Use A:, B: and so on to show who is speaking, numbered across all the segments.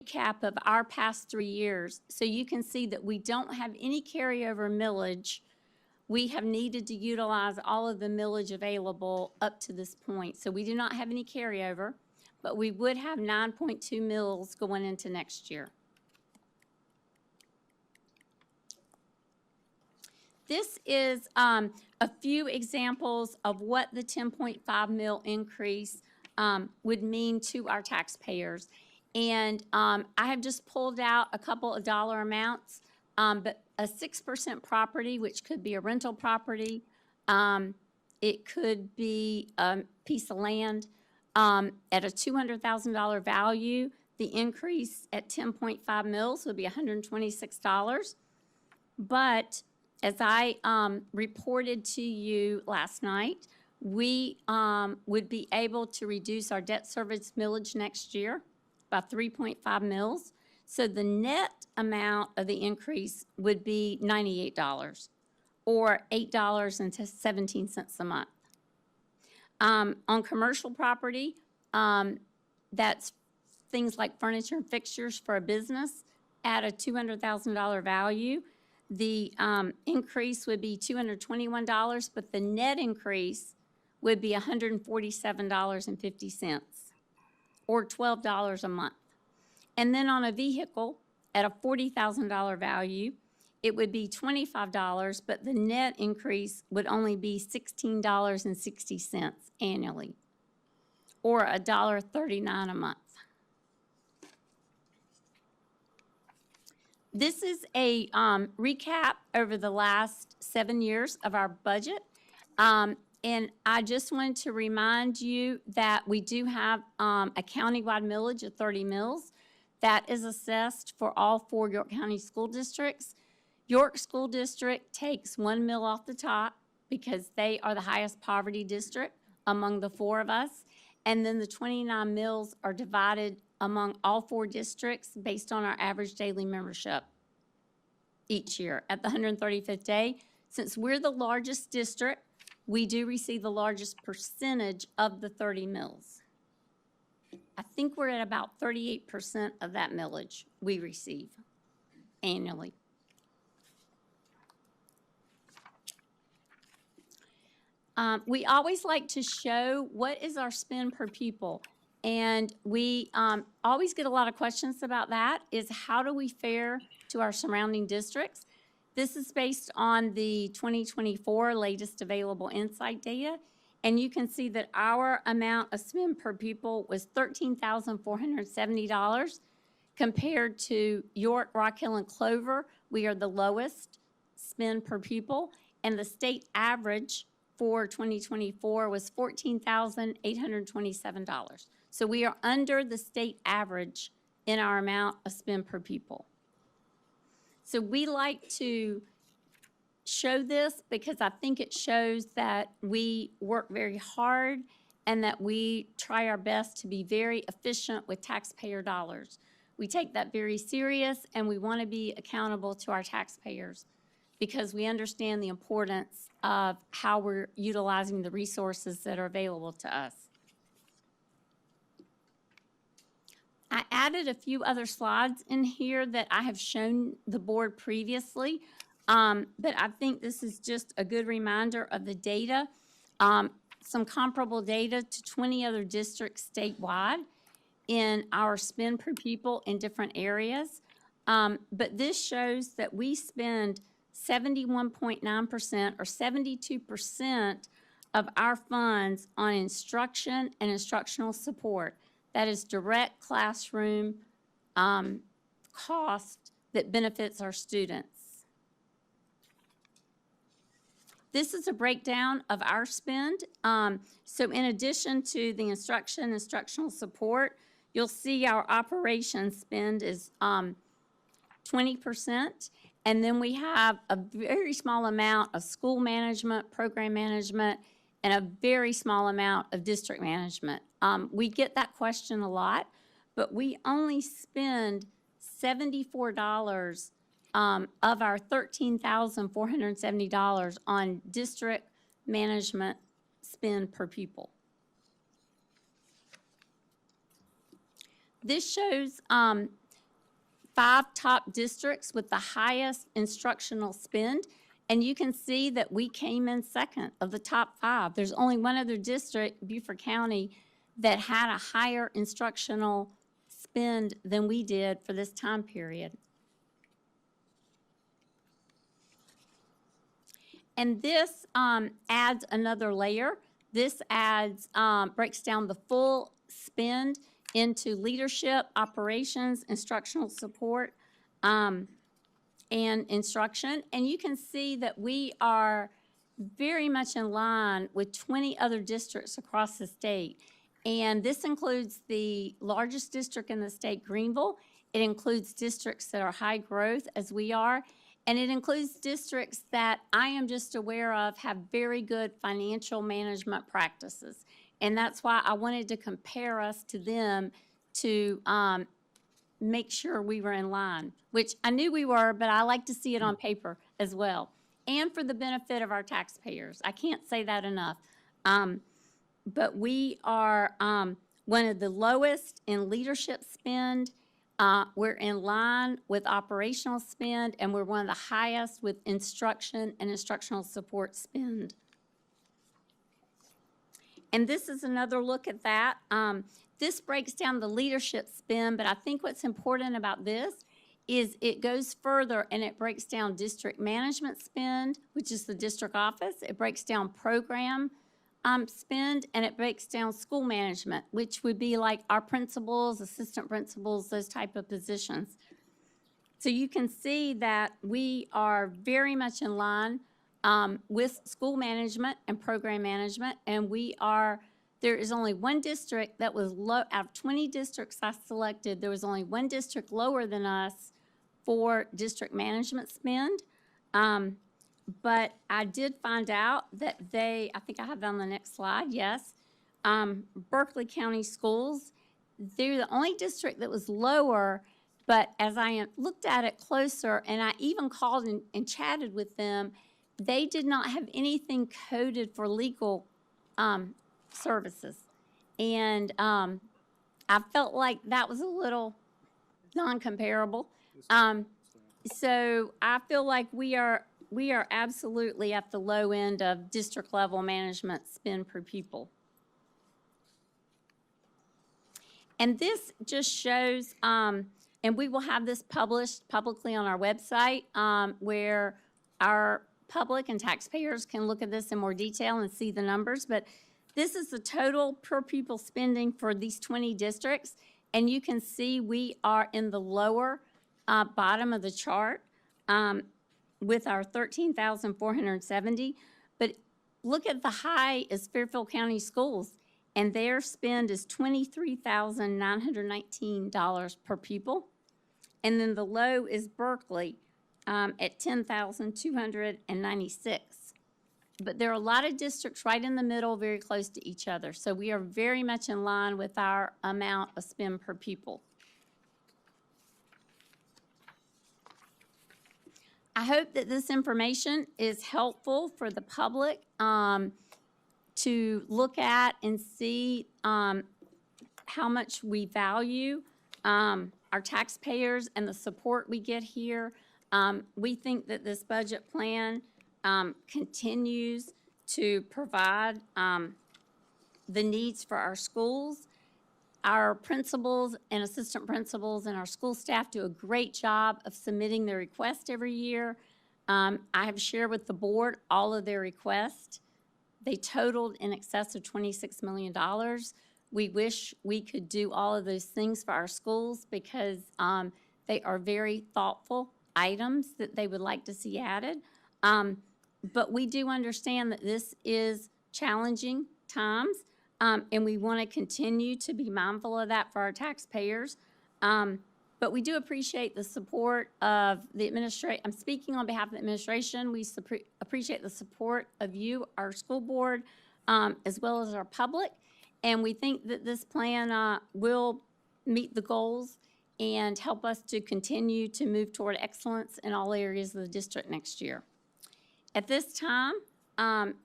A: recap of our past 3 years, so you can see that we don't have any carryover millage. We have needed to utilize all of the millage available up to this point. So we do not have any carryover, but we would have 9.2 mills going into next year. This is a few examples of what the 10.5 mil increase would mean to our taxpayers. And I have just pulled out a couple of dollar amounts, but a 6% property, which could be a rental property, it could be a piece of land at a $200,000 value. The increase at 10.5 mils would be $126. But as I reported to you last night, we would be able to reduce our debt service millage next year by 3.5 mils. So the net amount of the increase would be $98 or $8.17 a month. On commercial property, that's things like furniture and fixtures for a business at a $200,000 value. The increase would be $221, but the net increase would be $147.50 or $12 a month. And then on a vehicle at a $40,000 value, it would be $25, but the net increase would only be $16.60 annually, or $1.39 a month. This is a recap over the last 7 years of our budget. And I just wanted to remind you that we do have a countywide millage of 30 mills that is assessed for all 4 York County school districts. York School District takes 1 mill off the top because they are the highest poverty district among the 4 of us. And then the 29 mills are divided among all 4 districts based on our average daily membership each year. At the 135th day, since we're the largest district, we do receive the largest percentage of the 30 mills. I think we're at about 38% of that millage we receive annually. We always like to show what is our spend per pupil. And we always get a lot of questions about that, is how do we fare to our surrounding districts? This is based on the 2024 latest available insight data. And you can see that our amount of spend per pupil was $13,470 compared to York, Rock Hill, and Clover. We are the lowest spend per pupil, and the state average for 2024 was $14,827. So we are under the state average in our amount of spend per pupil. So we like to show this because I think it shows that we work very hard and that we try our best to be very efficient with taxpayer dollars. We take that very serious, and we want to be accountable to our taxpayers because we understand the importance of how we're utilizing the resources that are available to us. I added a few other slides in here that I have shown the board previously, but I think this is just a good reminder of the data, some comparable data to 20 other districts statewide in our spend per pupil in different areas. But this shows that we spend 71.9% or 72% of our funds on instruction and instructional support. That is direct classroom cost that benefits our students. This is a breakdown of our spend. So in addition to the instructional support, you'll see our operations spend is 20%. And then we have a very small amount of school management, program management, and a very small amount of district management. We get that question a lot, but we only spend $74 of our $13,470 on district management spend per pupil. This shows 5 top districts with the highest instructional spend, and you can see that we came in second of the top 5. There's only one other district, Beaufort County, that had a higher instructional spend than we did for this time period. And this adds another layer. This adds, breaks down the full spend into leadership, operations, instructional support, and instruction. And you can see that we are very much in line with 20 other districts across the state. And this includes the largest district in the state, Greenville. It includes districts that are high growth, as we are. And it includes districts that I am just aware of have very good financial management practices. And that's why I wanted to compare us to them to make sure we were in line, which I knew we were, but I like to see it on paper as well. And for the benefit of our taxpayers. I can't say that enough. But we are one of the lowest in leadership spend. We're in line with operational spend, and we're one of the highest with instruction and instructional support spend. And this is another look at that. This breaks down the leadership spend, but I think what's important about this is it goes further and it breaks down district management spend, which is the district office. It breaks down program spend, and it breaks down school management, which would be like our principals, assistant principals, those type of positions. So you can see that we are very much in line with school management and program management, and there is only one district that was low. Out of 20 districts I selected, there was only one district lower than us for district management spend. But I did find out that I think I have that on the next slide, yes. Berkeley County Schools, they're the only district that was lower, but as I looked at it closer, and I even called and chatted with them, they did not have anything coded for legal services. And I felt like that was a little non-comparable. So I feel like we are absolutely at the low end of district level management spend per pupil. And this just shows, and we will have this published publicly on our website, where our public and taxpayers can look at this in more detail and see the numbers. But this is the total per pupil spending for these 20 districts. And you can see we are in the lower bottom of the chart with our 13,470. But look at the high is Fairfield County Schools, and their spend is $23,919 per pupil. And then the low is Berkeley at $10,296. But there are a lot of districts right in the middle, very close to each other. So we are very much in line with our amount of spend per pupil. I hope that this information is helpful for the public to look at and see how much we value our taxpayers and the support we get here. We think that this budget plan continues to provide the needs for our schools. Our principals and assistant principals and our school staff do a great job of submitting their requests every year. I have shared with the board all of their requests. They totaled in excess of $26 million. We wish we could do all of those things for our schools because they are very thoughtful items that they would like to see added. But we do understand that this is challenging times, and we want to continue to be mindful of that for our taxpayers. But we do appreciate the support of the administration. I'm speaking on behalf of the administration. We appreciate the support of you, our school board, as well as our public. And we think that this plan will meet the goals and help us to continue to move toward excellence in all areas of the district next year. At this time,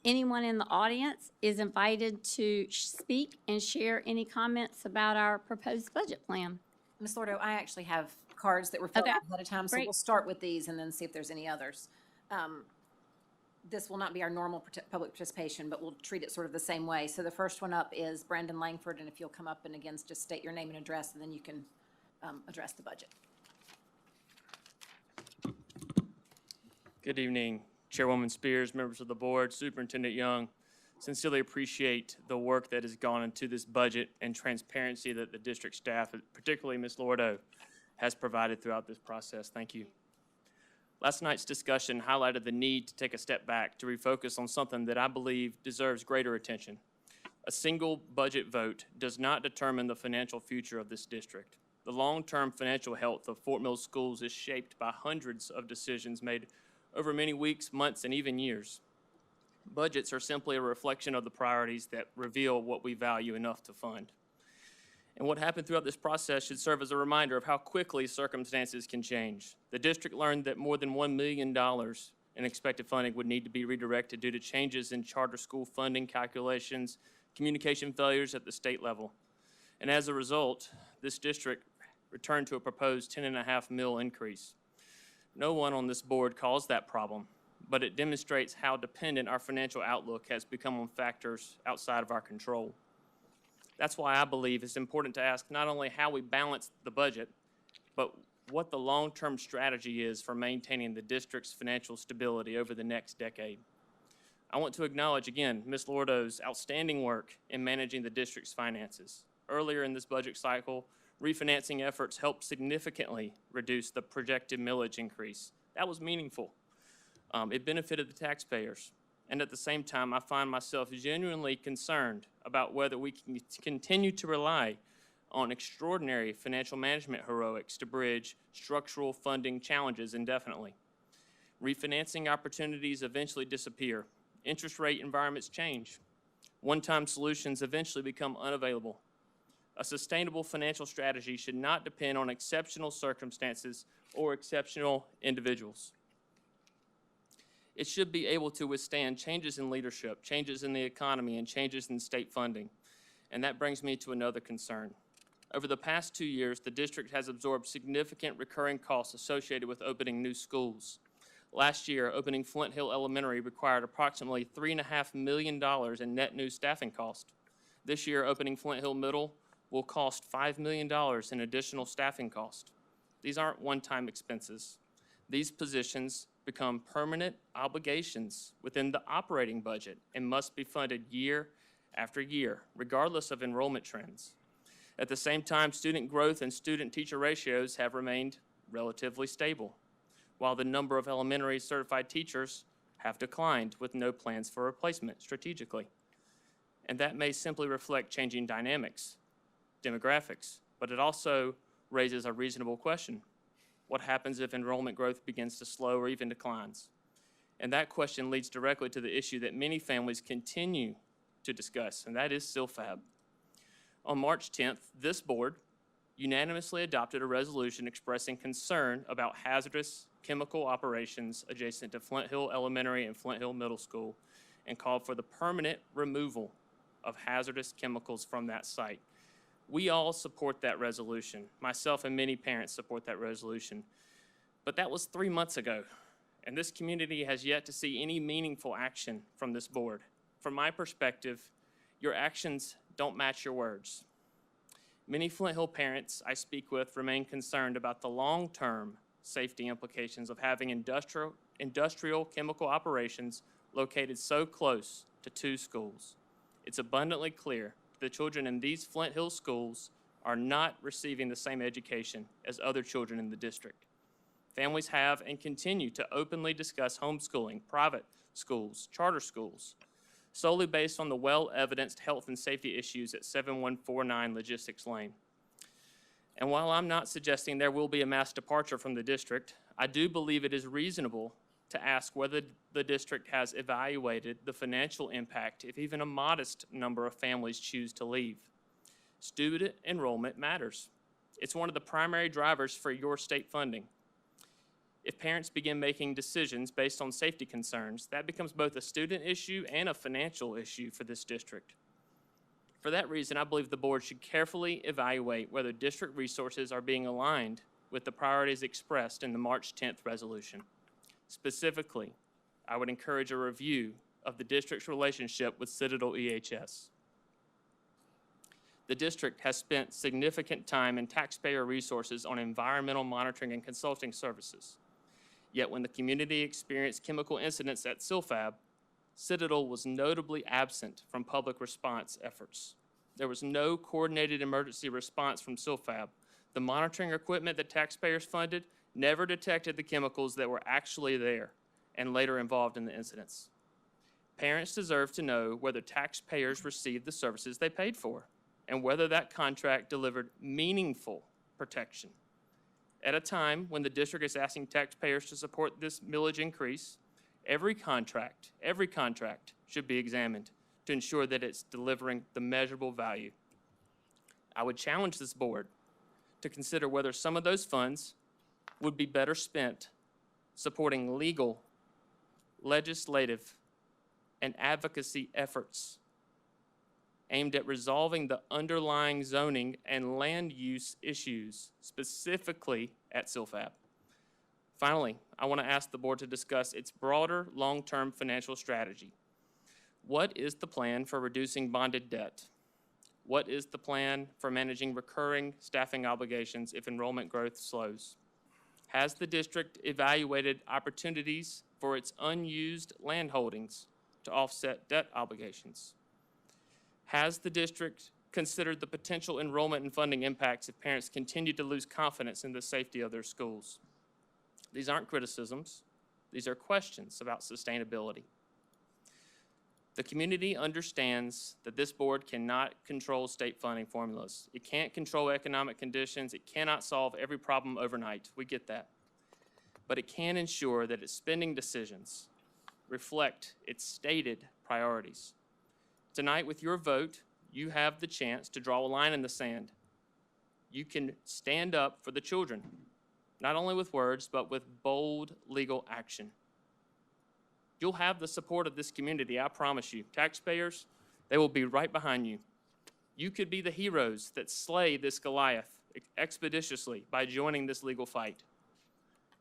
A: anyone in the audience is invited to speak and share any comments about our proposed budget plan.
B: Ms. Lordo, I actually have cards that were filled
A: Okay,
B: out ahead of time, so
A: great.
B: we'll start with these and then see if there's any others. This will not be our normal public participation, but we'll treat it sort of the same way. So the first one up is Brandon Langford, and if you'll come up and again, just state your name and address, and then you can address the budget.
C: Good evening, Chairwoman Spears, members of the board, Superintendent Young. Sincerely appreciate the work that has gone into this budget and transparency that the district staff, particularly Ms. Lordo, has provided throughout this process. Thank you. Last night's discussion highlighted the need to take a step back to refocus on something that I believe deserves greater attention. A single budget vote does not determine the financial future of this district. The long-term financial health of Fort Mill schools is shaped by hundreds of decisions made over many weeks, months, and even years. Budgets are simply a reflection of the priorities that reveal what we value enough to fund. And what happened throughout this process should serve as a reminder of how quickly circumstances can change. The district learned that more than $1 million in expected funding would need to be redirected due to changes in charter school funding calculations, communication failures at the state level. And as a result, this district returned to a proposed $10.5 million increase. No one on this board caused that problem, but it demonstrates how dependent our financial outlook has become on factors outside of our control. That's why I believe it's important to ask not only how we balance the budget, but what the long-term strategy is for maintaining the district's financial stability over the next decade. I want to acknowledge again Ms. Lordo's outstanding work in managing the district's finances. Earlier in this budget cycle, refinancing efforts helped significantly reduce the projected millage increase. That was meaningful. It benefited the taxpayers. And at the same time, I find myself genuinely concerned about whether we can continue to rely on extraordinary financial management heroics to bridge structural funding challenges indefinitely. Refinancing opportunities eventually disappear. Interest rate environments change. One-time solutions eventually become unavailable. A sustainable financial strategy should not depend on exceptional circumstances or exceptional individuals. It should be able to withstand changes in leadership, changes in the economy, and changes in state funding. And that brings me to another concern. Over the past 2 years, the district has absorbed significant recurring costs associated with opening new schools. Last year, opening Flint Hill Elementary required approximately $3.5 million in net new staffing costs. This year, opening Flint Hill Middle will cost $5 million in additional staffing costs. These aren't one-time expenses. These positions become permanent obligations within the operating budget and must be funded year after year, regardless of enrollment trends. At the same time, student growth and student-teacher ratios have remained relatively stable, while the number of elementary certified teachers have declined with no plans for replacement strategically. And that may simply reflect changing dynamics, demographics, but it also raises a reasonable question. What happens if enrollment growth begins to slow or even declines? And that question leads directly to the issue that many families continue to discuss, and that is SILFAB. On March 10th, this board unanimously adopted a resolution expressing concern about hazardous chemical operations adjacent to Flint Hill Elementary and Flint Hill Middle School and called for the permanent removal of hazardous chemicals from that site. We all support that resolution. Myself and many parents support that resolution. But that was 3 months ago, and this community has yet to see any meaningful action from this board. From my perspective, your actions don't match your words. Many Flint Hill parents I speak with remain concerned about the long-term safety implications of having industrial chemical operations located so close to 2 schools. It's abundantly clear the children in these Flint Hill schools are not receiving the same education as other children in the district. Families have and continue to openly discuss homeschooling, private schools, charter schools, solely based on the well-evidenced health and safety issues at 7149 Logistics Lane. And while I'm not suggesting there will be a mass departure from the district, I do believe it is reasonable to ask whether the district has evaluated the financial impact if even a modest number of families choose to leave. Student enrollment matters. It's one of the primary drivers for your state funding. If parents begin making decisions based on safety concerns, that becomes both a student issue and a financial issue for this district. For that reason, I believe the board should carefully evaluate whether district resources are being aligned with the priorities expressed in the March 10th resolution. Specifically, I would encourage a review of the district's relationship with Citadel EHS. The district has spent significant time and taxpayer resources on environmental monitoring and consulting services. Yet when the community experienced chemical incidents at Silfab, Citadel was notably absent from public response efforts. There was no coordinated emergency response from Silfab. The monitoring equipment that taxpayers funded never detected the chemicals that were actually there and later involved in the incidents. Parents deserve to know whether taxpayers received the services they paid for and whether that contract delivered meaningful protection. At a time when the district is asking taxpayers to support this millage increase, every contract should be examined to ensure that it's delivering the measurable value. I would challenge this board to consider whether some of those funds would be better spent supporting legal, legislative, and advocacy efforts aimed at resolving the underlying zoning and land use issues, specifically at Silfab. Finally, I want to ask the board to discuss its broader long-term financial strategy. What is the plan for reducing bonded debt? What is the plan for managing recurring staffing obligations if enrollment growth slows? Has the district evaluated opportunities for its unused land holdings to offset debt obligations? Has the district considered the potential enrollment and funding impacts if parents continue to lose confidence in the safety of their schools? These aren't criticisms. These are questions about sustainability. The community understands that this board cannot control state funding formulas. It can't control economic conditions. It cannot solve every problem overnight. We get that. But it can ensure that its spending decisions reflect its stated priorities. Tonight, with your vote, you have the chance to draw a line in the sand. You can stand up for the children, not only with words, but with bold legal action. You'll have the support of this community, I promise you. Taxpayers, they will be right behind you. You could be the heroes that slay this Goliath expeditiously by joining this legal fight.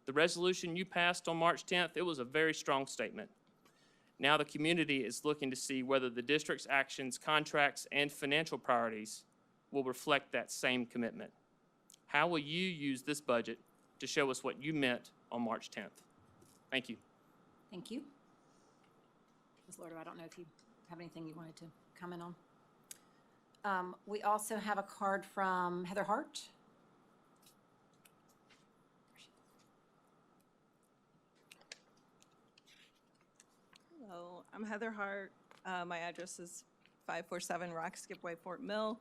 C: The resolution you passed on March 10th, it was a very strong statement. Now the community is looking to see whether the district's actions, contracts, and financial priorities will reflect that same commitment. How will you use this budget to show us what you meant on March 10th? Thank you.
B: Thank you. Ms. Lordo, I don't know if you have anything you wanted to comment on. We also have a card from Heather Hart.
D: Hello, I'm Heather Hart. My address is 547 Rock Skipway, Fort Mill.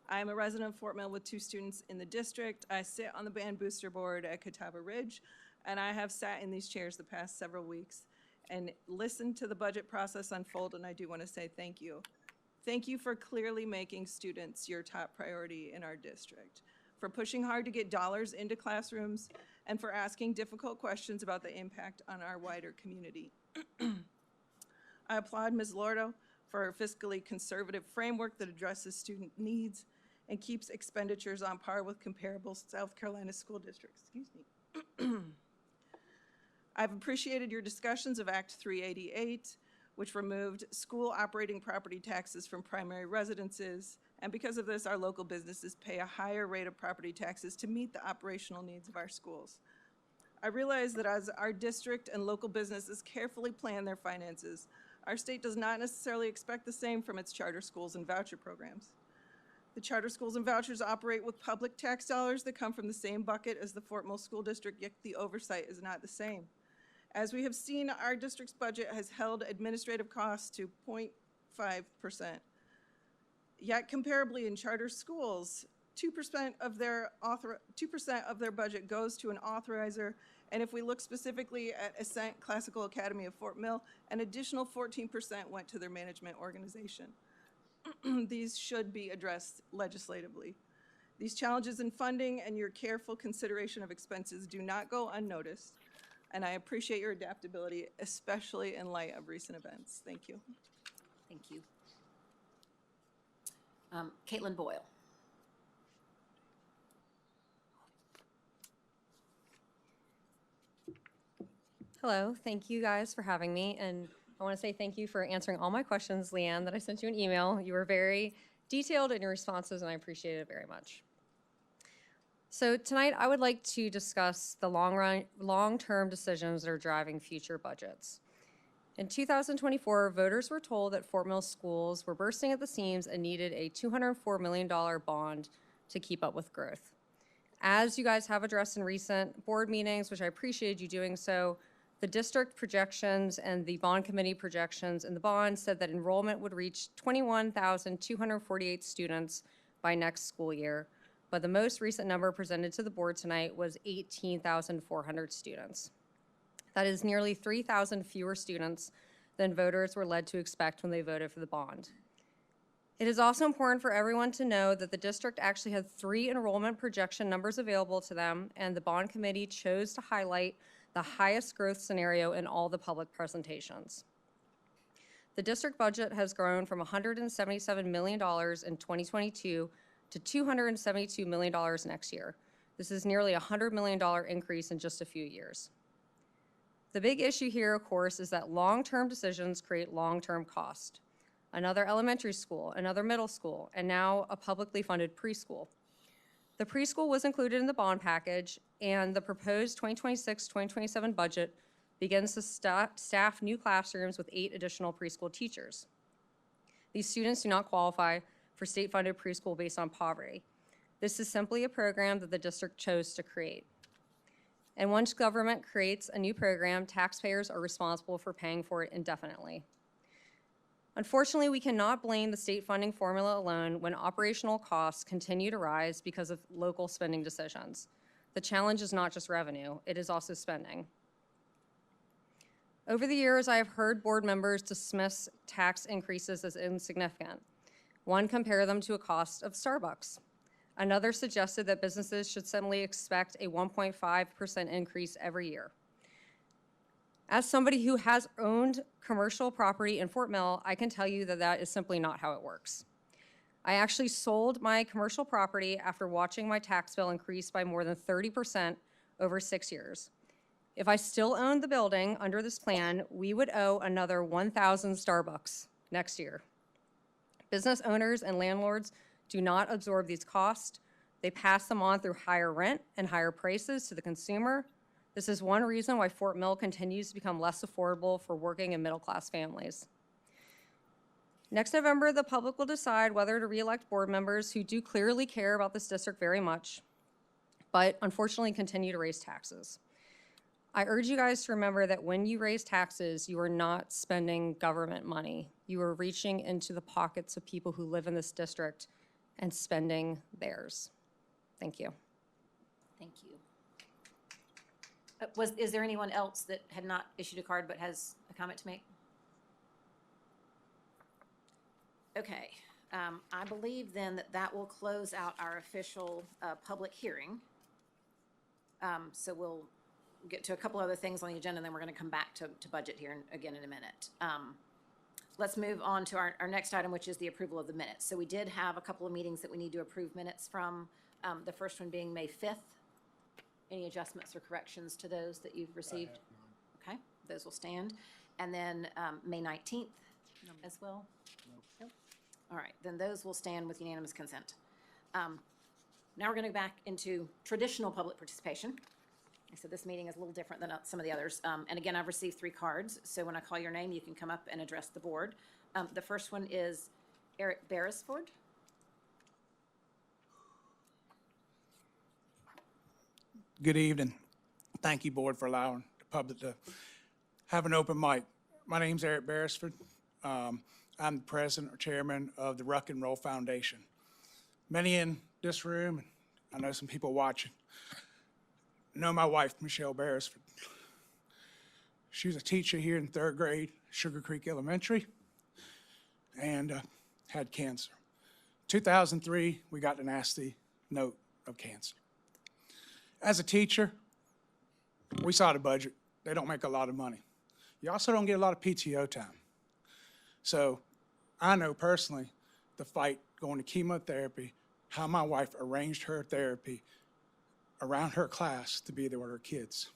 D: I'm a resident of Fort Mill with 2 students in the district. I sit on the band booster board at Catawba Ridge, and I have sat in these chairs the past several weeks and listened to the budget process unfold, and I do want to say thank you. Thank you for clearly making students your top priority in our district, for pushing hard to get dollars into classrooms, and for asking difficult questions about the impact on our wider community. I applaud Ms. Lordo for her fiscally conservative framework that addresses student needs and keeps expenditures on par with comparable South Carolina school districts. Excuse me. I've appreciated your discussions of Act 388, which removed school operating property taxes from primary residences, and because of this, our local businesses pay a higher rate of property taxes to meet the operational needs of our schools. I realize that as our district and local businesses carefully plan their finances, our state does not necessarily expect the same from its charter schools and voucher programs. The charter schools and vouchers operate with public tax dollars that come from the same bucket as the Fort Mill School District, yet the oversight is not the same. As we have seen, our district's budget has held administrative costs to 0.5%. Yet comparably in charter schools, 2% of their budget goes to an authorizer, and if we look specifically at Ascent Classical Academy of Fort Mill, an additional 14% went to their management organization. These should be addressed legislatively. These challenges in funding and your careful consideration of expenses do not go unnoticed, and I appreciate your adaptability, especially in light of recent events. Thank you.
B: Thank you. Caitlin Boyle.
E: Hello, thank you guys for having me, and I want to say thank you for answering all my questions, Leanne, that I sent you an email. You were very detailed in your responses, and I appreciate it very much. So tonight, I would like to discuss the long-term decisions that are driving future budgets. In 2024, voters were told that Fort Mill schools were bursting at the seams and needed a $204 million bond to keep up with growth. As you guys have addressed in recent board meetings, which I appreciated you doing so, the district projections and the bond committee projections in the bond said that enrollment would reach 21,248 students by next school year, but the most recent number presented to the board tonight was 18,400 students. That is nearly 3,000 fewer students than voters were led to expect when they voted for the bond. It is also important for everyone to know that the district actually had 3 enrollment projection numbers available to them, and the bond committee chose to highlight the highest growth scenario in all the public presentations. The district budget has grown from $177 million in 2022 to $272 million next year. This is nearly a $100 million increase in just a few years. The big issue here, of course, is that long-term decisions create long-term cost. Another elementary school, another middle school, and now a publicly funded preschool. The preschool was included in the bond package, and the proposed 2026-2027 budget begins to staff new classrooms with 8 additional preschool teachers. These students do not qualify for state-funded preschool based on poverty. This is simply a program that the district chose to create. And once government creates a new program, taxpayers are responsible for paying for it indefinitely. Unfortunately, we cannot blame the state funding formula alone when operational costs continue to rise because of local spending decisions. The challenge is not just revenue, it is also spending. Over the years, I have heard board members dismiss tax increases as insignificant. One compared them to a cost of Starbucks. Another suggested that businesses should simply expect a 1.5% increase every year. As somebody who has owned commercial property in Fort Mill, I can tell you that that is simply not how it works. I actually sold my commercial property after watching my tax bill increase by more than 30% over 6 years. If I still owned the building under this plan, we would owe another 1,000 Starbucks next year. Business owners and landlords do not absorb these costs. They pass them on through higher rent and higher prices to the consumer. This is one reason why Fort Mill continues to become less affordable for working and middle-class families. Next November, the public will decide whether to re-elect board members who do clearly care about this district very much, but unfortunately continue to raise taxes. I urge you guys to remember that when you raise taxes, you are not spending government money. You are reaching into the pockets of people who live in this district and spending theirs. Thank you.
B: Thank you. Is there anyone else that had not issued a card but has a comment to make? Okay, I believe then that will close out our official public hearing. So we'll get to a couple other things on the agenda, and then we're going to come back to budget here again in a minute. Let's move on to our next item, which is the approval of the minutes. So we did have a couple of meetings that we need to approve minutes from, the first one being May 5th. Any adjustments or corrections to those that you've received? Okay, those will stand. And then May 19th as well? Nope. All right, then those will stand with unanimous consent. Now we're going to go back into traditional public participation. So this meeting is a little different than some of the others. And again, I've received 3 cards. So when I call your name, you can come up and address the board. The first one is Eric Beresford.
F: Good evening. Thank you, board, for allowing the public to have an open mic. My name's Eric Beresford. I'm the president or chairman of the Ruck and Roll Foundation. Many in this room, and I know some people watching, know my wife, Michelle Beresford. She was a teacher here in 3rd grade, Sugar Creek Elementary, and had cancer. 2003, we got the nasty note of cancer. As a teacher, we saw the budget. They don't make a lot of money. You also don't get a lot of PTO time. So I know personally the fight going to chemotherapy, how my wife arranged her therapy around her class to be there with her kids.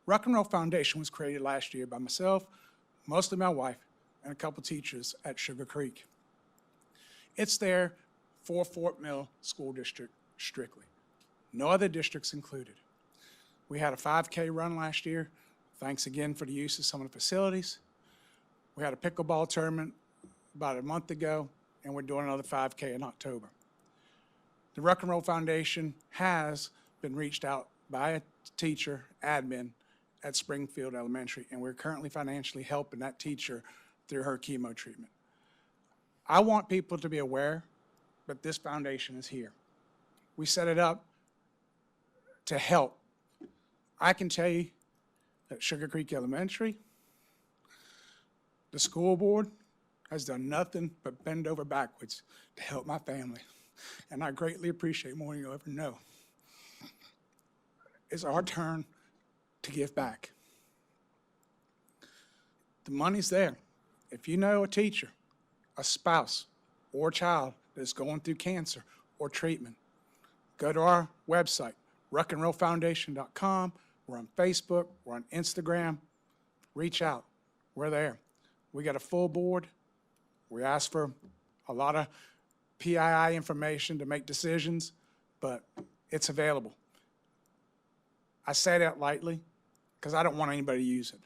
F: Rock and Roll Foundation was created last year by myself, mostly my wife, and a couple teachers at Sugar Creek. It's there for Fort Mill School District strictly. No other districts included. We had a 5K run last year. Thanks again for the use of some of the facilities. We had a pickleball tournament about a month ago, and we're doing another 5K in October. The Rock and Roll Foundation has been reached out by a teacher, admin, at Springfield Elementary, and we're currently financially helping that teacher through her chemo treatment. I want people to be aware that this foundation is here. We set it up to help. I can tell you that Sugar Creek Elementary, the school board, has done nothing but bend over backwards to help my family. And I greatly appreciate more than you'll ever know. It's our turn to give back. The money's there. If you know a teacher, a spouse, or a child that's going through cancer or treatment, go to our website, rockandrollfoundation.com. We're on Facebook, we're on Instagram. Reach out. We're there. We got a full board. We ask for a lot of PII information to make decisions, but it's available. I say that lightly because I don't want anybody to use it.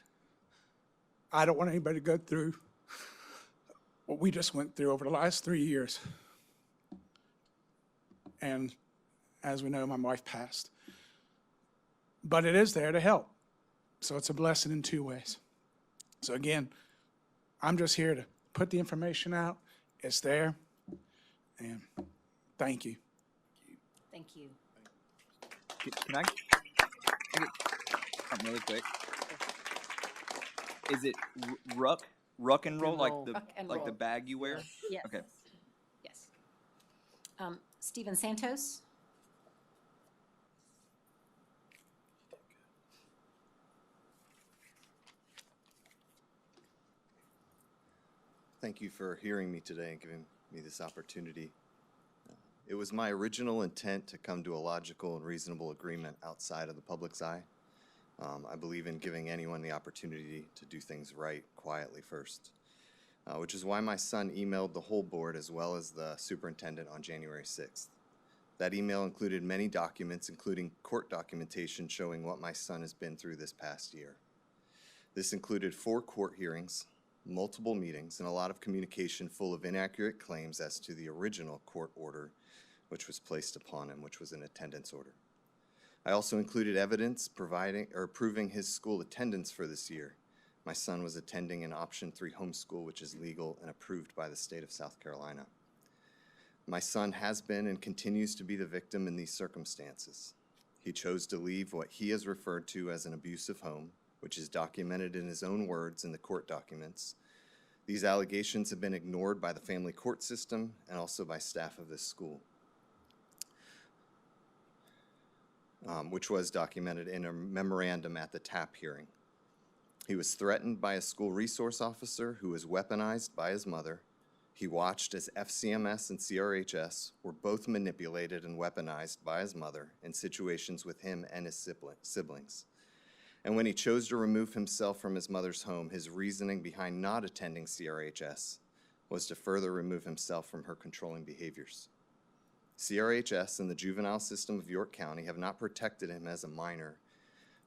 F: I don't want anybody to go through what we just went through over the last 3 years. And as we know, my wife passed. But it is there to help. So it's a blessing in two ways. So again, I'm just here to put the information out. It's there. And thank you.
B: Thank you.
G: Can I get something really quick? Is it ruck and roll, like the
B: Ruck and
G: like the
B: roll.
G: bag you wear?
B: Yes.
G: Okay.
B: Yes. Stephen Santos?
H: Thank you for hearing me today and giving me this opportunity. It was my original intent to come to a logical and reasonable agreement outside of the public's eye. I believe in giving anyone the opportunity to do things right quietly first, which is why my son emailed the whole board as well as the superintendent on January 6th. That email included many documents, including court documentation showing what my son has been through this past year. This included 4 court hearings, multiple meetings, and a lot of communication full of inaccurate claims as to the original court order which was placed upon him, which was an attendance order. I also included evidence proving his school attendance for this year. My son was attending an Option 3 homeschool, which is legal and approved by the state of South Carolina. My son has been and continues to be the victim in these circumstances. He chose to leave what he has referred to as an abusive home, which is documented in his own words in the court documents. These allegations have been ignored by the family court system and also by staff of this school, which was documented in a memorandum at the TAP hearing. He was threatened by a school resource officer who was weaponized by his mother. He watched as FCMS and CRHS were both manipulated and weaponized by his mother in situations with him and his siblings. And when he chose to remove himself from his mother's home, his reasoning behind not attending CRHS was to further remove himself from her controlling behaviors. CRHS and the juvenile system of York County have not protected him as a minor,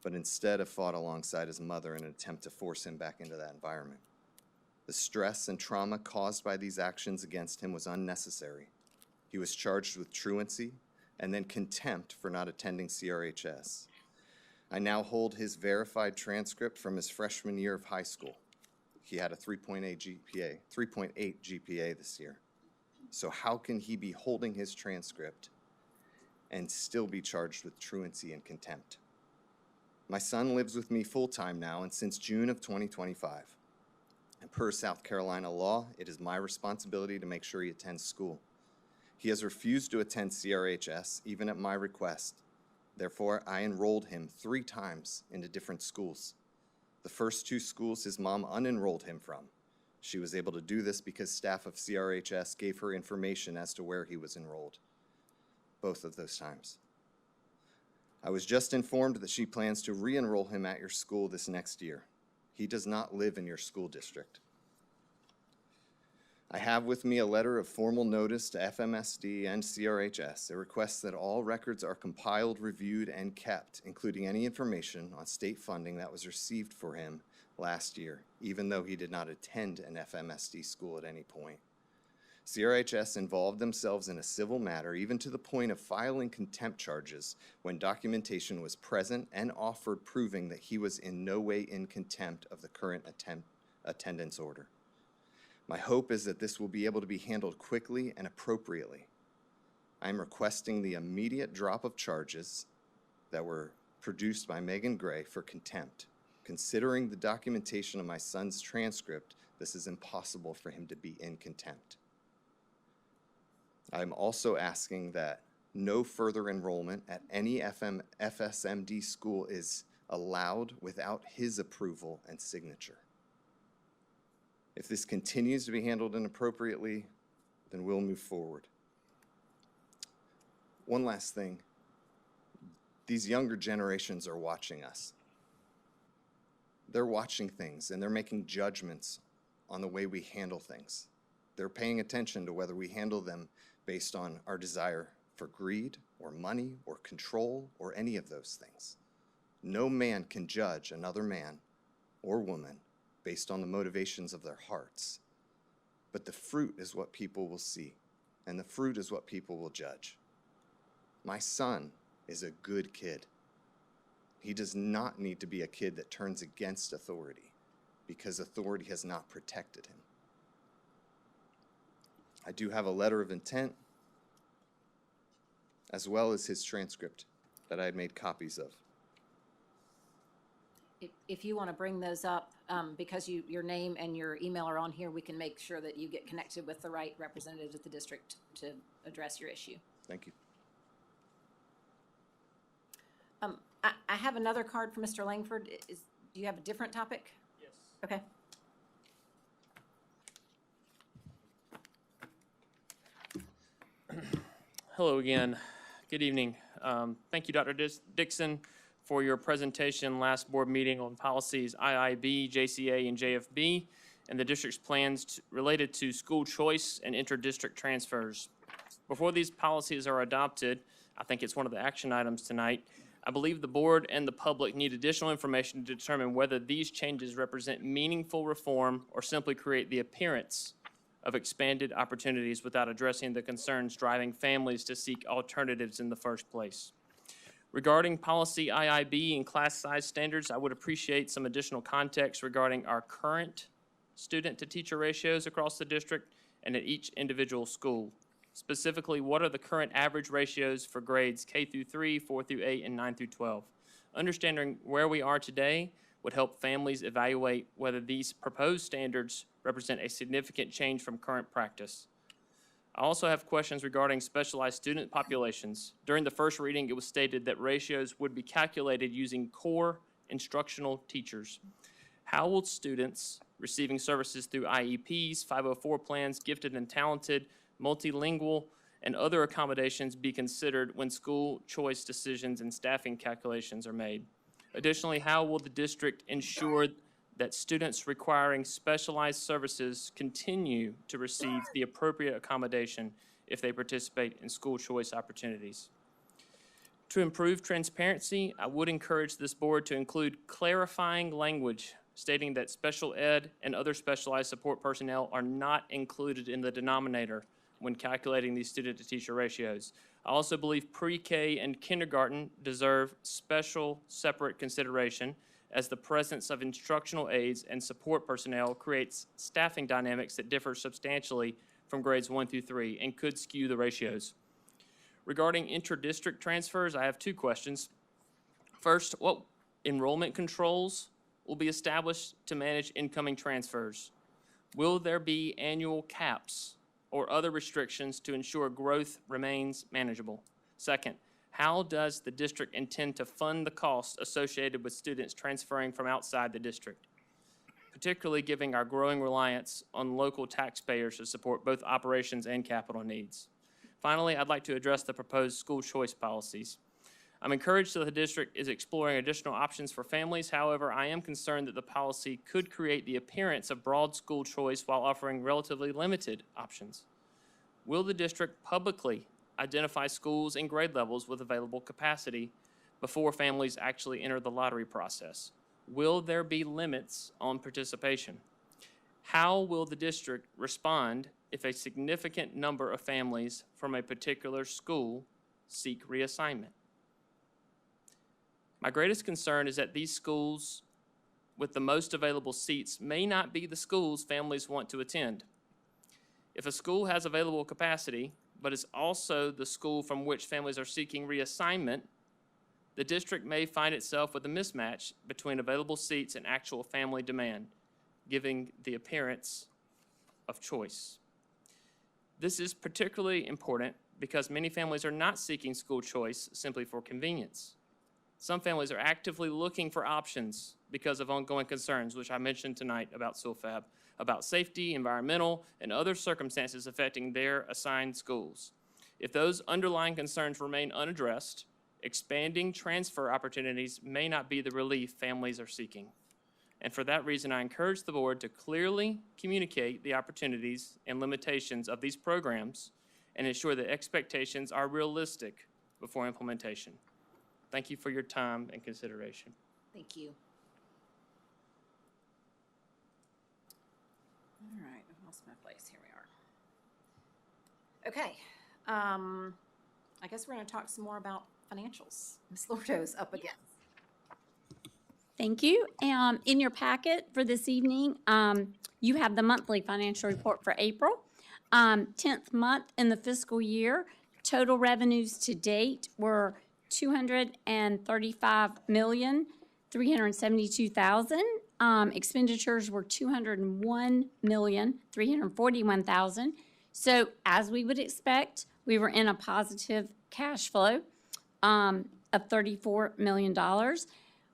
H: but instead have fought alongside his mother in an attempt to force him back into that environment. The stress and trauma caused by these actions against him was unnecessary. He was charged with truancy and then contempt for not attending CRHS. I now hold his verified transcript from his freshman year of high school. He had a 3.8 GPA this year. So how can he be holding his transcript and still be charged with truancy and contempt? My son lives with me full-time now and since June of 2025. And per South Carolina law, it is my responsibility to make sure he attends school. He has refused to attend CRHS, even at my request. Therefore, I enrolled him 3 times into different schools. The first 2 schools his mom unenrolled him from. She was able to do this because staff of CRHS gave her information as to where he was enrolled. Both of those times. I was just informed that she plans to re-enroll him at your school this next year. He does not live in your school district. I have with me a letter of formal notice to FMSD and CRHS. It requests that all records are compiled, reviewed, and kept, including any information on state funding that was received for him last year, even though he did not attend an FMSD school at any point. CRHS involved themselves in a civil matter, even to the point of filing contempt charges when documentation was present and offered proving that he was in no way in contempt of the current attendance order. My hope is that this will be able to be handled quickly and appropriately. I am requesting the immediate drop of charges that were produced by Megan Gray for contempt. Considering the documentation of my son's transcript, this is impossible for him to be in contempt. I'm also asking that no further enrollment at any FSMD school is allowed without his approval and signature. If this continues to be handled inappropriately, then we'll move forward. One last thing. These younger generations are watching us. They're watching things and they're making judgments on the way we handle things. They're paying attention to whether we handle them based on our desire for greed or money or control or any of those things. No man can judge another man or woman based on the motivations of their hearts. But the fruit is what people will see, and the fruit is what people will judge. My son is a good kid. He does not need to be a kid that turns against authority because authority has not protected him. I do have a letter of intent as well as his transcript that I had made copies of.
B: If you want to bring those up, because your name and your email are on here, we can make sure that you get connected with the right representatives at the district to address your issue.
H: Thank you.
B: I have another card for Mr. Langford. Do you have a different topic?
C: Yes.
B: Okay.
C: Hello again. Good evening. Thank you, Dr. Dixon, for your presentation last board meeting on policies IIB, JCA, and JFB, and the district's plans related to school choice and inter-district transfers. Before these policies are adopted, I think it's one of the action items tonight, I believe the board and the public need additional information to determine whether these changes represent meaningful reform or simply create the appearance of expanded opportunities without addressing the concerns driving families to seek alternatives in the first place. Regarding policy IIB and class size standards, I would appreciate some additional context regarding our current student-to-teacher ratios across the district and at each individual school. Specifically, what are the current average ratios for grades K through 3, 4 through 8, and 9 through 12? Understanding where we are today would help families evaluate whether these proposed standards represent a significant change from current practice. I also have questions regarding specialized student populations. During the first reading, it was stated that ratios would be calculated using core instructional teachers. How will students receiving services through IEPs, 504 plans, gifted and talented, multilingual, and other accommodations be considered when school choice decisions and staffing calculations are made? Additionally, how will the district ensure that students requiring specialized services continue to receive the appropriate accommodation if they participate in school choice opportunities? To improve transparency, I would encourage this board to include clarifying language stating that special ed and other specialized support personnel are not included in the denominator when calculating these student-to-teacher ratios. I also believe pre-K and kindergarten deserve special separate consideration as the presence of instructional aides and support personnel creates staffing dynamics that differ substantially from grades 1 through 3 and could skew the ratios. Regarding inter-district transfers, I have two questions. First, what enrollment controls will be established to manage incoming transfers? Will there be annual caps or other restrictions to ensure growth remains manageable? Second, how does the district intend to fund the costs associated with students transferring from outside the district, particularly given our growing reliance on local taxpayers to support both operations and capital needs? Finally, I'd like to address the proposed school choice policies. I'm encouraged that the district is exploring additional options for families. However, I am concerned that the policy could create the appearance of broad school choice while offering relatively limited options. Will the district publicly identify schools and grade levels with available capacity before families actually enter the lottery process? Will there be limits on participation? How will the district respond if a significant number of families from a particular school seek reassignment? My greatest concern is that these schools with the most available seats may not be the schools families want to attend. If a school has available capacity, but is also the school from which families are seeking reassignment, the district may find itself with a mismatch between available seats and actual family demand, giving the appearance of choice. This is particularly important because many families are not seeking school choice simply for convenience. Some families are actively looking for options because of ongoing concerns, which I mentioned tonight about SULFAB, about safety, environmental, and other circumstances affecting their assigned schools. If those underlying concerns remain unaddressed, expanding transfer opportunities may not be the relief families are seeking. And for that reason, I encourage the board to clearly communicate the opportunities and limitations of these programs and ensure that expectations are realistic before implementation. Thank you for your time and consideration.
B: Thank you. All right, I've lost my place. Here we are. Okay, I guess we're going to talk some more about financials. Ms. Lordo's up again.
A: Thank you. In your packet for this evening, you have the monthly financial report for April. 10th month in the fiscal year, total revenues to date were $235,372,000. Expenditures were $201,341,000. So as we would expect, we were in a positive cash flow of $34 million.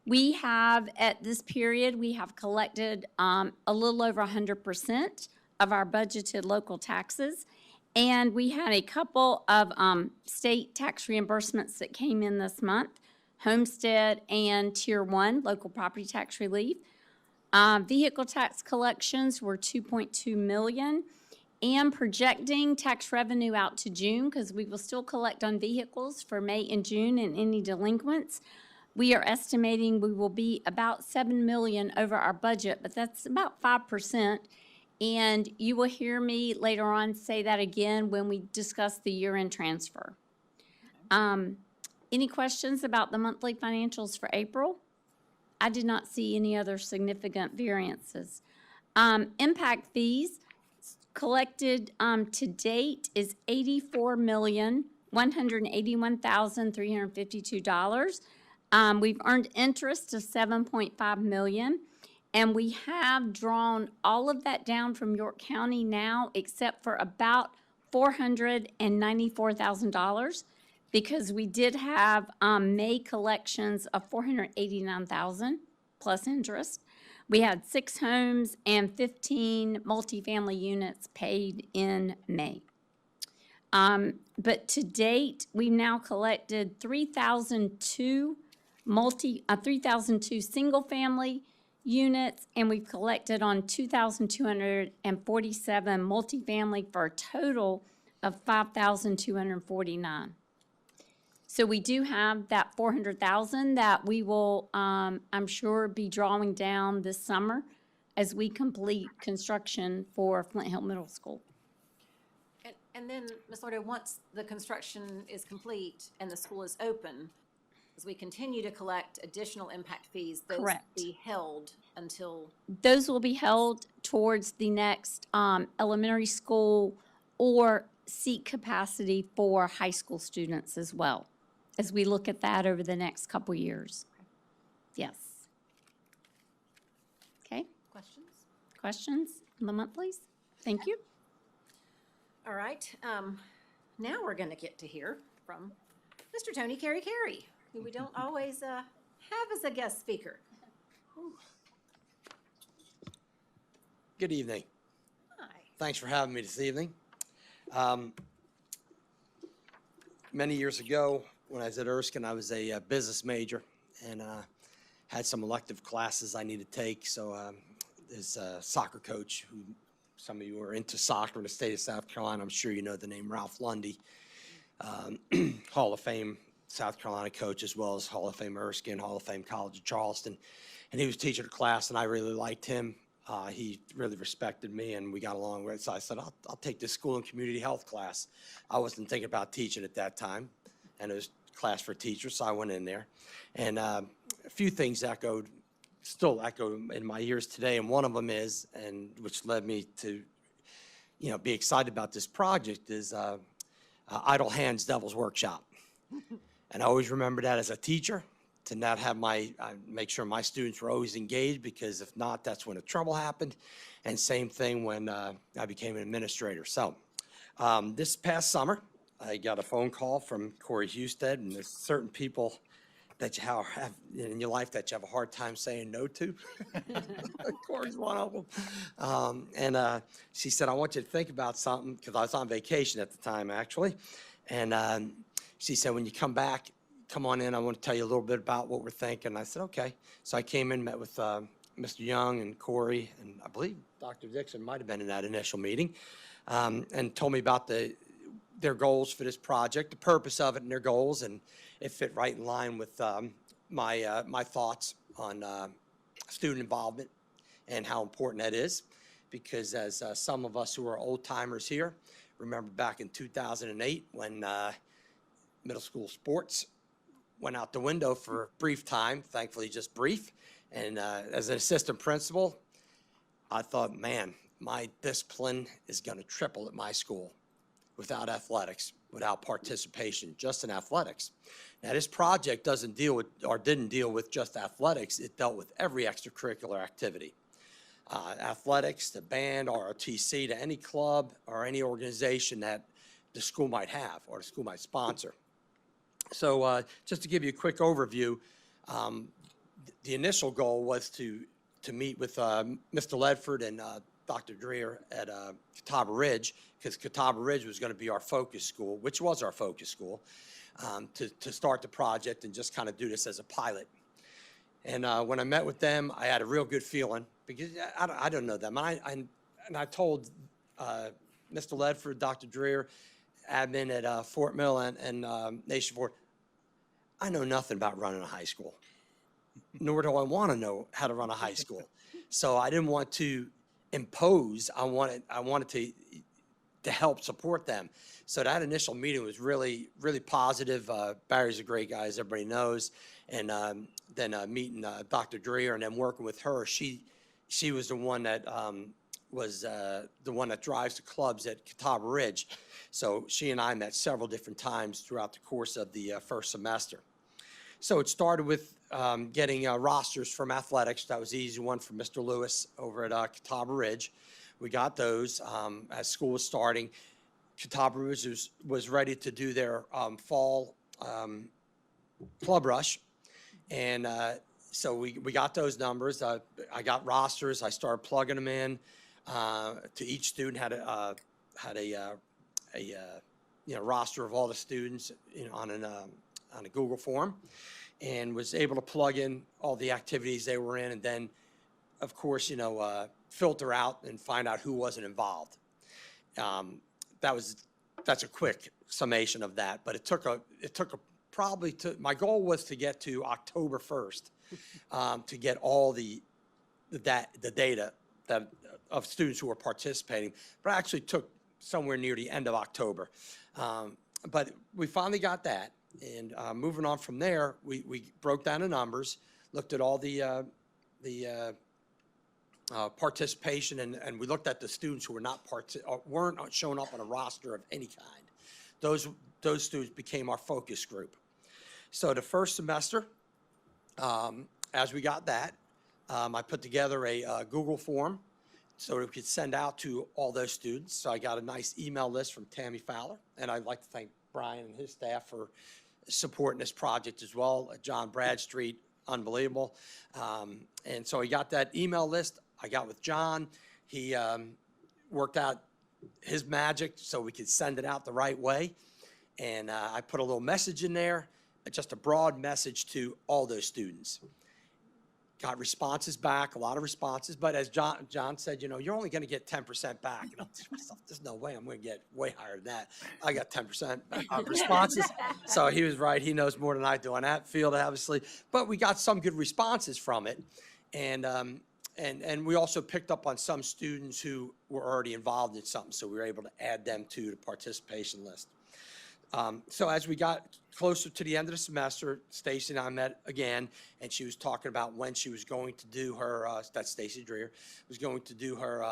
A: We have, at this period, we have collected a little over 100% of our budgeted local taxes. And we had a couple of state tax reimbursements that came in this month, homestead and Tier 1 local property tax relief. Vehicle tax collections were $2.2 million. And projecting tax revenue out to June, because we will still collect on vehicles for May and June and any delinquents. We are estimating we will be about $7 million over our budget, but that's about 5%. And you will hear me later on say that again when we discuss the year-end transfer. Any questions about the monthly financials for April? I did not see any other significant variances. Impact fees collected to date is $84,181,352. We've earned interest of $7.5 million. And we have drawn all of that down from York County now, except for about $494,000, because we did have May collections of $489,000 plus interest. We had 6 homes and 15 multifamily units paid in May. But to date, we've now collected 3,002 single-family units, and we've collected on 2,247 multifamily for a total of 5,249. So we do have that 400,000 that we will, I'm sure, be drawing down this summer as we complete construction for Flint Hill Middle School.
B: And then, Ms. Lordo, once the construction is complete and the school is open, as we continue to collect additional impact fees, those will be held until?
A: Those will be held towards the next elementary school or seat capacity for high school students as well, as we look at that over the next couple years. Yes. Okay.
B: Questions?
A: Questions on the monthlies? Thank you.
B: All right. Now we're going to get to hear from Mr. Tony Carey, who we don't always have as a guest speaker.
I: Good evening.
B: Hi.
I: Thanks for having me this evening. Many years ago, when I was at Erskine, I was a business major and had some elective classes I needed to take. So there's a soccer coach who, some of you are into soccer in the state of South Carolina. I'm sure you know the name Ralph Lundy, Hall of Fame South Carolina coach, as well as Hall of Fame Erskine, Hall of Fame College of Charleston. And he was teaching a class, and I really liked him. He really respected me, and we got along with it. So I said, I'll take this school and community health class. I wasn't thinking about teaching at that time, and it was a class for teachers, so I went in there. And a few things still echo in my ears today, and one of them is, and which led me to, be excited about this project, is Idle Hands Devil's Workshop. And I always remember that as a teacher, to not have make sure my students were always engaged, because if not, that's when the trouble happened. And same thing when I became an administrator. So this past summer, I got a phone call from Corey Husted, and there's certain people that you have in your life that you have a hard time saying no to. Corey's one of them. And she said, I want you to think about something, because I was on vacation at the time, actually. And she said, when you come back, come on in, I want to tell you a little bit about what we're thinking. I said, okay. So I came in, met with Mr. Young and Corey, and I believe Dr. Dixon might have been in that initial meeting, and told me about their goals for this project, the purpose of it and their goals, and it fit right in line with my thoughts on student involvement and how important that is. Because as some of us who are old timers here remember back in 2008 when middle school sports went out the window for a brief time, thankfully just brief. And as an assistant principal, I thought, man, my discipline is going to triple at my school without athletics, without participation, just in athletics. Now, this project didn't deal with just athletics. It dealt with every extracurricular activity. Athletics, to band, ROTC, to any club or any organization that the school might have or the school might sponsor. So just to give you a quick overview, the initial goal was to meet with Mr. Ledford and Dr. Dreer at Catawba Ridge, because Catawba Ridge was going to be our focus school, which was our focus school, to start the project and just kind of do this as a pilot. And when I met with them, I had a real good feeling, because I don't know them. And I told Mr. Ledford, Dr. Dreer, admin at Fort Mill and Nation Fort, I know nothing about running a high school, nor do I want to know how to run a high school. So I didn't want to impose. I wanted to help support them. So that initial meeting was really, really positive. Barry's a great guy, as everybody knows. And then meeting Dr. Dreer and then working with her, she was the one that drives the clubs at Catawba Ridge. So she and I met several different times throughout the course of the first semester. So it started with getting rosters from athletics. That was the easy one for Mr. Lewis over at Catawba Ridge. We got those as school was starting. Catawba Ridge was ready to do their fall club rush. And so we got those numbers. I got rosters. I started plugging them in. To each student had a roster of all the students on a Google form, and was able to plug in all the activities they were in, and then, of course, filter out and find out who wasn't involved. That's a quick summation of that, but it took my goal was to get to October 1st to get all the data of students who were participating, but it actually took somewhere near the end of October. But we finally got that, and moving on from there, we broke down the numbers, looked at all the participation, and we looked at the students who weren't showing up on a roster of any kind. Those students became our focus group. So the first semester, as we got that, I put together a Google form so we could send out to all those students. So I got a nice email list from Tammy Fowler, and I'd like to thank Brian and his staff for supporting this project as well. John Bradstreet, unbelievable. And so I got that email list. I got with John. He worked out his magic so we could send it out the right way. And I put a little message in there just a broad message to all those students. Got responses back, a lot of responses, but as John said, you know, you're only going to get 10% back. And I'm thinking to myself, there's no way I'm going to get way higher than that. I got 10% responses. So he was right. He knows more than I do on that field, obviously. But we got some good responses from it. And we also picked up on some students who were already involved in something, so we were able to add them to the participation list. So as we got closer to the end of the semester, Stacy and I met again, and she was talking about when she was going to do her, that's Stacy Dreer, was going to do her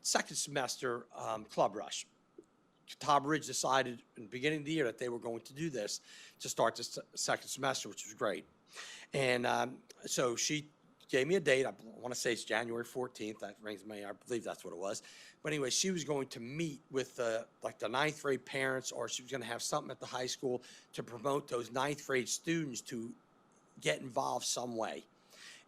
I: second semester club rush. Catawba Ridge decided in the beginning of the year that they were going to do this to start the second semester, which was great. And so she gave me a date. I want to say it's January 14th. That rings me. I believe that's what it was. But anyway, she was going to meet with like the ninth grade parents, or she was going to have something at the high school to promote those ninth grade students to get involved some way.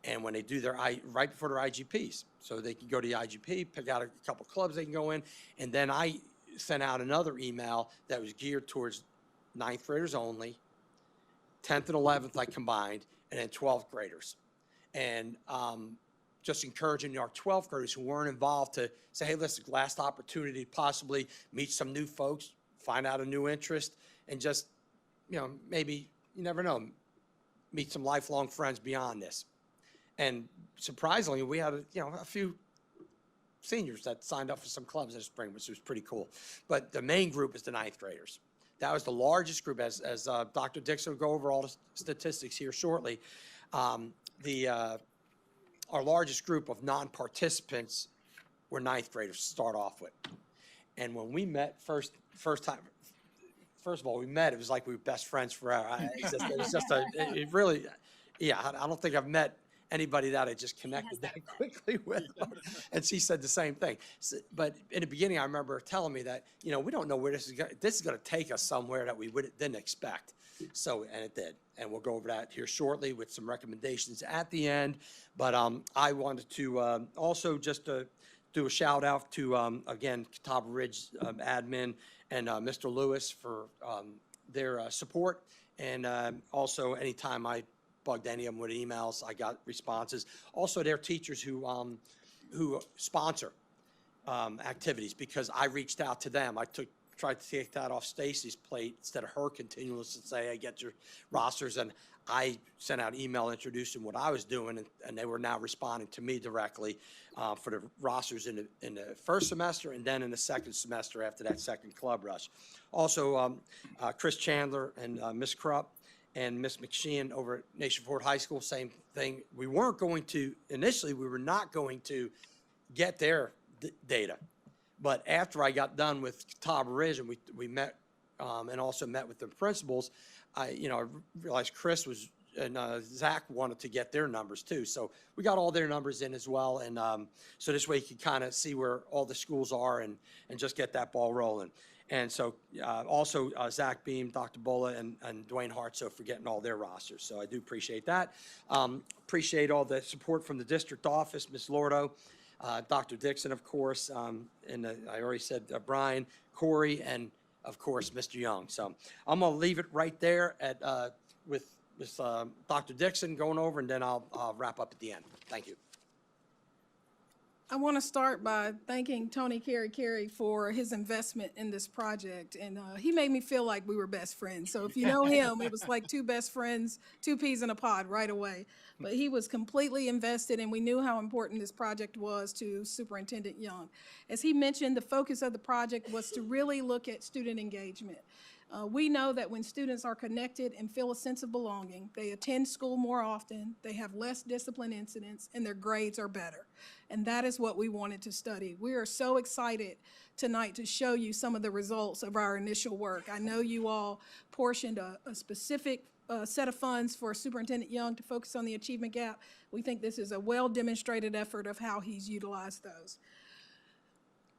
I: And when they do their, right before their IGPs, so they can go to the IGP, pick out a couple clubs they can go in. And then I sent out another email that was geared towards ninth graders only, 10th and 11th I combined, and then 12th graders. And just encouraging our 12th graders who weren't involved to say, hey, listen, last opportunity to possibly meet some new folks, find out a new interest, and just, you know, maybe, you never know, meet some lifelong friends beyond this. And surprisingly, we had, a few seniors that signed up for some clubs this spring, which was pretty cool. But the main group is the ninth graders. That was the largest group, as Dr. Dixon will go over all the statistics here shortly. Our largest group of non-participants were ninth graders to start off with. And when we met first of all, we met, it was like we were best friends forever. It really, I don't think I've met anybody that I just connected that quickly with. And she said the same thing. But in the beginning, I remember her telling me that, we don't know where this is going to take us somewhere that we didn't expect. So, and it did. And we'll go over that here shortly with some recommendations at the end. But I wanted to also just do a shout out to, again, Catawba Ridge admin and Mr. Lewis for their support. And also, anytime I bugged any of them with emails, I got responses. Also, their teachers who sponsor activities, because I reached out to them. I tried to take that off Stacy's plate instead of her continuing to say, hey, get your rosters. And I sent out email introducing what I was doing, and they were now responding to me directly for the rosters in the first semester and then in the second semester after that second club rush. Also, Chris Chandler and Miss Krupp and Miss McSheehan over at Nation Ford High School, same thing. Initially, we were not going to get their data. But after I got done with Catawba Ridge and we met and also met with the principals, I realized Chris and Zach wanted to get their numbers too. So we got all their numbers in as well. And so this way you can kind of see where all the schools are and just get that ball rolling. And so also Zach Beam, Dr. Bola, and Dwayne Hartso for getting all their rosters. So I do appreciate that. Appreciate all the support from the district office, Ms. Lordo, Dr. Dixon, of course, and I already said Brian, Corey, and of course, Mr. Young. So I'm going to leave it right there with Dr. Dixon going over, and then I'll wrap up at the end. Thank you.
J: I want to start by thanking Tony Carey for his investment in this project. And he made me feel like we were best friends. So if you know him, it was like two best friends, two peas in a pod right away. But he was completely invested, and we knew how important this project was to Superintendent Young. As he mentioned, the focus of the project was to really look at student engagement. We know that when students are connected and feel a sense of belonging, they attend school more often, they have less discipline incidents, and their grades are better. And that is what we wanted to study. We are so excited tonight to show you some of the results of our initial work. I know you all portioned a specific set of funds for Superintendent Young to focus on the achievement gap. We think this is a well-demonstrated effort of how he's utilized those.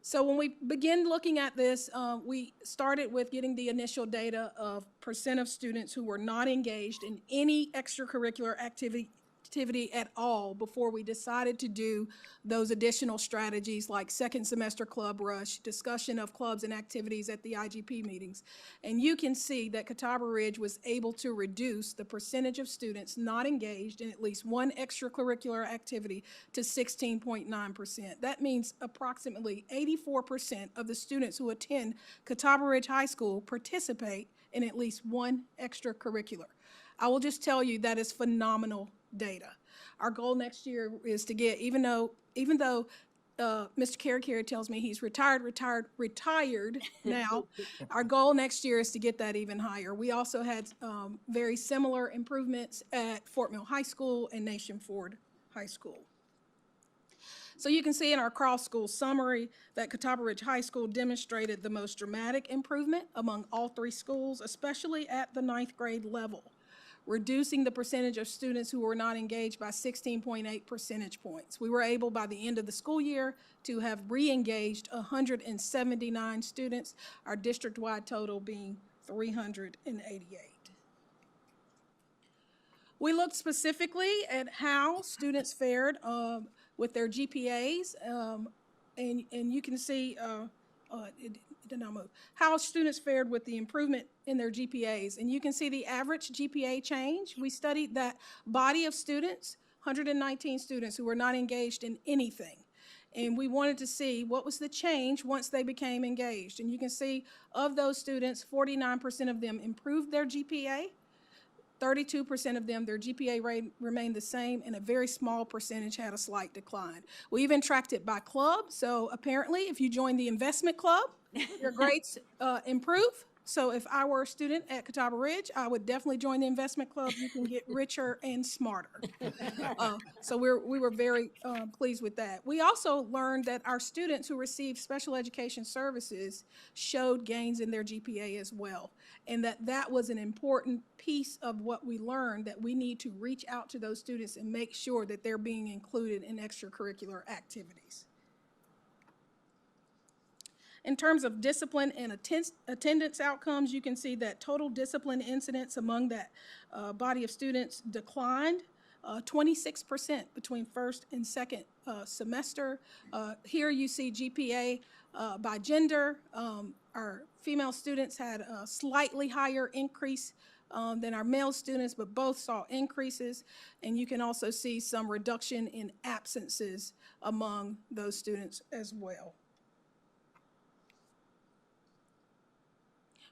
J: So when we begin looking at this, we started with getting the initial data of % of students who were not engaged in any extracurricular activity activity at all before we decided to do those additional strategies like second semester club rush, discussion of clubs and activities at the IGP meetings. And you can see that Catawba Ridge was able to reduce the percentage of students not engaged in at least one extracurricular activity to 16.9%. That means approximately 84% of the students who attend Catawba Ridge High School participate in at least one extracurricular. I will just tell you that is phenomenal data. Our goal next year is to get, even though Mr. Carey tells me he's retired now, our goal next year is to get that even higher. We also had very similar improvements at Fort Mill High School and Nation Ford High School. So you can see in our cross-school summary that Catawba Ridge High School demonstrated the most dramatic improvement among all three schools, especially at the 9th grade level, reducing the percentage of students who were not engaged by 16.8 percentage points. We were able, by the end of the school year, to have re-engaged 179 students, our district-wide total being 388. We looked specifically at how students fared with their GPAs, and you can see, it did not move, how students fared with the improvement in their GPAs. And you can see the average GPA change. We studied that body of students, 119 students who were not engaged in anything. And we wanted to see what was the change once they became engaged. And you can see of those students, 49% of them improved their GPA. 32% of them, their GPA rate remained the same, and a very small percentage had a slight decline. We even tracked it by club, so apparently if you join the investment club, your grades improve. So if I were a student at Catawba Ridge, I would definitely join the investment club. You can get richer and smarter. So we were very pleased with that. We also learned that our students who received special education services showed gains in their GPA as well, and that was an important piece of what we learned, that we need to reach out to those students and make sure that they're being included in extracurricular activities. In terms of discipline and attendance outcomes, you can see that total discipline incidents among that body of students declined 26% between first and second semester. Here you see GPA by gender. Our female students had a slightly higher increase than our male students, but both saw increases. And you can also see some reduction in absences among those students as well.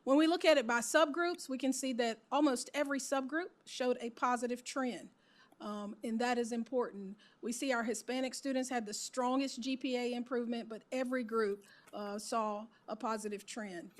J: When we look at it by subgroups, we can see that almost every subgroup showed a positive trend, and that is important. We see our Hispanic students had the strongest GPA improvement, but every group saw a positive trend.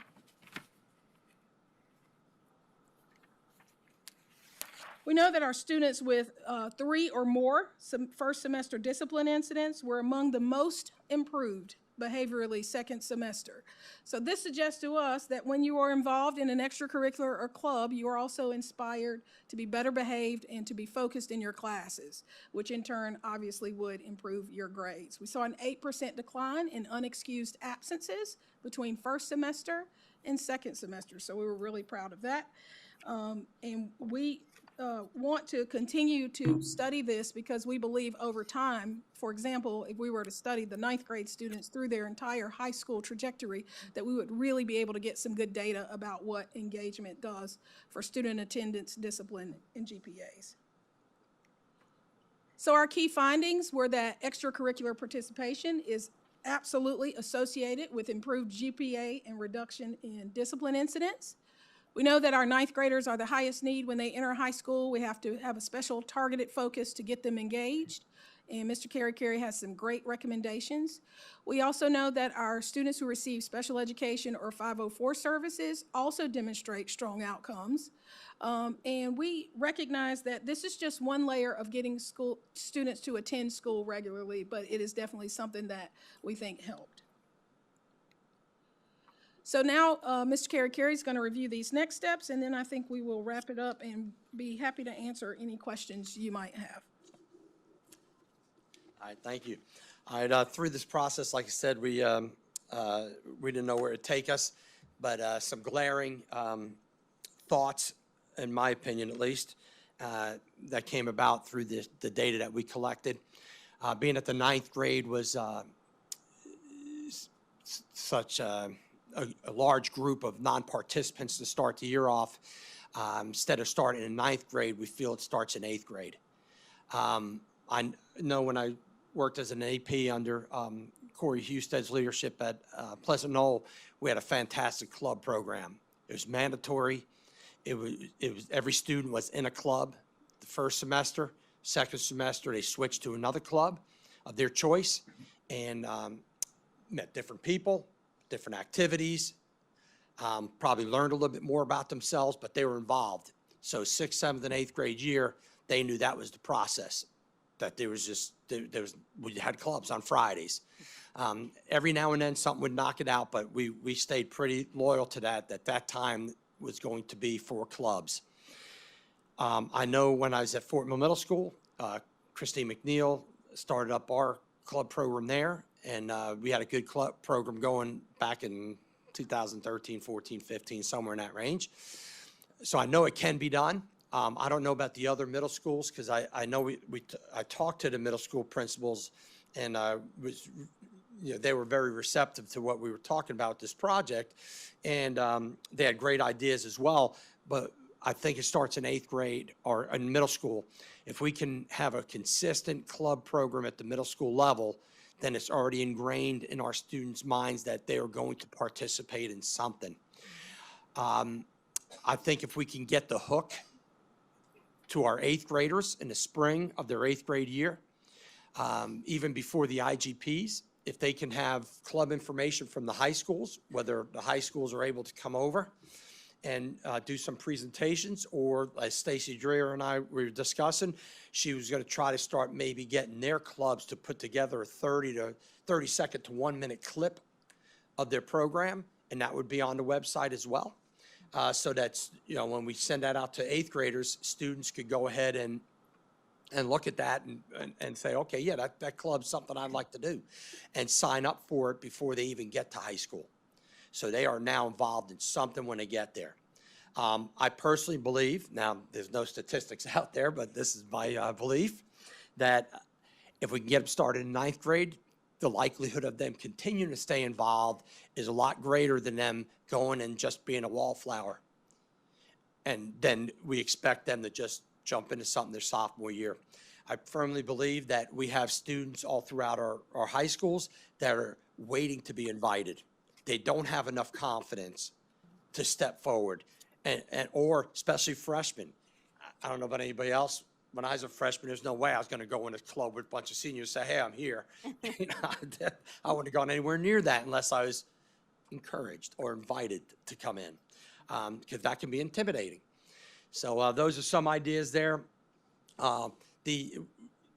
J: We know that our students with 3 or more first semester discipline incidents were among the most improved behaviorally second semester. So this suggests to us that when you are involved in an extracurricular or club, you are also inspired to be better behaved and to be focused in your classes, which in turn obviously would improve your grades. We saw an 8% decline in unexcused absences between first semester and second semester, so we were really proud of that. And we want to continue to study this because we believe over time, for example, if we were to study the 9th grade students through their entire high school trajectory, that we would really be able to get some good data about what engagement does for student attendance, discipline, and GPAs. So our key findings were that extracurricular participation is absolutely associated with improved GPA and reduction in discipline incidents. We know that our 9th graders are the highest need when they enter high school. We have to have a special targeted focus to get them engaged. And Mr. Carey has some great recommendations. We also know that our students who receive special education or 504 services also demonstrate strong outcomes. And we recognize that this is just one layer of getting students to attend school regularly, but it is definitely something that we think helped. So now Mr. Carey is going to review these next steps, and then I think we will wrap it up and be happy to answer any questions you might have.
I: All right, thank you. All right, through this process, like I said, we didn't know where it'd take us, but some glaring thoughts, in my opinion at least, that came about through the data that we collected. Being at the ninth grade was such a large group of non-participants to start the year off. Instead of starting in ninth grade, we feel it starts in eighth grade. I know when I worked as an AP under Corey Husted's leadership at Pleasant Knoll, we had a fantastic club program. It was mandatory. It was every student was in a club the first semester. Second semester, they switched to another club of their choice and met different people, different activities, probably learned a little bit more about themselves, but they were involved. So 6th, 7th, and 8th grade year, they knew that was the process, that we had clubs on Fridays. Every now and then something would knock it out, but we stayed pretty loyal to that time was going to be for clubs. I know when I was at Fort Mill Middle School, Christine McNeil started up our club program there, and we had a good club program going back in 2013, 14, 15, somewhere in that range. So I know it can be done. I don't know about the other middle schools because I know I talked to the middle school principals, and they were very receptive to what we were talking about with this project, and they had great ideas as well. But I think it starts in 8th grade or in middle school. If we can have a consistent club program at the middle school level, then it's already ingrained in our students' minds that they are going to participate in something. I think if we can get the hook to our 8th graders in the spring of their 8th grade year, even before the IGPs, if they can have club information from the high schools, whether the high schools are able to come over and do some presentations, or as Stacy Dreher and I were discussing, she was going to try to start maybe getting their clubs to put together a 30-second to 1-minute clip of their program, and that would be on the website as well. So that's, when we send that out to 8th graders, students could go ahead and look at that and say, okay, yeah, that club's something I'd like to do, and sign up for it before they even get to high school. So they are now involved in something when they get there. I personally believe, now there's no statistics out there, but this is my belief, that if we can get them started in 9th grade, the likelihood of them continuing to stay involved is a lot greater than them going and just being a wallflower. And then we expect them to just jump into something their sophomore year. I firmly believe that we have students all throughout our high schools that are waiting to be invited. They don't have enough confidence to step forward, or especially freshmen. I don't know about anybody else. When I was a freshman, there's no way I was going to go in a club with a bunch of seniors and say, hey, I'm here. I wouldn't have gone anywhere near that unless I was encouraged or invited to come in, because that can be intimidating. So those are some ideas there.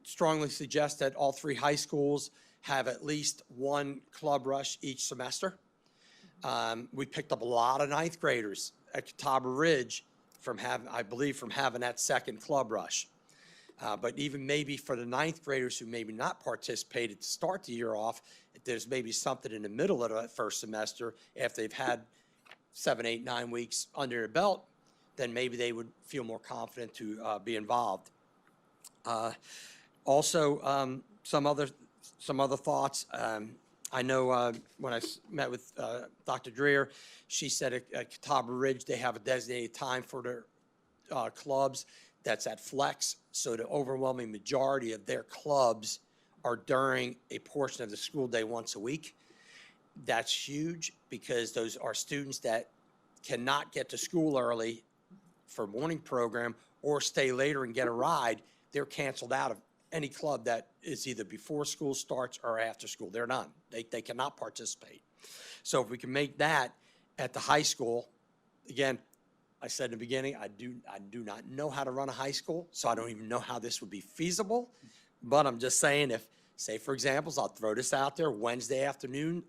I: Strongly suggest that all 3 high schools have at least 1 club rush each semester. We picked up a lot of 9th graders at Catawba Ridge from having that 2nd club rush. But even maybe for the 9th graders who maybe not participated to start the year off, if there's maybe something in the middle of that first semester, after they've had 7, 8, 9 weeks under their belt, then maybe they would feel more confident to be involved. Also, some other thoughts. I know when I met with Dr. Dreher, she said at Catawba Ridge they have a designated time for their clubs that's at flex. So the overwhelming majority of their clubs are during a portion of the school day once a week. That's huge because those are students that cannot get to school early for morning program or stay later and get a ride. They're canceled out of any club that is either before school starts or after school. They're none. They cannot participate. So if we can make that at the high school, again, I said in the beginning, I do not know how to run a high school, so I don't even know how this would be feasible. But I'm just saying, if, say for example, I'll throw this out there, Wednesday afternoon,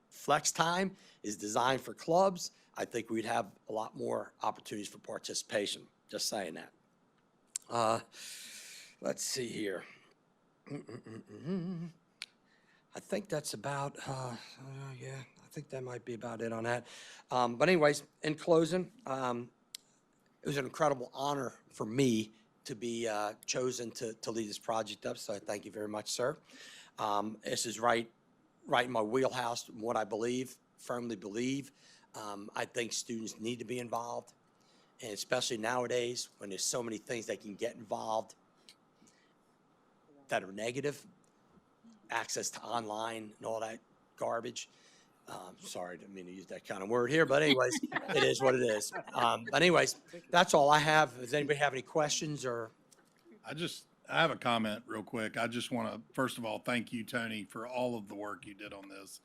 I: flex time is designed for clubs, I think we'd have a lot more opportunities for participation. Just saying that. Let's see here. I think that's about, yeah, I think that might be about it on that. But anyways, in closing, it was an incredible honor for me to be chosen to lead this project up, so I thank you very much, sir. This is right in my wheelhouse, what I firmly believe. I think students need to be involved, and especially nowadays when there's so many things they can get involved that are negative, access to online and all that garbage. Sorry, I didn't mean to use that kind of word here, but anyways, it is what it is. But anyways, that's all I have. Does anybody have any questions or?
K: I have a comment real quick. I just want to, first of all, thank you, Tony, for all of the work you did on this.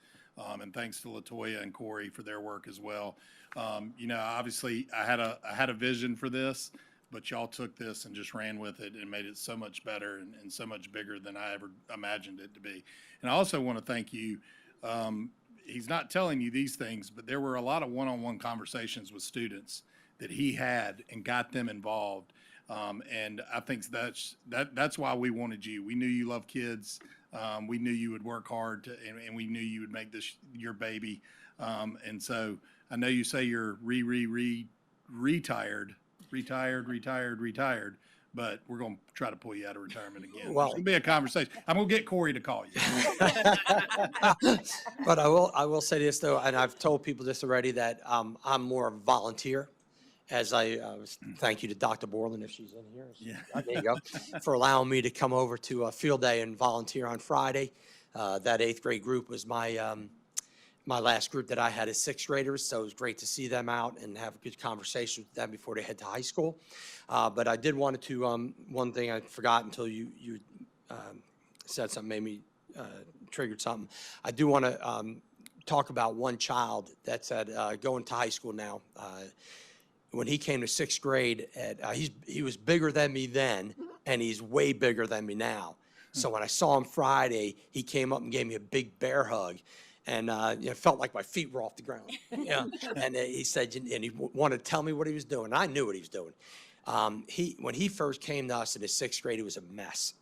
K: And thanks to LaToya and Corey for their work as well. Obviously I had a vision for this, but y'all took this and just ran with it and made it so much better and so much bigger than I ever imagined it to be. And I also want to thank you. He's not telling you these things, but there were a lot of one-on-one conversations with students that he had and got them involved. And I think that's why we wanted you. We knew you love kids. We knew you would work hard and we knew you would make this your baby. And so I know you say you're retired, but we're going to try to pull you out of retirement again.
I: Well,
K: There's going to be a conversation. I'm going to get Corey to call you.
I: But I will say this though, and I've told people this already, that I'm more a volunteer. As thank you to Dr. Borland, if she's in here.
K: Yeah.
I: There you go. For allowing me to come over to a field day and volunteer on Friday. That 8th grade group was my last group that I had as 6th graders, so it was great to see them out and have a good conversation with them before they head to high school. But I did want to, one thing I forgot until you said something, made me triggered something. I do want to talk about one child that's going to high school now. When he came to 6th grade, he was bigger than me then, and he's way bigger than me now. So when I saw him Friday, he came up and gave me a big bear hug, and it felt like my feet were off the ground. And he said, and he wanted to tell me what he was doing. I knew what he was doing. When he first came to us in his 6th grade, he was a mess.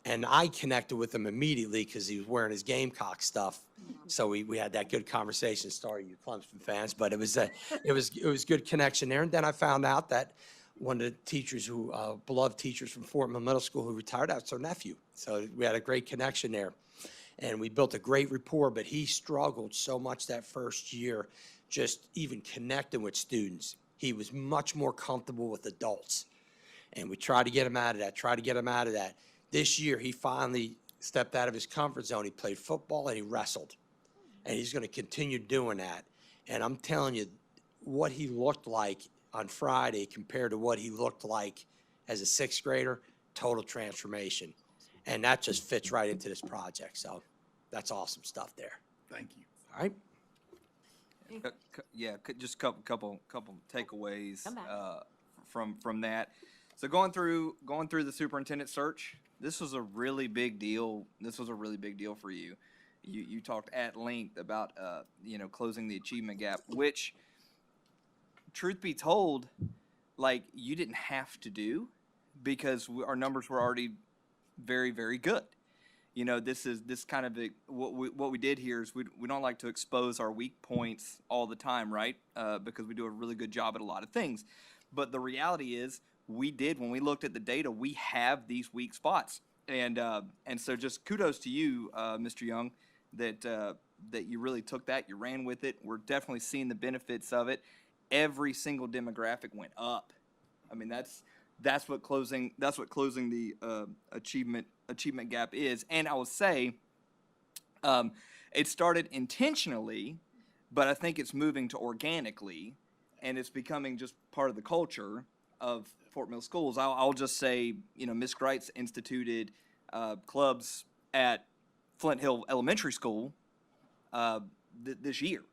I: And I connected with him immediately because he was wearing his Gamecock stuff. So we had that good conversation. Sorry, you Clemson fans, but it was good connection there. And then I found out that one of the teachers beloved teachers from Fort Mill Middle School who retired, that's our nephew. So we had a great connection there. And we built a great rapport, but he struggled so much that first year, just even connecting with students. He was much more comfortable with adults. And we tried to get him out of that, This year, he finally stepped out of his comfort zone. He played football and he wrestled. And he's going to continue doing that. And I'm telling you, what he looked like on Friday compared to what he looked like as a 6th grader, total transformation. And that just fits right into this project. So that's awesome stuff there.
K: Thank you.
I: All right.
G: Yeah, just couple takeaways
B: Come back.
G: From that. So going through the superintendent search, this was a really big deal. This was a really big deal for you. You talked at length about closing the achievement gap, which, truth be told, like, you didn't have to do because our numbers were already very, very good. This kind of what we did here is we don't like to expose our weak points all the time, right? Because we do a really good job at a lot of things. But the reality is, when we looked at the data, we have these weak spots. And so just kudos to you, Mr. Young, that you really took that, you ran with it. We're definitely seeing the benefits of it. Every single demographic went up. I mean, that's what closing the achievement gap is. And I will say, it started intentionally, but I think it's moving to organically, and it's becoming just part of the culture of Fort Mill schools. I'll just say, Ms. Greitz instituted clubs at Flint Hill Elementary School this year.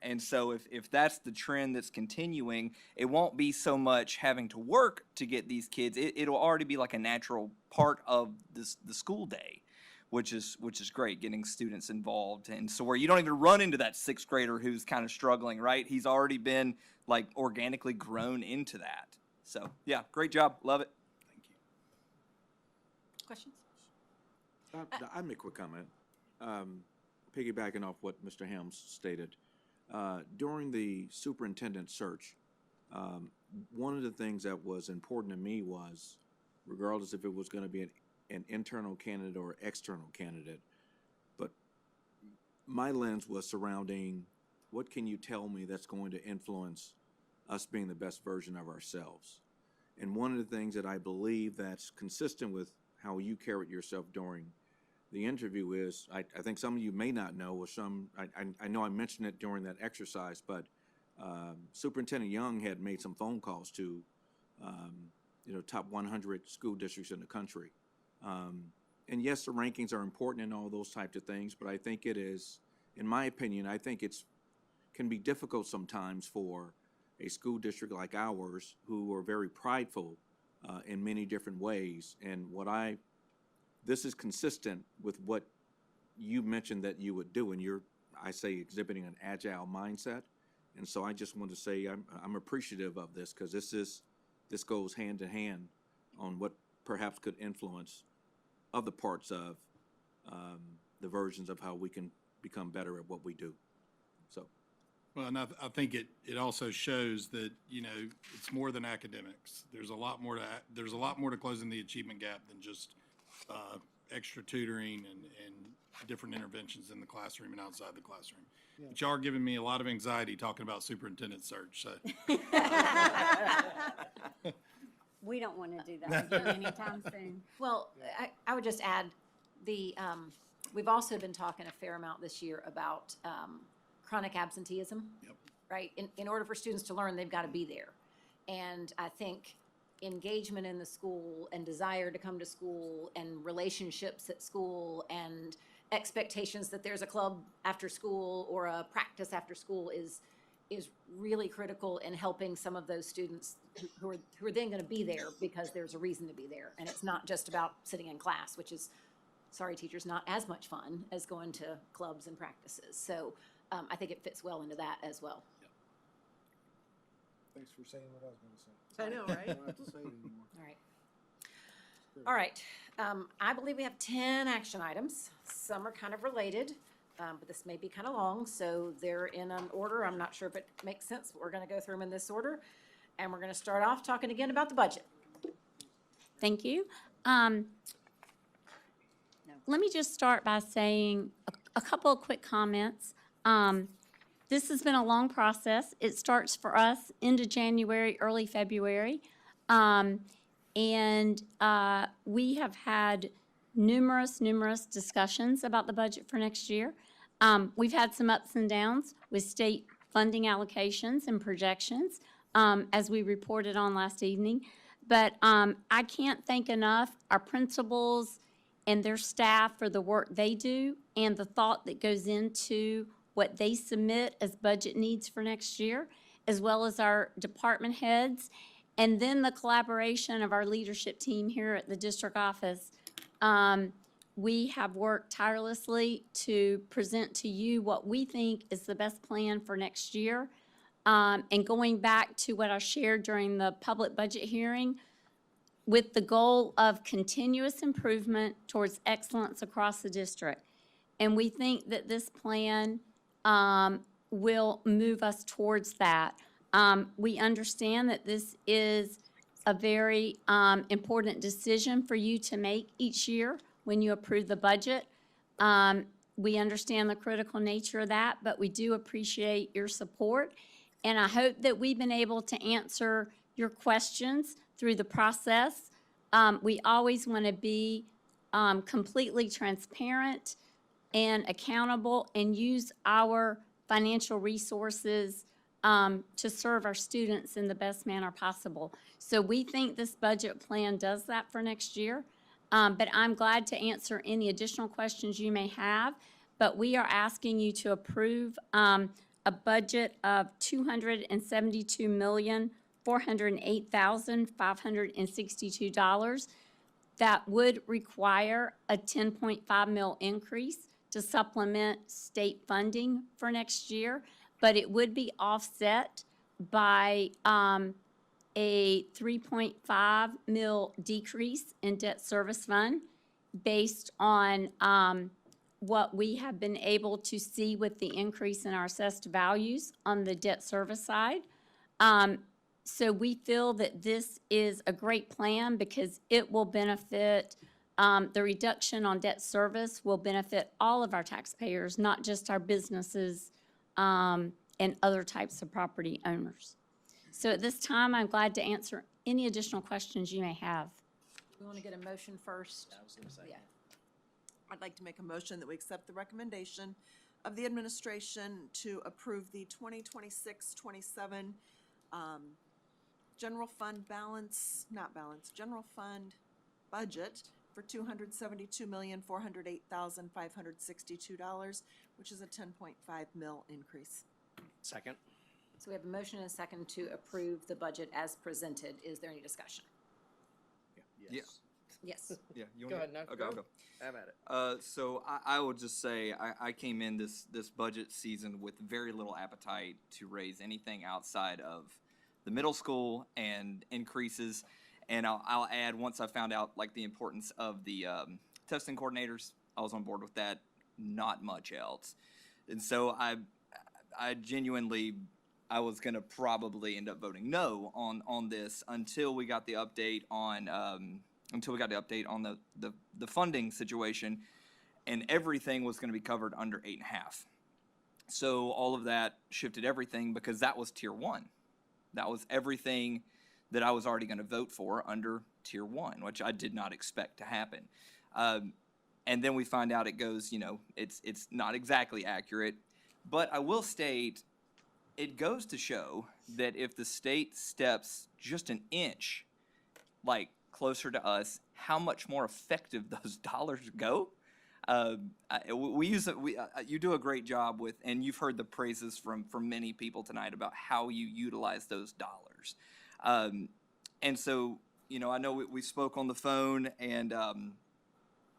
G: And so if that's the trend that's continuing, it won't be so much having to work to get these kids. It'll already be like a natural part of the school day, which is great, getting students involved. And so where you don't even run into that 6th grader who's kind of struggling, right? He's already been like organically grown into that. So yeah, great job. Love it.
K: Thank you.
B: Questions?
L: I make a quick comment. Piggybacking off what Mr. Helms stated. During the superintendent search, one of the things that was important to me was regardless if it was going to be an internal candidate or external candidate. But my lens was surrounding what can you tell me that's going to influence us being the best version of ourselves. And one of the things that I believe that's consistent with how you carried yourself during the interview is, I think some of you may not know, or I know I mentioned it during that exercise, but Superintendent Young had made some phone calls to, top 100 school districts in the country. And yes, the rankings are important and all those types of things, but I think it is, in my opinion, I think can be difficult sometimes for a school district like ours, who are very prideful in many different ways. And this is consistent with what you mentioned that you would do, and I say, exhibiting an agile mindset. And so I just want to say I'm appreciative of this, because this goes hand in hand on what perhaps could influence other parts of the versions of how we can become better at what we do. So.
K: Well, and I think it also shows that, it's more than academics. There's a lot more to closing the achievement gap than just extra tutoring and different interventions in the classroom and outside the classroom. Yeah. But y'all are giving me a lot of anxiety talking about superintendent search. So.
A: We don't want to do that again anytime soon.
B: Well, I would just add, we've also been talking a fair amount this year about chronic absenteeism.
K: Yep.
B: Right? In order for students to learn, they've got to be there. And I think engagement in the school and desire to come to school and relationships at school and expectations that there's a club after school or a practice after school is really critical in helping some of those students who are then going to be there because there's a reason to be there. And it's not just about sitting in class, which is, sorry teachers, not as much fun as going to clubs and practices. So I think it fits well into that as well.
M: Thanks for saying what I was going to say.
D: I know, right?
M: I don't have to say it anymore.
B: All right. I believe we have 10 action items. Some are kind of related, but this may be kind of long, so they're in an order. I'm not sure if it makes sense, but we're going to go through them in this order. And we're going to start off talking again about the budget.
A: Thank you. Let me just start by saying a couple of quick comments. This has been a long process. It starts for us into January, early February. And we have had numerous discussions about the budget for next year. We've had some ups and downs with state funding allocations and projections, as we reported on last evening. But I can't thank enough our principals and their staff for the work they do and the thought that goes into what they submit as budget needs for next year, as well as our department heads, and then the collaboration of our leadership team here at the district office. We have worked tirelessly to present to you what we think is the best plan for next year. And going back to what I shared during the public budget hearing, with the goal of continuous improvement towards excellence across the district. And we think that this plan will move us towards that. We understand that this is a very important decision for you to make each year when you approve the budget. We understand the critical nature of that, but we do appreciate your support. And I hope that we've been able to answer your questions through the process. We always want to be completely transparent and accountable and use our financial resources to serve our students in the best manner possible. So we think this budget plan does that for next year. But I'm glad to answer any additional questions you may have. But we are asking you to approve a budget of $272,408,562. That would require a 10.5 mil increase to supplement state funding for next year, but it would be offset by a 3.5 mil decrease in debt service fund based on what we have been able to see with the increase in our assessed values on the debt service side. So we feel that this is a great plan because it will benefit, the reduction on debt service will benefit all of our taxpayers, not just our businesses, and other types of property owners. So at this time, I'm glad to answer any additional questions you may have.
B: We want to get a motion first.
N: I was gonna say.
B: Yeah.
O: I'd like to make a motion that we accept the recommendation of the administration to approve the 2026-27 general fund general fund budget for $272,408,562, which is a 10.5 mil increase.
N: Second.
B: So we have a motion and a second to approve the budget as presented. Is there any discussion?
N: Yes.
B: Yes.
G: Yeah, you
N: Go
G: want
N: ahead, no,
G: Okay, I'll
N: go.
G: go.
N: Have at it.
G: So I would just say I came in this budget season with very little appetite to raise anything outside of the middle school and increases. And I'll add, once I found out like the importance of the testing coordinators, I was on board with that. Not much else. And so I genuinely, I was gonna probably end up voting no on this until we got the update on the funding situation, and everything was going to be covered under 8.5. So all of that shifted everything because that was tier 1. That was everything that I was already going to vote for under tier 1, which I did not expect to happen. And then we find out it goes, it's not exactly accurate, but I will state it goes to show that if the state steps just an inch, like closer to us, how much more effective those dollars go. You do a great job with, and you've heard the praises from many people tonight about how you utilize those dollars. And so, I know we spoke on the phone, and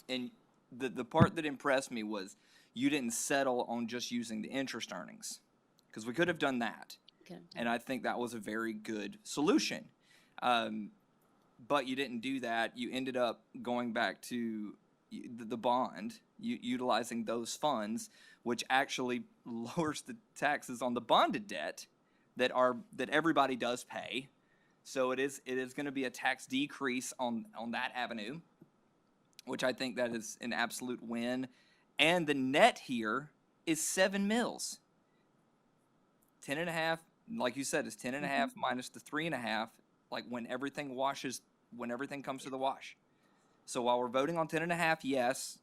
G: the part that impressed me was you didn't settle on just using the interest earnings, because we could have done that.
A: Good.
G: And I think that was a very good solution. But you didn't do that. You ended up going back to the bond, utilizing those funds, which actually lowers the taxes on the bonded debt that everybody does pay. So it is going to be a tax decrease on that avenue, which I think that is an absolute win. And the net here is 7 mils. 10.5, like you said, is 10.5 minus the 3.5. Like when everything comes to the wash. So while we're voting on 10.5, yes,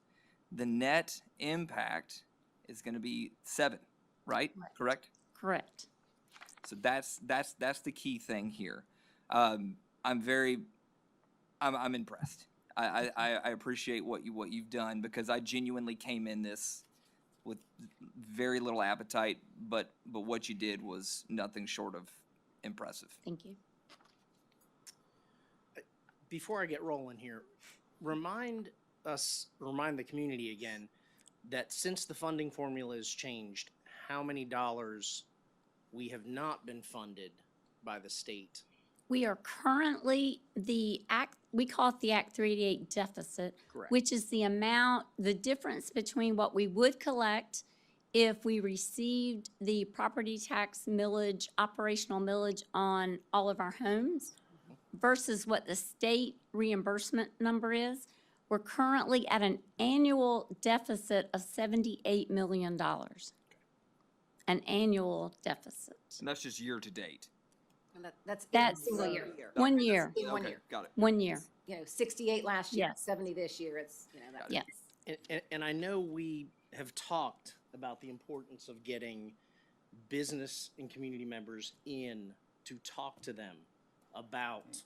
G: the net impact is going to be 7, right? Correct?
A: Correct.
G: So that's the key thing here. I'm impressed. I appreciate what you've done, because I genuinely came in this with very little appetite, but what you did was nothing short of impressive.
A: Thank you.
N: Before I get rolling here, remind the community again that since the funding formula has changed, how many dollars we have not been funded by the state.
A: We are currently we call it the Act 388 deficit,
N: Correct.
A: which is the difference between what we would collect if we received the property tax millage, operational millage on all of our homes versus what the state reimbursement number is. We're currently at an annual deficit of $78 million. An annual deficit.
G: And that's just year to date.
B: And that's
A: That's
B: in a single year.
A: 1 year,
B: In 1
G: Okay,
B: year.
G: got it.
A: 1 year,
B: 68 last year,
A: Yes.
B: 70 this year. It's, that.
A: yes.
N: And I know we have talked about the importance of getting business and community members in to talk to them about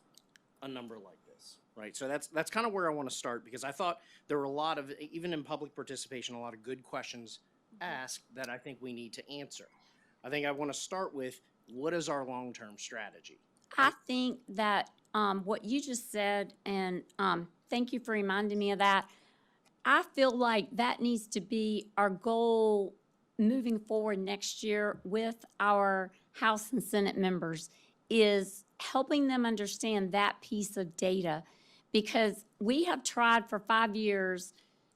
N: a number like this, right? So that's kind of where I want to start, because I thought there were a lot of, even in public participation, a lot of good questions asked that I think we need to answer. I think I want to start with, what is our long-term strategy?
A: I think that what you just said, and thank you for reminding me of that, I feel like that needs to be our goal moving forward next year with our House and Senate members, is helping them understand that piece of data. Because we have tried for 5 years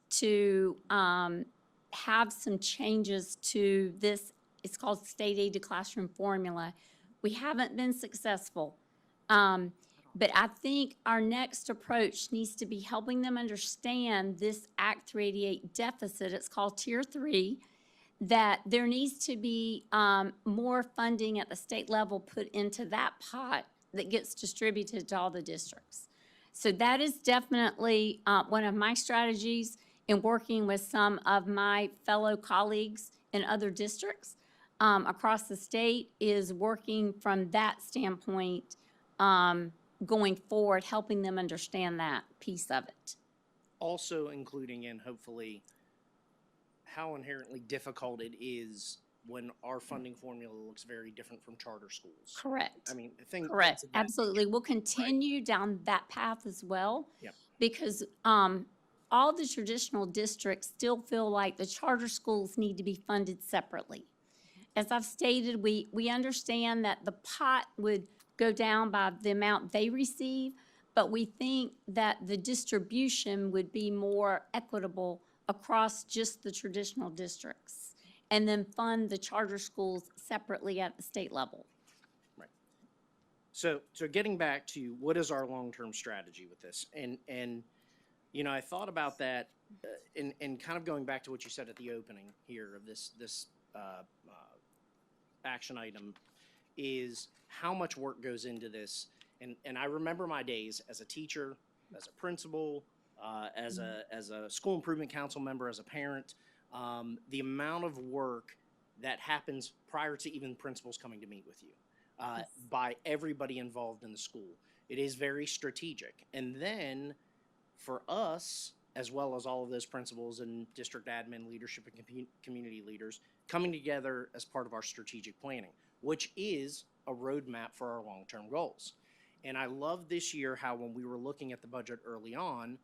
A: to have some changes to this, it's called State Aid to Classroom formula, We haven't been successful. But I think our next approach needs to be helping them understand this Act 388 deficit. It's called Tier 3, that there needs to be more funding at the state level put into that pot that gets distributed to all the districts. So that is definitely one of my strategies in working with some of my fellow colleagues in other districts across the state, is working from that standpoint going forward, helping them understand that piece of it.
N: Also including in, hopefully, how inherently difficult it is when our funding formula looks very different from charter schools.
A: Correct.
N: I mean, things
A: Correct.
N: of that
A: Absolutely. We'll continue down that path as well.
N: Yep.
A: Because all the traditional districts still feel like the charter schools need to be funded separately. As I've stated, we understand that the pot would go down by the amount they receive, but we think that the distribution would be more equitable across just the traditional districts, and then fund the charter schools separately at the state level.
N: So getting back to what is our long-term strategy with this, and you know, I thought about that, and kind of going back to what you said at the opening here of this action item, is how much work goes into this, and I remember my days as a teacher, as a principal, as a school improvement council member, as a parent, the amount of work that happens prior to even principals coming to meet with you. By everybody involved in the school. It is very strategic. And then for us, as well as all of those principals and district admin leadership and community leaders, coming together as part of our strategic planning, which is a roadmap for our long-term goals. And I love this year how when we were looking at the budget early on,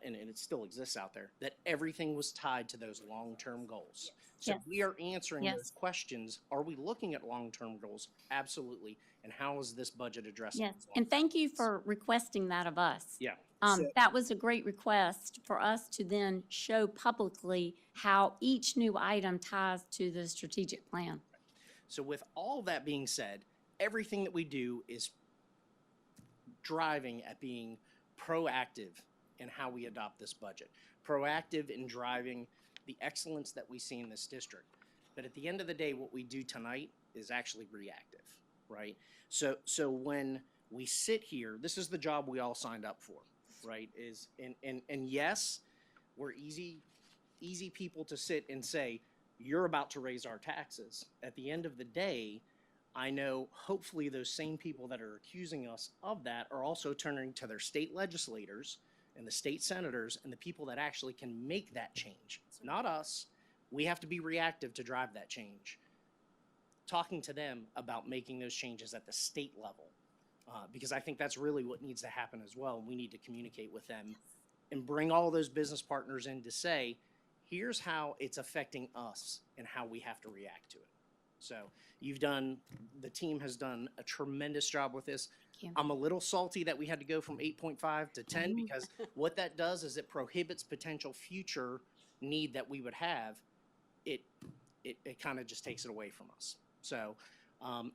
N: and it still exists out there, that everything was tied to those long-term goals. So
A: Yes.
N: we are answering
A: Yes.
N: those questions. Are we looking at long-term goals? Absolutely. And how is this budget addressing?
A: Yes,
N: those
A: and
N: long-term
A: thank you
N: goals?
A: for requesting that of us.
N: Yeah.
A: That was a great request for us to then show publicly how each new item ties to the strategic plan.
N: So with all that being said, everything that we do is driving at being proactive in how we adopt this budget. Proactive in driving the excellence that we see in this district. But at the end of the day, what we do tonight is actually reactive, right? So when we sit here, this is the job we all signed up for, right? And yes, we're easy people to sit and say, you're about to raise our taxes. At the end of the day, I know hopefully those same people that are accusing us of that are also turning to their state legislators and the state senators and the people that actually can make that change. Not us. We have to be reactive to drive that change. Talking to them about making those changes at the state level, because I think that's really what needs to happen as well. We need to communicate with them and bring all those business partners in to say, here's how it's affecting us and how we have to react to it. So the team has done a tremendous job with this.
A: you.
N: I'm a little salty that we had to go from 8.5 to 10 because what that does is it prohibits potential future need that we would have. It kind of just takes it away from us. So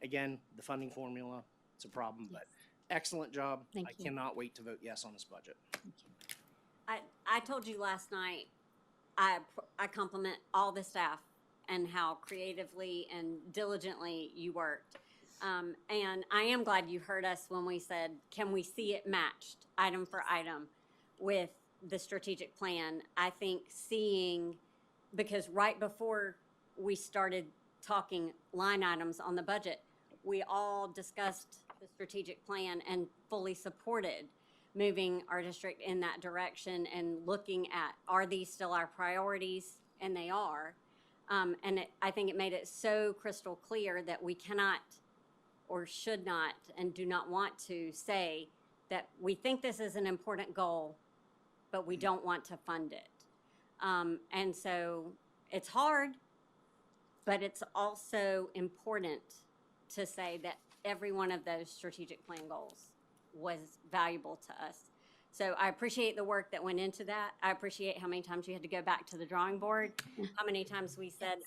N: again, the funding formula, it's a problem, but excellent job.
A: Thank
N: I
A: you.
N: cannot wait to vote yes on this budget.
P: I told you last night, I compliment all the staff and how creatively and diligently you worked. And I am glad you heard us when we said, can we see it matched item for item with the strategic plan? I think because right before we started talking line items on the budget, we all discussed the strategic plan and fully supported moving our district in that direction and looking at, are these still our priorities? And they are. I think it made it so crystal clear that we cannot or should not and do not want to say that we think this is an important goal, but we don't want to fund it. And so it's hard, but it's also important to say that every one of those strategic plan goals was valuable to us. So I appreciate the work that went into that. I appreciate how many times you had to go back to the drawing board, how many times we said,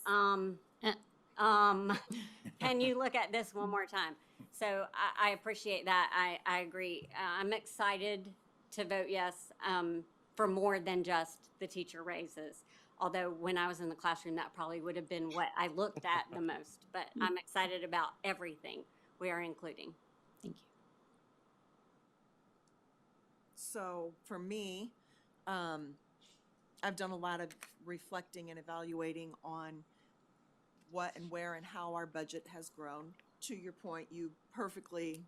P: Can you look at this one more time? So I appreciate that. I agree. I'm excited to vote yes for more than just the teacher raises. Although when I was in the classroom, that probably would have been what I looked at the most. But I'm excited about everything we are including.
A: Thank you.
O: So for me, I've done a lot of reflecting and evaluating on what and where and how our budget has grown. To your point, you perfectly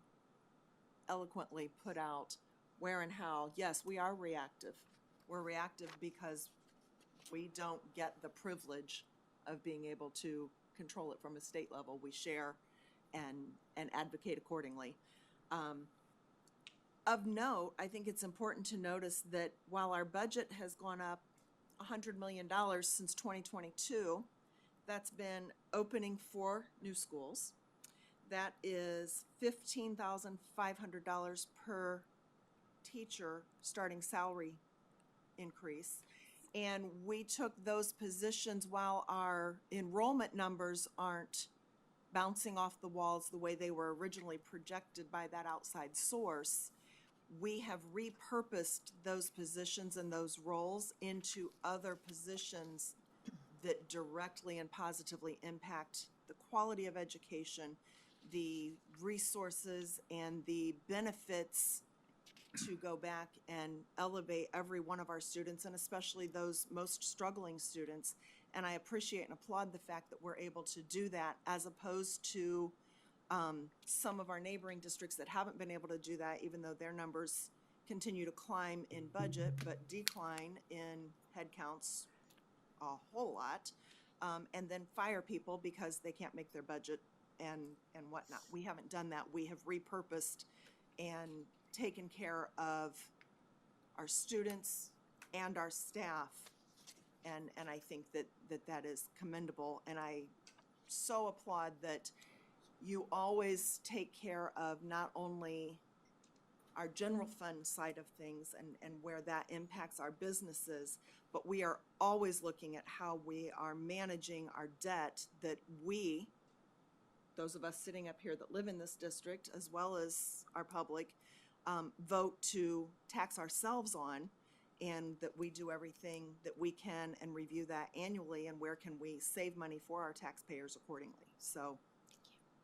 O: eloquently put out where and how. Yes, we are reactive. We're reactive because we don't get the privilege of being able to control it from a state level. We share and advocate accordingly. Of note, I think it's important to notice that while our budget has gone up $100 million since 2022, that's been opening 4 new schools. That is $15,500 per teacher starting salary increase. And we took those positions while our enrollment numbers aren't bouncing off the walls the way they were originally projected by that outside source. We have repurposed those positions and those roles into other positions that directly and positively impact the quality of education, the resources and the benefits to go back and elevate every one of our students, and especially those most struggling students. And I appreciate and applaud the fact that we're able to do that, as opposed to some of our neighboring districts that haven't been able to do that, even though their numbers continue to climb in budget but decline in headcounts a whole lot, and then fire people because they can't make their budget and whatnot. We haven't done that. We have repurposed and taken care of our students and our staff, and I think that is commendable, and I so applaud that you always take care of not only our general fund side of things and where that impacts our businesses, but we are always looking at how we are managing our debt that we, those of us sitting up here that live in this district, as well as our public, vote to tax ourselves on, and that we do everything that we can and review that annually, and where can we save money for our taxpayers accordingly. So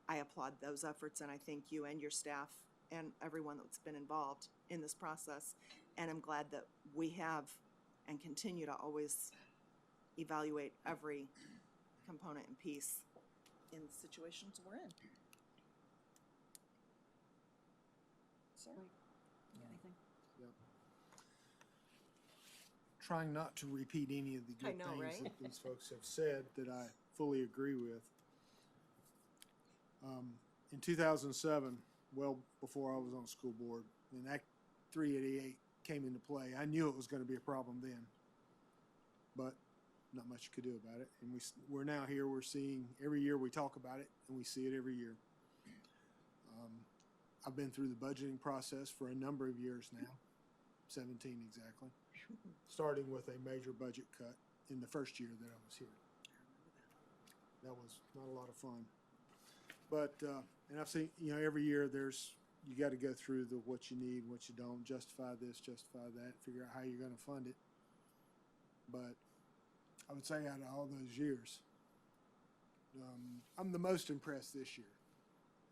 O: I applaud those efforts, and I thank you and your staff and everyone that's been involved in this process. And I'm glad that we have and continue to always evaluate every component and piece in the situations we're in. Sorry. Anything?
M: Yep. Trying not to repeat any of the
O: I
M: good
O: know,
M: things
O: right?
M: that these folks have said that I fully agree with. In 2007, well before I was on school board, when Act 388 came into play, I knew it was going to be a problem then, but not much you could do about it. And we're now here, we're seeing, every year we talk about it, and we see it every year. I've been through the budgeting process for a number of years now, 17 exactly, starting with a major budget cut in the first year that I was here. That was not a lot of fun. But, and I've seen, you know, every year you got to go through what you need, what you don't, justify this, justify that, figure out how you're going to fund it. But I would say out of all those years, I'm the most impressed this year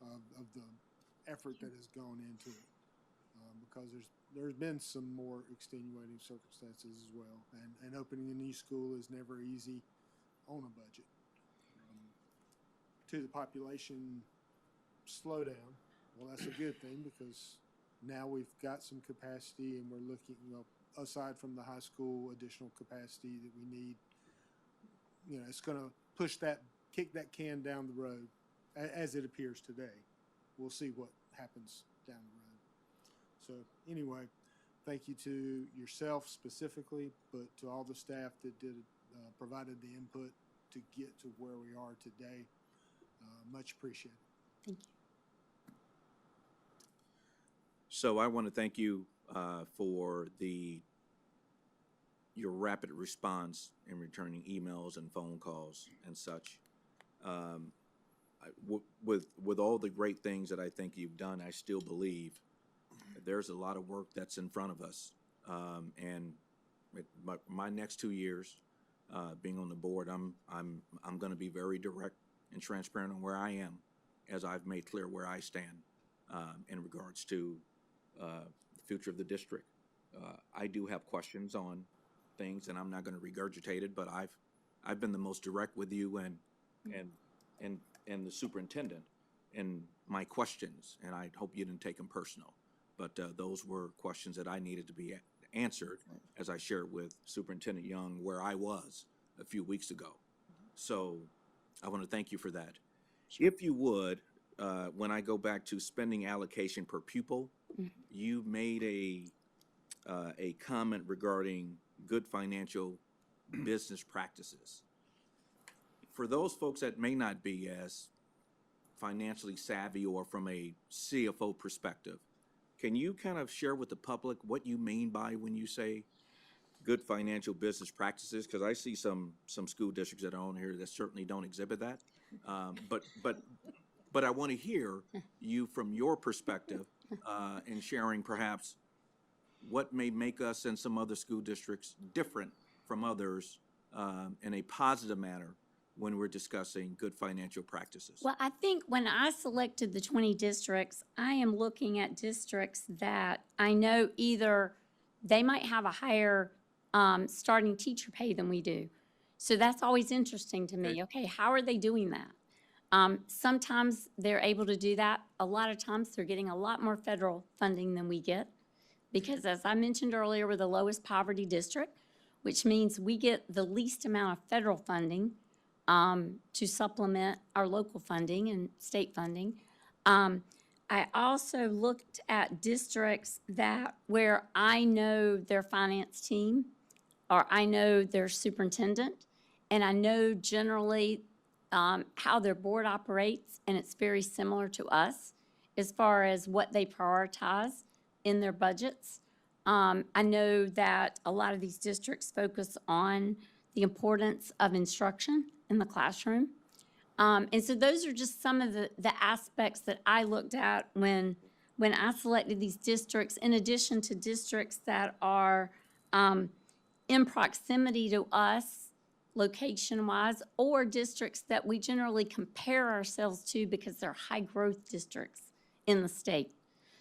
M: of the effort that has gone into it, because there's been some more extenuating circumstances as well, and opening a new school is never easy on a budget. To the population slowdown, well, that's a good thing, because now we've got some capacity, and we're looking, well, aside from the high school additional capacity that we need, you know, it's going to kick that can down the road as it appears today. We'll see what happens down the road. So anyway, thank you to yourself specifically, but to all the staff that provided the input to get to where we are today. Much appreciated.
A: Thank you.
L: So I want to thank you for your rapid response in returning emails and phone calls and such. With all the great things that I think you've done, I still believe there's a lot of work that's in front of us. And my next 2 years, being on the board, I'm going to be very direct and transparent on where I am, as I've made clear where I stand in regards to the future of the district. I do have questions on things, and I'm not going to regurgitate it, but I've been the most direct with you and the superintendent in my questions, and I hope you didn't take them personal. But those were questions that I needed to be answered, as I shared with Superintendent Young where I was a few weeks ago. So I want to thank you for that. If you would, when I go back to spending allocation per pupil, you made a comment regarding good financial business practices. For those folks that may not be as financially savvy or from a CFO perspective, can you kind of share with the public what you mean by when you say good financial business practices? Because I see some school districts that are on here that certainly don't exhibit that. But I want to hear you from your perspective in sharing perhaps what may make us and some other school districts different from others in a positive manner when we're discussing good financial practices.
A: Well, I think when I selected the 20 districts, I am looking at districts that I know either they might have a higher starting teacher pay than we do. So that's always interesting to me. Okay, how are they doing that? Sometimes they're able to do that. A lot of times they're getting a lot more federal funding than we get because, as I mentioned earlier, we're the lowest poverty district, which means we get the least amount of federal funding to supplement our local funding and state funding. I also looked at districts where I know their finance team or I know their superintendent, and I know generally how their board operates, and it's very similar to us as far as what they prioritize in their budgets. I know that a lot of these districts focus on the importance of instruction in the classroom. And so those are just some of the aspects that I looked at when I selected these districts, in addition to districts that are in proximity to us location-wise, or districts that we generally compare ourselves to because they're high-growth districts in the state.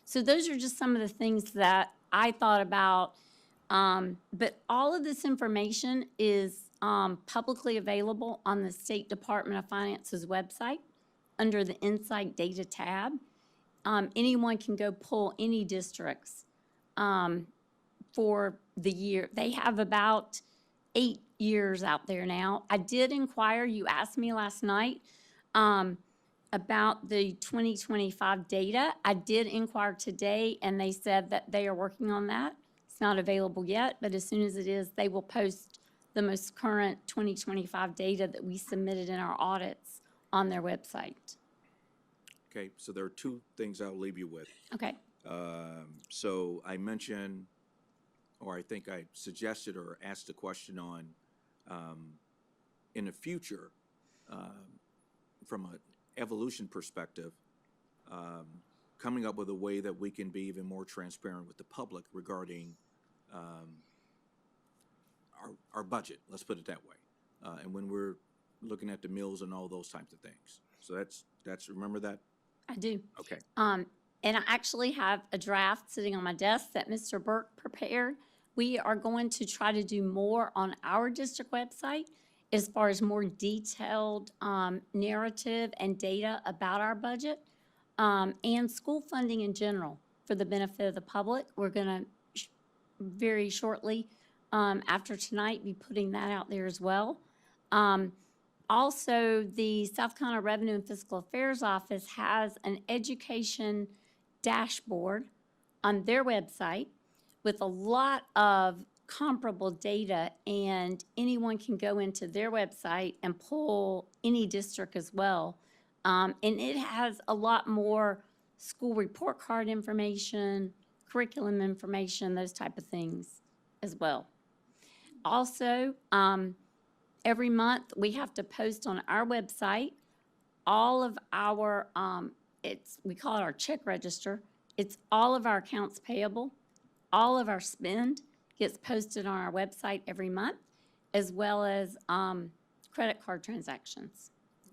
A: So those are just some of the things that I thought about. But all of this information is publicly available on the State Department of Finance's website under the Insight Data tab. Anyone can go pull any districts for the year. They have about 8 years out there now. I did inquire, you asked me last night about the 2025 data. I did inquire today, and they said that they are working on that. It's not available yet, but as soon as it is, they will post the most current 2025 data that we submitted in our audits on their website.
L: Okay, so there are two things I'll leave you with.
A: Okay.
L: So I mentioned, or I think I suggested or asked a question on, in the future, from an evolution perspective, coming up with a way that we can be even more transparent with the public regarding our budget, let's put it that way. And when we're looking at the mills and all those types of things. So that's remember that?
A: I do.
L: Okay.
A: And I actually have a draft sitting on my desk that Mr. Burke prepared. We are going to try to do more on our district website as far as more detailed narrative and data about our budget and school funding in general for the benefit of the public. We're going to very shortly after tonight be putting that out there as well. Also, the South Carolina Revenue and Fiscal Affairs Office has an education dashboard on their website with a lot of comparable data, and anyone can go into their website and pull any district as well. And it has a lot more school report card information, curriculum information, those type of things as well. Also, every month we have to post on our website all of our, we call it our check register. It's all of our accounts payable, all of our spend gets posted on our website every month, as well as credit card transactions.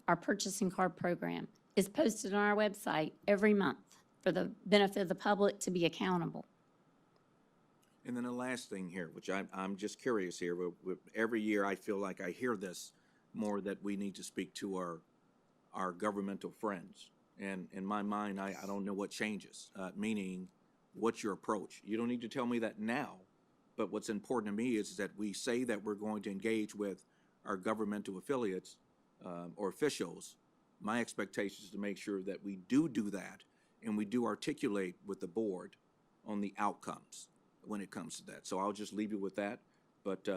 A: Our purchasing card program is posted on our website every month for the benefit of the public to be accountable.
L: And then the last thing here, which I'm just curious here, every year I feel like I hear this more, that we need to speak to our governmental friends. And in my mind, I don't know what changes, meaning what's your approach? You don't need to tell me that now, but what's important to me is that we say that we're going to engage with our governmental affiliates or officials. My expectation is to make sure that we do that and we do articulate with the board on the outcomes when it comes to that. So I'll just leave you with that. But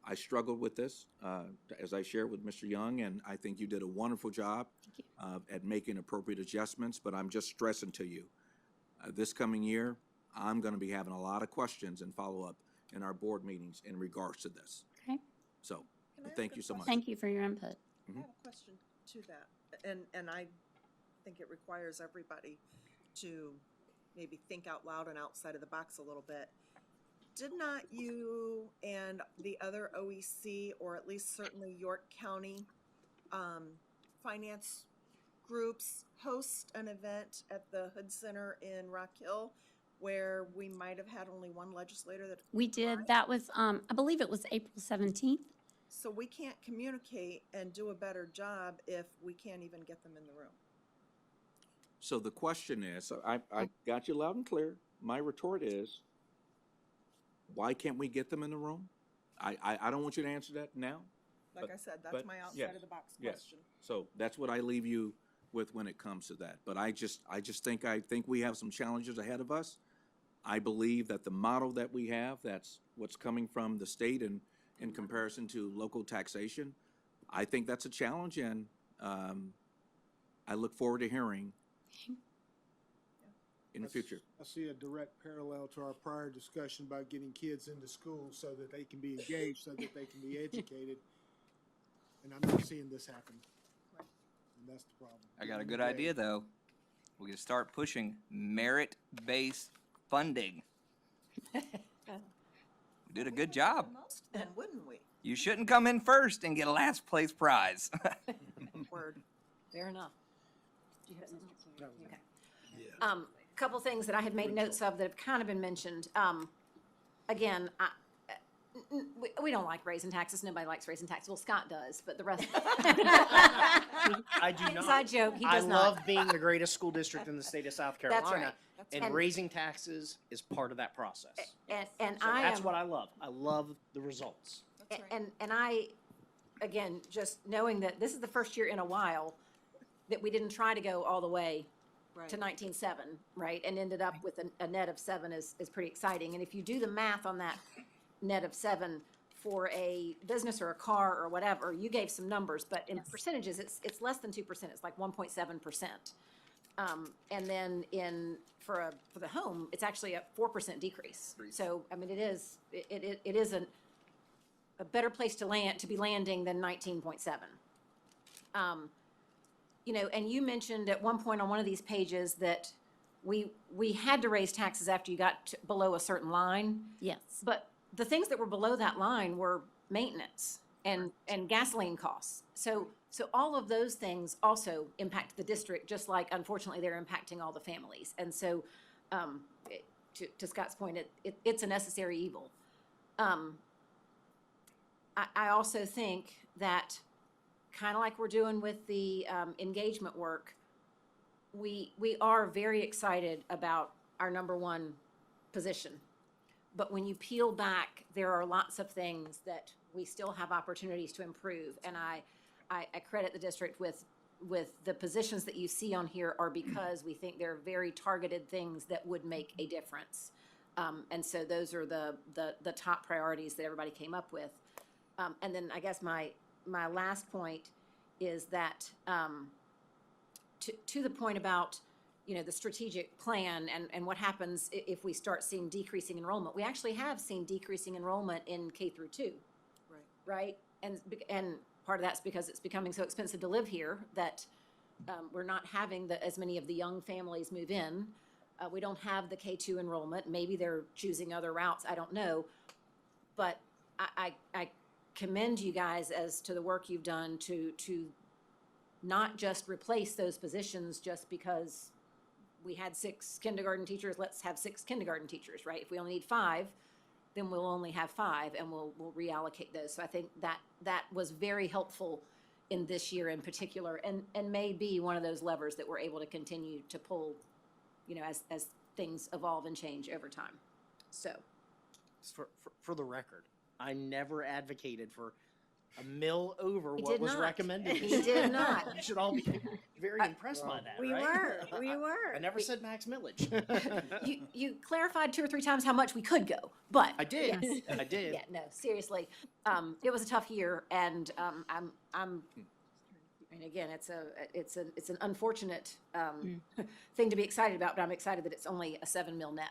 L: I struggled with this, as I shared with Mr. Young, and I think you did a wonderful job at making appropriate adjustments. But I'm just stressing to you, this coming year, I'm going to be having a lot of questions and follow-up in our board meetings in regards to this.
A: Okay?
L: So thank you so much.
A: Thank you for your input.
O: I have a question to that, and I think it requires everybody to maybe think out loud and outside of the box a little bit. Did not you and the other OEC, or at least certainly York County finance groups, host an event at the Hood Center in Rock Hill where we might have had only one legislator that?
A: We did. That was, I believe it was April 17th.
O: So we can't communicate and do a better job if we can't even get them in the room.
L: So the question is, I got you loud and clear. My retort is, why can't we get them in the room? I don't want you to answer that now.
O: Like I said, that's my outside of the box question.
L: So that's what I leave you with when it comes to that. But I think we have some challenges ahead of us. I believe that the model that we have, that's what's coming from the state and in comparison to local taxation, I think that's a challenge, and I look forward to hearing in the future.
M: I see a direct parallel to our prior discussion about getting kids into school so that they can be engaged, so that they can be educated. And I'm not seeing this happen. And that's the problem.
Q: I got a good idea, though. We're going to start pushing merit-based funding. We did a good job.
O: Most then, wouldn't we?
Q: You shouldn't come in first and get a last place prize.
O: Word.
B: Fair enough. Did you have Mr. Okay. Couple things that I had made notes of that have kind of been mentioned. Again, we don't like raising taxes. Nobody likes raising taxes. Well, Scott does, but the rest.
N: I do not.
B: Inside joke. He does
N: I
B: not.
N: love being the greatest school district in the state of South Carolina.
B: That's right.
N: And
B: right.
N: raising taxes is part of that process.
B: And
N: So
B: I
N: that's
B: am,
N: what I love. I love the results.
O: That's right.
B: and I, again, just knowing that this is the first year in a while that we didn't try to go all the way to 19.7, right? And ended up with a net of 7 is pretty exciting. And if you do the math on that net of 7 for a business or a car or whatever, you gave some numbers, but in percentages, it's less than 2%. It's like 1.7%. And then for the home, it's actually a 4% decrease. So, I mean, it is a better place to be landing than 19.7. You know, and you mentioned at one point on one of these pages that we had to raise taxes after you got below a certain line.
A: Yes.
B: But the things that were below that line were maintenance and gasoline costs. So all of those things also impact the district, just like unfortunately they're impacting all the families. And so, to Scott's point, it's a necessary evil. I also think that, kind of like we're doing with the engagement work, we are very excited about our number one position. But when you peel back, there are lots of things that we still have opportunities to improve. And I credit the district with the positions that you see on here are because we think they're very targeted things that would make a difference. And so those are the top priorities that everybody came up with. And then I guess my last point is that to the point about, you know, the strategic plan and what happens if we start seeing decreasing enrollment. We actually have seen decreasing enrollment in K through 2.
O: Right.
B: Right? And part of that's because it's becoming so expensive to live here that we're not having as many of the young families move in. We don't have the K-2 enrollment. Maybe they're choosing other routes, I don't know. But I commend you guys as to the work you've done to not just replace those positions just because we had 6 kindergarten teachers, let's have 6 kindergarten teachers, right? If we only need 5, then we'll only have 5 and we'll reallocate those. So I think that was very helpful in this year in particular, and may be one of those levers that we're able to continue to pull, as things evolve and change over time. So.
N: For the record, I never advocated for a mill over
B: He
N: what
B: did
N: was
B: not.
N: recommended.
B: He did not.
N: You should all be very impressed by that,
P: We
N: right?
P: were.
N: I never said max millage.
B: You clarified 2 or 3 times how much we could go, but.
N: I did.
B: Yes.
N: I did.
B: Yeah, no, seriously. It was a tough year, and and again, it's an unfortunate thing to be excited about, but I'm excited that it's only a 7 mil net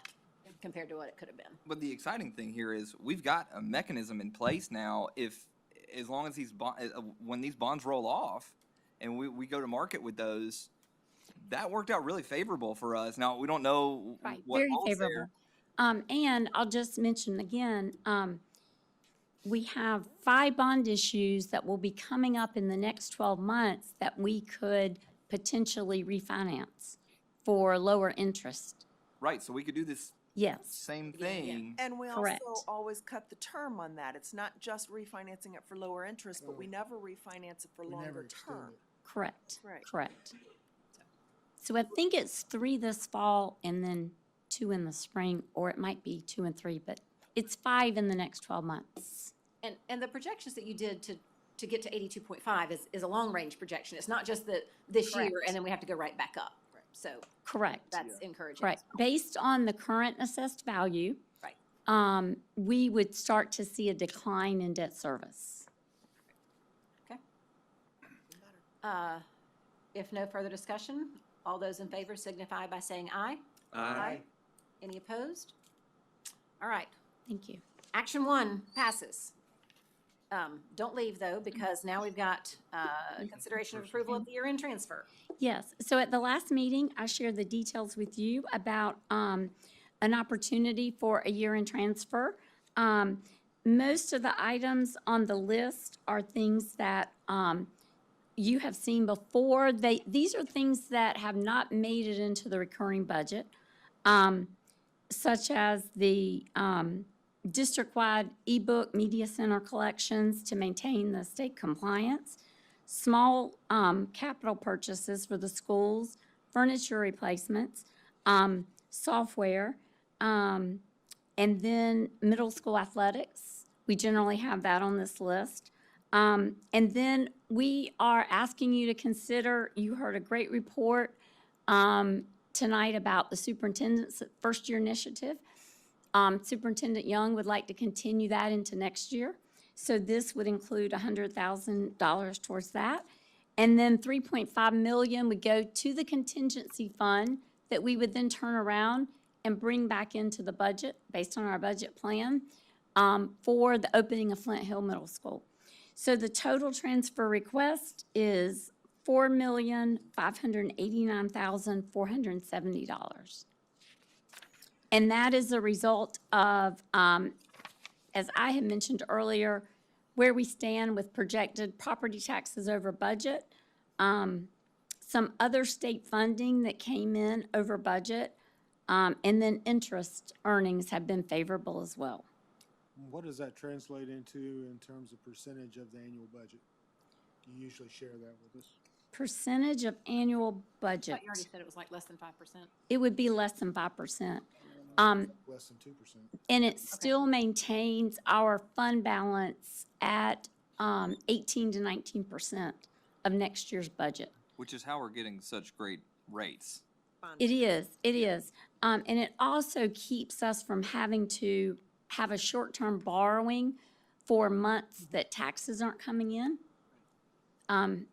B: compared to what it could have been.
Q: But the exciting thing here is we've got a mechanism in place now. As long as when these bonds roll off, and we go to market with those, that worked out really favorable for us. Now we don't know
A: Right,
Q: what
A: very
Q: all's
A: favorable.
Q: there.
A: And I'll just mention again, we have 5 bond issues that will be coming up in the next 12 months that we could potentially refinance for lower interest.
Q: Right, so we could do this
A: Yes,
Q: same thing.
O: And we
A: Correct.
O: also always cut the term on that. It's not just refinancing it for lower interest, but we never refinance it for
M: We never
O: longer
M: extend
O: term.
M: it.
A: correct,
O: Right.
A: correct. So I think it's 3 this fall and then 2 in the spring, or it might be 2 and 3, but it's 5 in the next 12 months.
B: And the projections that you did to get to 82.5 is a long-range projection. It's not just this year,
A: Correct.
B: and then we have to go right back up. So
A: Correct.
B: that's encouraging.
A: Correct. Based on the current assessed value.
B: Right.
A: We would start to see a decline in debt service.
B: Okay. If no further discussion, all those in favor signify by saying aye.
L: Aye.
B: Any opposed? All right.
A: Thank you.
B: Action 1 passes. Don't leave, though, because now we've got consideration of approval of the year-end transfer.
A: Yes, so at the last meeting, I shared the details with you about an opportunity for a year-end transfer. Most of the items on the list are things that you have seen before. These are things that have not made it into the recurring budget, such as the district-wide ebook media center collections to maintain the state compliance, small capital purchases for the schools, furniture replacements, software, and then middle school athletics. We generally have that on this list. And then we are asking you to consider, you heard a great report tonight about the superintendent's first-year initiative. Superintendent Young would like to continue that into next year. So this would include $100,000 towards that. And then $3.5 million would go to the contingency fund that we would then turn around and bring back into the budget based on our budget plan for the opening of Flint Hill Middle School. So the total transfer request is $4,589,470. And that is a result of, as I had mentioned earlier, where we stand with projected property taxes over budget, some other state funding that came in over budget, and then interest earnings have been favorable as well.
M: What does that translate into in terms of percentage of the annual budget? You usually share that with us.
A: Percentage of annual
B: I
A: budget,
B: thought you already said it was like less than 5%.
A: it would be less than 5%.
M: Less than 2%.
A: And it still maintains our fund balance at 18 to 19% of next year's budget.
Q: Which is how we're getting such great rates.
A: It is. And it also keeps us from having to have a short-term borrowing for months that taxes aren't coming in.
M: Right.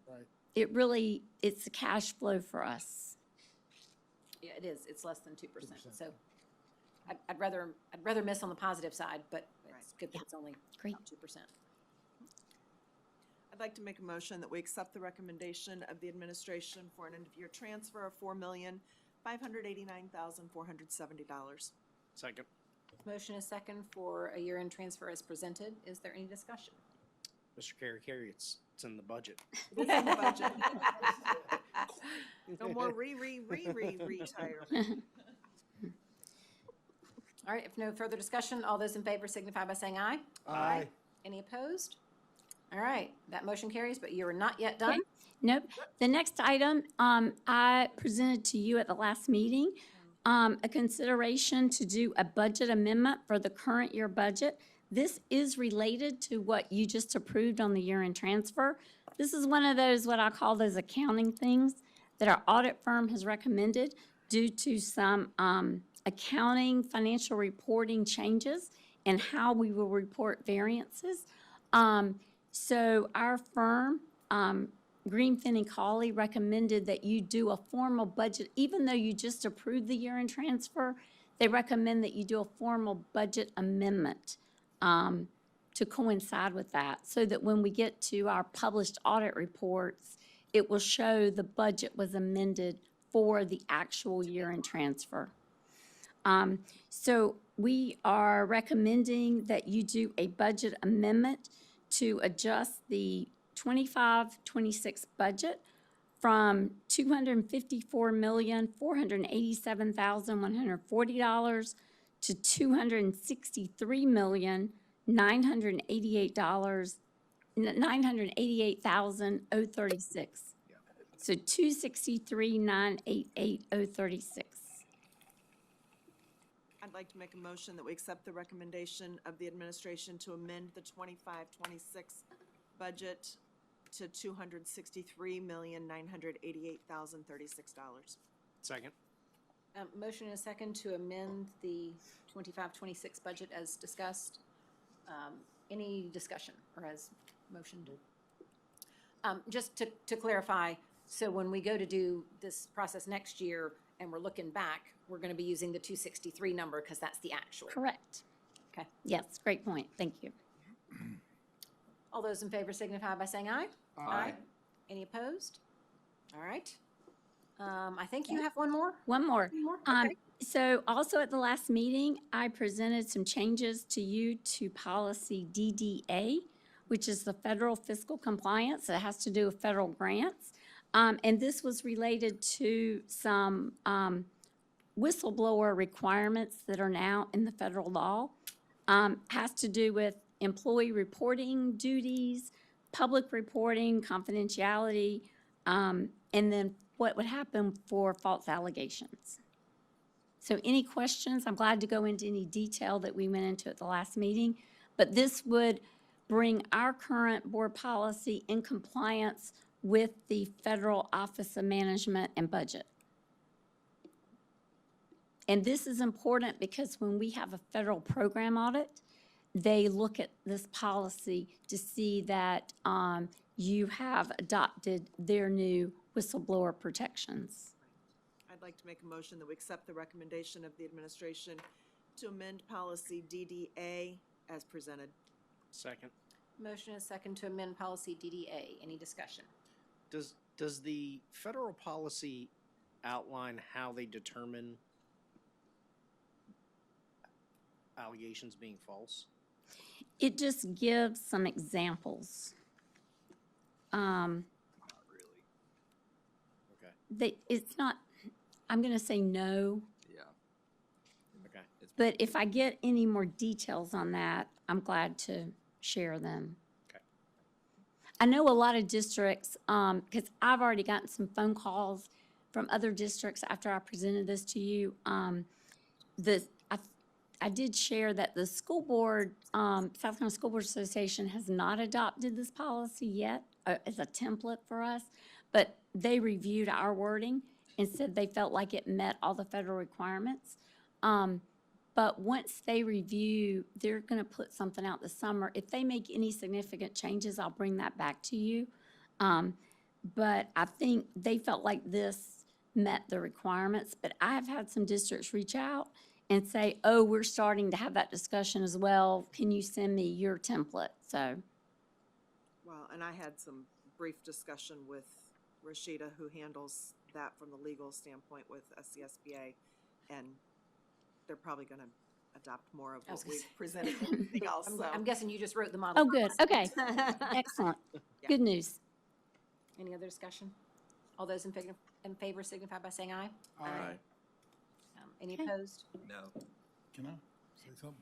A: It's a cash flow for us.
B: Yeah, it is. It's less than 2%. So I'd rather miss on the positive side, but it's good that it's only
A: Great.
B: about 2%.
O: I'd like to make a motion that we accept the recommendation of the administration for an end-of-year transfer of $4,589,470.
N: Second.
B: Motion is second for a year-end transfer as presented. Is there any discussion?
N: Mr. Carey, it's in the budget.
O: It is in the budget. No more retirement.
B: All right, if no further discussion, all those in favor signify by saying aye.
I: Aye.
B: Any opposed? All right, that motion carries, but you are not yet done.
A: Nope. The next item, I presented to you at the last meeting, a consideration to do a budget amendment for the current year budget. This is related to what you just approved on the year-end transfer. This is one of those, what I call those accounting things that our audit firm has recommended due to some accounting, financial reporting changes and how we will report variances. So our firm, Greenfin and Cawley, recommended that you do a formal budget, even though you just approved the year-end transfer, they recommend that you do a formal budget amendment to coincide with that, so that when we get to our published audit reports, it will show the budget was amended for the actual year-end transfer. So we are recommending that you do a budget amendment to adjust the 25-26 budget from $254,487,140 to $263,988,036. So 263,988,036.
O: I'd like to make a motion that we accept the recommendation of the administration to amend the 25-26 budget to $263,988,036.
N: Second.
B: Motion is second to amend the 25-26 budget as discussed. Any discussion or as motioned? Just to clarify, so when we go to do this process next year and we're looking back, we're going to be using the 263 number because that's the actual.
A: Correct.
B: Okay.
A: Yes, great point. Thank you.
B: All those in favor signify by saying aye.
L: Aye.
B: Any opposed? All right. I think you have one more?
A: One more.
B: One more? Okay.
A: So also at the last meeting, I presented some changes to you to policy DDA, which is the federal fiscal compliance. It has to do with federal grants. And this was related to some whistleblower requirements that are now in the federal law. Has to do with employee reporting duties, public reporting, confidentiality, and then what would happen for false allegations. So any questions? I'm glad to go into any detail that we went into at the last meeting, but this would bring our current board policy in compliance with the Federal Office of Management and Budget. And this is important because when we have a federal program audit, they look at this policy to see that you have adopted their new whistleblower protections.
O: I'd like to make a motion that we accept the recommendation of the administration to amend policy DDA as presented.
N: Second.
B: Motion is second to amend policy DDA. Any discussion?
N: Does the federal policy outline how they determine allegations being false?
A: It just gives some examples.
N: Okay.
A: It's not, I'm going to say no,
Q: Yeah.
N: Okay.
A: but if I get any more details on that, I'm glad to share them.
N: Okay.
A: I know a lot of districts, because I've already gotten some phone calls from other districts after I presented this to you. I did share that the school board, South Carolina School Board Association has not adopted this policy yet as a template for us, but they reviewed our wording and said they felt like it met all the federal requirements. But once they review, they're going to put something out this summer. If they make any significant changes, I'll bring that back to you. But I think they felt like this met the requirements. But I have had some districts reach out and say, oh, we're starting to have that discussion as well. Can you send me your template? So,
O: Well, and I had some brief discussion with Rashida, who handles that from the legal standpoint with SCSBA, and they're probably gonna adopt more of
B: I was
O: what
B: gonna
O: we've
B: say.
O: presented and everything else, so.
B: I'm guessing you just wrote the model.
A: Oh, good. Okay. Excellent.
O: Yeah.
A: Good news.
B: Any other discussion? All those in favor signify by saying aye.
L: Aye.
B: Any
A: Okay.
B: opposed?
Q: No.
K: Can I say something?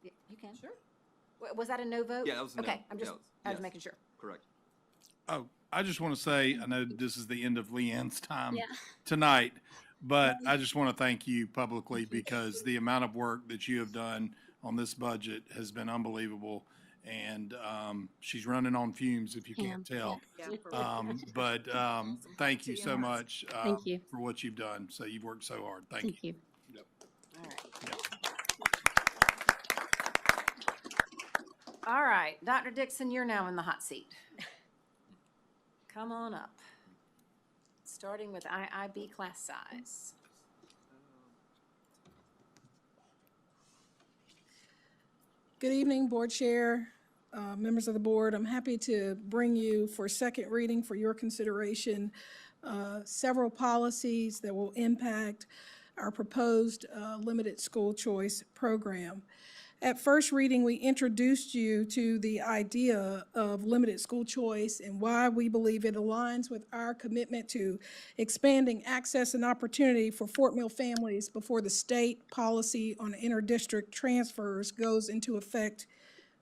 B: You can. Sure. Was that a no vote?
Q: Yeah, that was a no.
B: Okay, I was
Q: Yes.
B: making sure.
Q: Correct.
K: Oh, I just want to say, I know this is the end of Leanne's time
A: Yeah.
K: tonight, but I just want to thank you publicly because the amount of work that you have done on this budget has been unbelievable. And she's running on fumes, if you can't tell.
O: Yeah, for
K: But thank you so much
A: Thank you.
K: for what you've done. So you've worked so hard. Thank
A: Thank
K: you.
A: you.
B: All right.
K: Yep.
B: All right, Dr. Dixon, you're now in the hot seat. Come on up. Starting with IIB class size.
J: Good evening, Board Chair, members of the board. I'm happy to bring you for second reading for your consideration several policies that will impact our proposed limited school choice program. At first reading, we introduced you to the idea of limited school choice and why we believe it aligns with our commitment to expanding access and opportunity for Fort Mill families before the state policy on interdistrict transfers goes into effect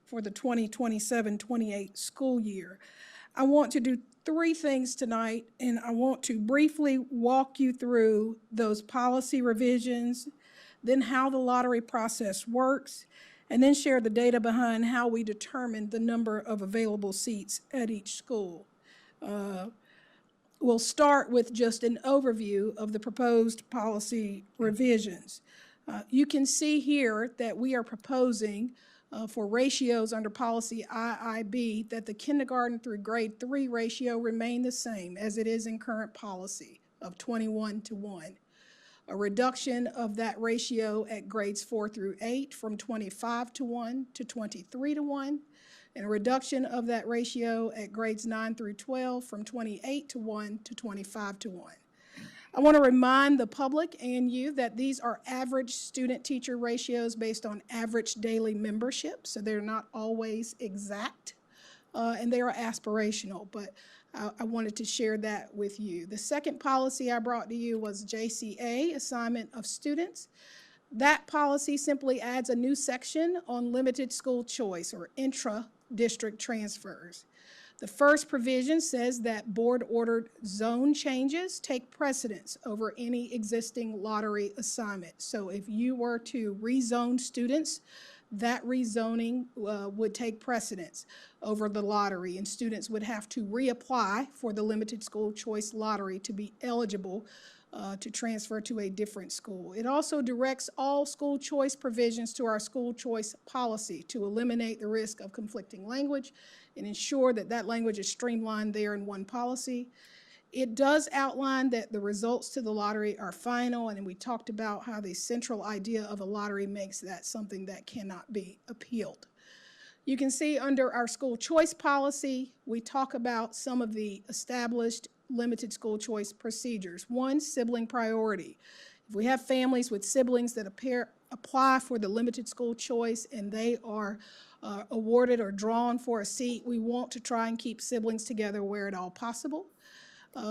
J: for the 2027-28 school year. I want to do three things tonight, and I want to briefly walk you through those policy revisions, then how the lottery process works, and then share the data behind how we determine the number of available seats at each school. We'll start with just an overview of the proposed policy revisions. You can see here that we are proposing for ratios under policy IIB that the kindergarten through grade 3 ratio remain the same as it is in current policy of 21:1. A reduction of that ratio at grades 4 through 8 from 25:1 to 23:1, and a reduction of that ratio at grades 9 through 12 from 28:1 to 25:1. I want to remind the public and you that these are average student-teacher ratios based on average daily membership, so they're not always exact, and they are aspirational, but I wanted to share that with you. The second policy I brought to you was JCA, assignment of students. That policy simply adds a new section on limited school choice or intra-district transfers. The first provision says that board-ordered zone changes take precedence over any existing lottery assignment. So if you were to rezone students, that rezoning would take precedence over the lottery, and students would have to reapply for the limited school choice lottery to be eligible to transfer to a different school. It also directs all school choice provisions to our school choice policy to eliminate the risk of conflicting language and ensure that that language is streamlined there in one policy. It does outline that the results to the lottery are final, and we talked about how the central idea of a lottery makes that something that cannot be appealed. You can see under our school choice policy, we talk about some of the established limited school choice procedures. One, sibling priority. If we have families with siblings that apply for the limited school choice and they are awarded or drawn for a seat, we want to try and keep siblings together where at all possible.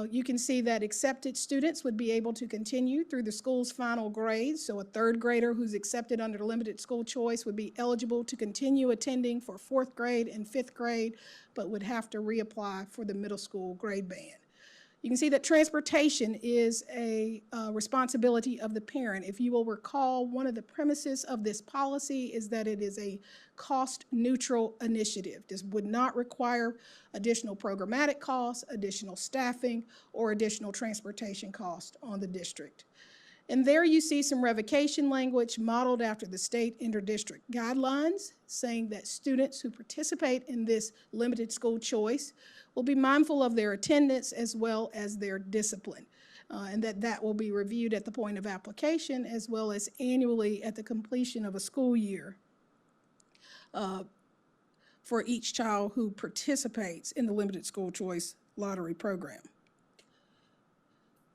J: You can see that accepted students would be able to continue through the school's final grades. So a third grader who's accepted under limited school choice would be eligible to continue attending for 4th grade and 5th grade, but would have to reapply for the middle school grade band. You can see that transportation is a responsibility of the parent. If you will recall, one of the premises of this policy is that it is a cost-neutral initiative. This would not require additional programmatic costs, additional staffing, or additional transportation costs on the district. And there you see some revocation language modeled after the state interdistrict guidelines, saying that students who participate in this limited school choice will be mindful of their attendance as well as their discipline, and that will be reviewed at the point of application as well as annually at the completion of a school year. for each child who participates in the limited school choice lottery program.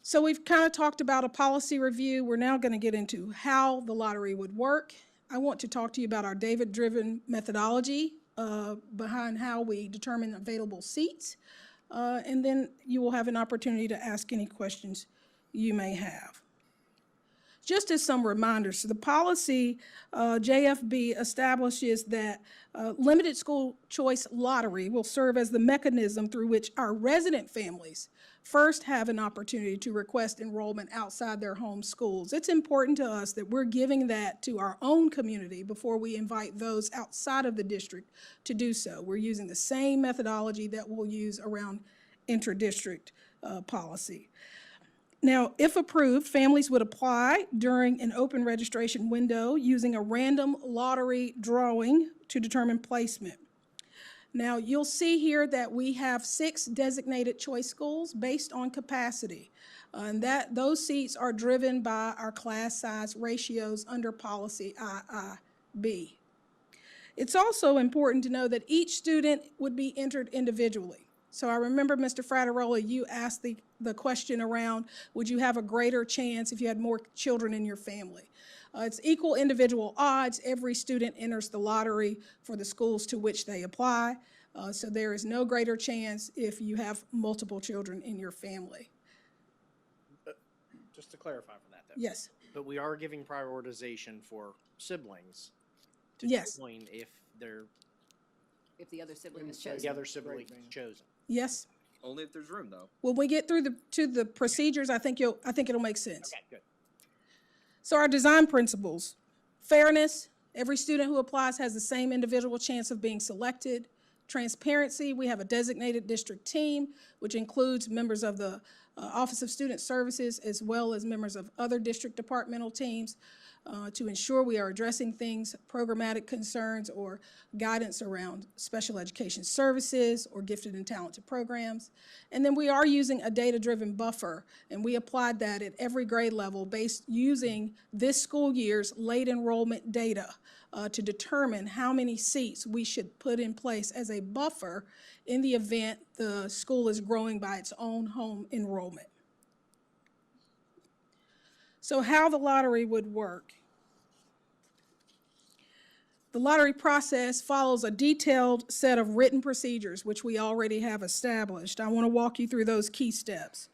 J: So we've kind of talked about a policy review. We're now going to get into how the lottery would work. I want to talk to you about our data-driven methodology behind how we determine available seats. And then you will have an opportunity to ask any questions you may have. Just as some reminders, the policy JFB establishes that limited school choice lottery will serve as the mechanism through which our resident families first have an opportunity to request enrollment outside their home schools. It's important to us that we're giving that to our own community before we invite those outside of the district to do so. We're using the same methodology that we'll use around inter-district policy. Now, if approved, families would apply during an open registration window using a random lottery drawing to determine placement. Now, you'll see here that we have 6 designated choice schools based on capacity. And those seats are driven by our class size ratios under policy IIB. It's also important to know that each student would be entered individually. So I remember, Mr. Fraterola, you asked the question around, would you have a greater chance if you had more children in your family? It's equal individual odds. Every student enters the lottery for the schools to which they apply. So there is no greater chance if you have multiple children in your family.
N: Just to clarify for that, though.
J: Yes.
N: But we are giving prioritization for siblings to
J: Yes.
N: join if
B: If the other sibling is
N: the
B: chosen.
N: other sibling is chosen.
J: Yes.
Q: Only if there's room, though.
J: When we get through to the procedures, I think it'll make sense.
N: Okay, good.
J: So our design principles: fairness, every student who applies has the same individual chance of being selected. Transparency, we have a designated district team, which includes members of the Office of Student Services as well as members of other district departmental teams to ensure we are addressing things, programmatic concerns or guidance around special education services or gifted and talented programs. And then we are using a data-driven buffer, and we applied that at every grade level based using this school year's late enrollment data to determine how many seats we should put in place as a buffer in the event the school is growing by its own home enrollment. So how the lottery would work. The lottery process follows a detailed set of written procedures, which we already have established. I want to walk you through those key steps.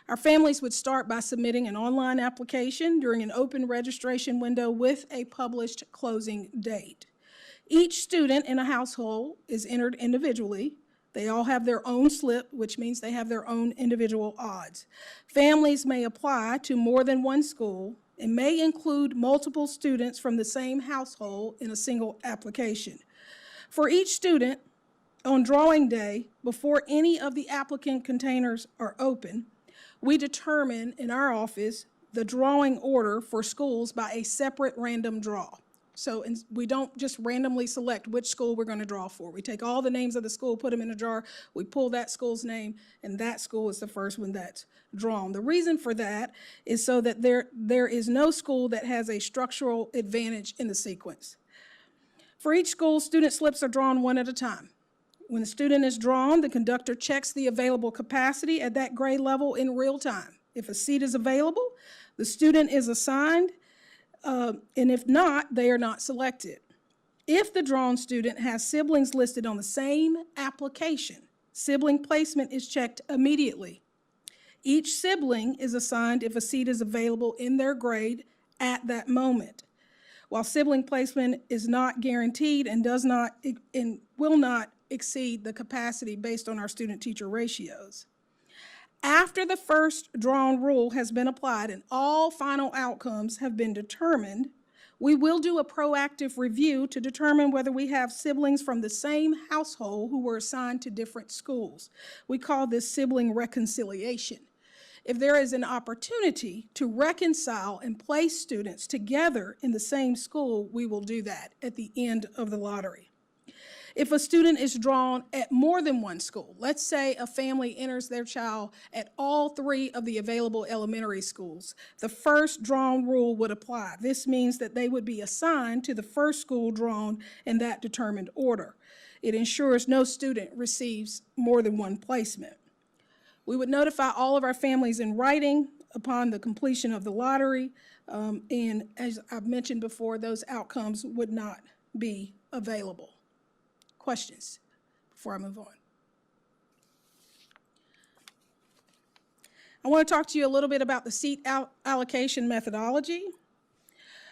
J: Our families would start by submitting an online application during an open registration window with a published closing date. Each student in a household is entered individually. They all have their own slip, which means they have their own individual odds. Families may apply to more than one school and may include multiple students from the same household in a single application. For each student, on drawing day, before any of the applicant containers are open, we determine in our office the drawing order for schools by a separate random draw. So we don't just randomly select which school we're going to draw for. We take all the names of the school, put them in a jar, we pull that school's name, and that school is the first one that's drawn. The reason for that is so that there is no school that has a structural advantage in the sequence. For each school, student slips are drawn one at a time. When the student is drawn, the conductor checks the available capacity at that grade level in real time. If a seat is available, the student is assigned, and if not, they are not selected. If the drawn student has siblings listed on the same application, sibling placement is checked immediately. Each sibling is assigned if a seat is available in their grade at that moment. While sibling placement is not guaranteed and will not exceed the capacity based on our student-teacher ratios. After the first drawn rule has been applied and all final outcomes have been determined, we will do a proactive review to determine whether we have siblings from the same household who were assigned to different schools. We call this sibling reconciliation. If there is an opportunity to reconcile and place students together in the same school, we will do that at the end of the lottery. If a student is drawn at more than one school, let's say a family enters their child at all 3 of the available elementary schools, the first drawn rule would apply. This means that they would be assigned to the first school drawn in that determined order. It ensures no student receives more than one placement. We would notify all of our families in writing upon the completion of the lottery, and as I've mentioned before, those outcomes would not be available. Questions before I move on? I want to talk to you a little bit about the seat allocation methodology.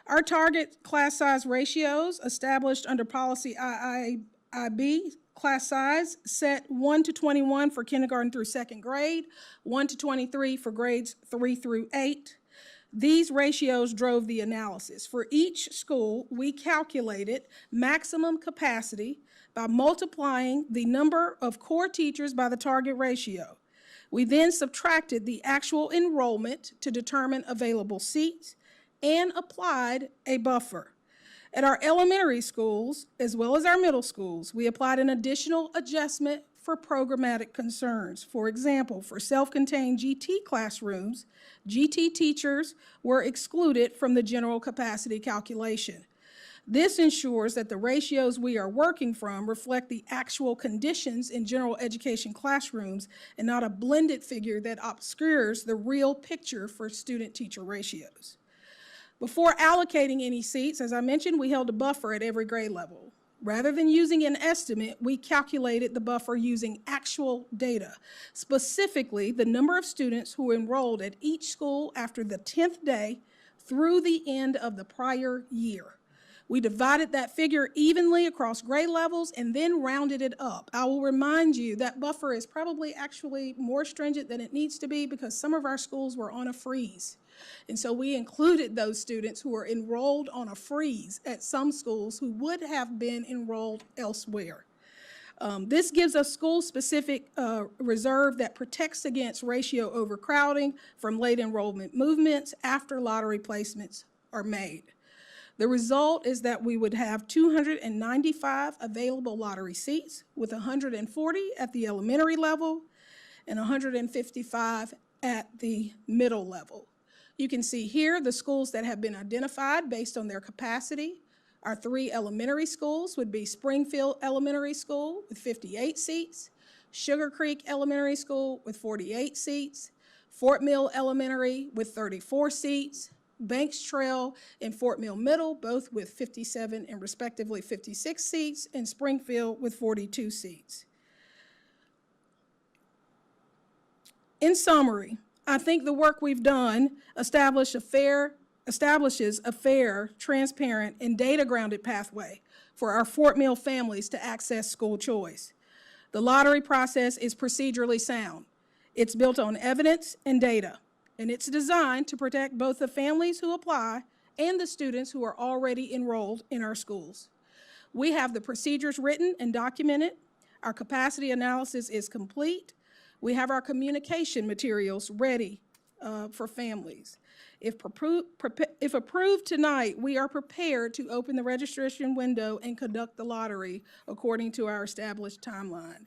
J: Our target class size ratios established under policy IIB class size set 1 to 21 for kindergarten through second grade, 1 to 23 for grades 3 through 8. These ratios drove the analysis. For each school, we calculated maximum capacity by multiplying the number of core teachers by the target ratio. We then subtracted the actual enrollment to determine available seats and applied a buffer. At our elementary schools, as well as our middle schools, we applied an additional adjustment for programmatic concerns. For example, for self-contained GT classrooms, GT teachers were excluded from the general capacity calculation. This ensures that the ratios we are working from reflect the actual conditions in general education classrooms and not a blended figure that obscures the real picture for student-teacher ratios. Before allocating any seats, as I mentioned, we held a buffer at every grade level. Rather than using an estimate, we calculated the buffer using actual data, specifically the number of students who enrolled at each school after the 10th day through the end of the prior year. We divided that figure evenly across grade levels and then rounded it up. I will remind you that buffer is probably actually more stringent than it needs to be because some of our schools were on a freeze. And so we included those students who were enrolled on a freeze at some schools who would have been enrolled elsewhere. This gives us school-specific reserve that protects against ratio overcrowding from late enrollment movements after lottery placements are made. The result is that we would have 295 available lottery seats, with 140 at the elementary level and 155 at the middle level. You can see here the schools that have been identified based on their capacity. Our 3 elementary schools would be Springfield Elementary School with 58 seats, Sugar Creek Elementary School with 48 seats, Fort Mill Elementary with 34 seats, Banks Trail and Fort Mill Middle, both with 57 and respectively 56 seats, and Springfield with 42 seats. In summary, I think the work we've done establishes a fair, transparent, and data-grounded pathway for our Fort Mill families to access school choice. The lottery process is procedurally sound. It's built on evidence and data, and it's designed to protect both the families who apply and the students who are already enrolled in our schools. We have the procedures written and documented. Our capacity analysis is complete. We have our communication materials ready for families. If approved tonight, we are prepared to open the registration window and conduct the lottery according to our established timeline.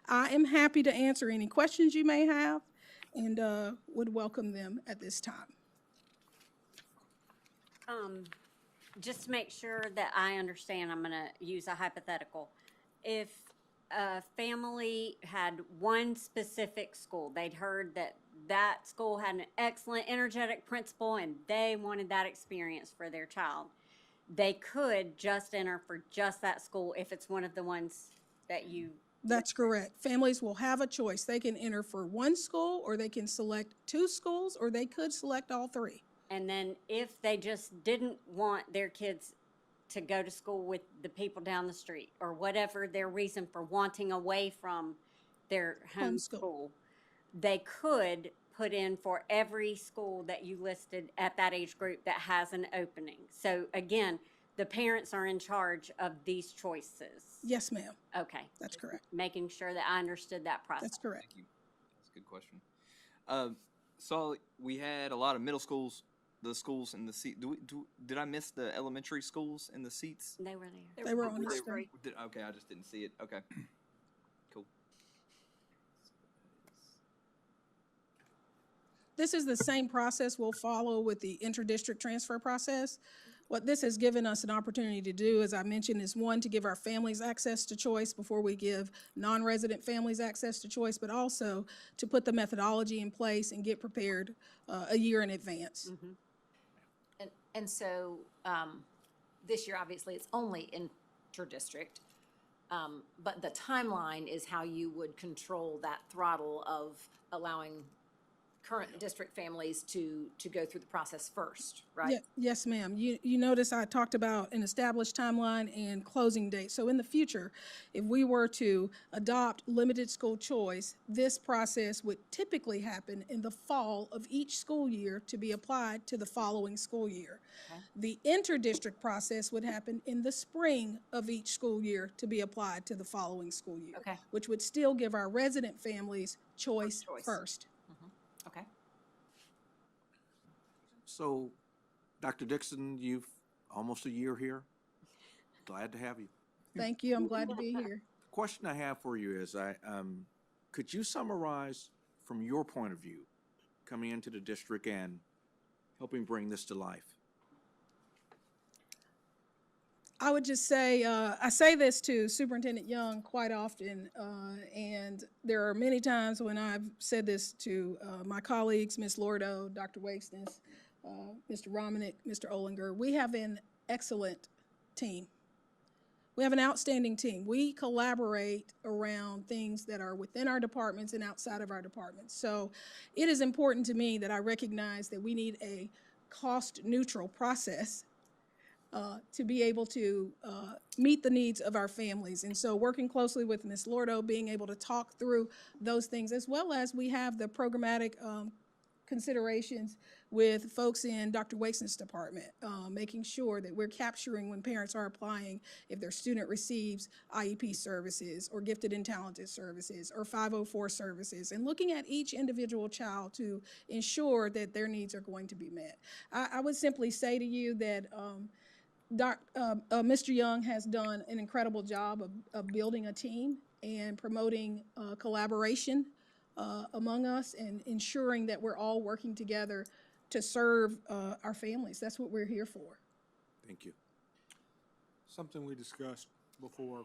J: I am happy to answer any questions you may have and would welcome them at this time.
P: Just to make sure that I understand, I'm gonna use a hypothetical. If a family had one specific school, they'd heard that that school had an excellent, energetic principal and they wanted that experience for their child, they could just enter for just that school if it's one of the ones that you...
J: That's correct. Families will have a choice. They can enter for one school, or they can select 2 schools, or they could select all 3.
P: And then if they just didn't want their kids to go to school with the people down the street, or whatever their reason for wanting away from their home school, they could put in for every school that you listed at that age group that has an opening. So again, the parents are in charge of these choices.
J: Yes, ma'am.
P: Okay.
J: That's correct.
P: Making sure that I understood that process.
J: That's correct.
Q: Thank you. That's a good question. So we had a lot of middle schools, the schools in the seat. Did I miss the elementary schools in the seats?
P: They were there.
J: They were on the screen.
Q: Okay, I just didn't see it. Okay. Cool.
J: This is the same process we'll follow with the interdistrict transfer process. What this has given us an opportunity to do, as I mentioned, is one, to give our families access to choice before we give non-resident families access to choice, but also to put the methodology in place and get prepared a year in advance.
B: And so, this year, obviously, it's only inter-district. But the timeline is how you would control that throttle of allowing current district families to go through the process first, right?
J: Yes, ma'am. You notice I talked about an established timeline and closing date. So in the future, if we were to adopt limited school choice, this process would typically happen in the fall of each school year to be applied to the following school year.
B: Okay.
J: The inter-district process would happen in the spring of each school year to be applied to the following school year.
B: Okay.
J: Which would still give our resident families choice first.
B: Okay.
L: So, Dr. Dixon, you've almost a year here. Glad to have you.
J: Thank you. I'm glad to be here.
L: The question I have for you is, could you summarize from your point of view, coming into the district and helping bring this to life?
J: I would just say, I say this to Superintendent Young quite often, and there are many times when I've said this to my colleagues, Ms. Lordo, Dr. Wakesness, Mr. Romanek, Mr. Olinger. We have an excellent team. We have an outstanding team. We collaborate around things that are within our departments and outside of our departments. So it is important to me that I recognize that we need a cost-neutral process to be able to meet the needs of our families. And so working closely with Ms. Lordo, being able to talk through those things, as well as we have the programmatic considerations with folks in Dr. Wakeson's department, making sure that we're capturing when parents are applying, if their student receives IEP services or gifted and talented services or 504 services, and looking at each individual child to ensure that their needs are going to be met. I would simply say to you that Mr. Young has done an incredible job of building a team and promoting collaboration among us and ensuring that we're all working together to serve our families. That's what we're here for.
L: Thank you.
M: Something we discussed before,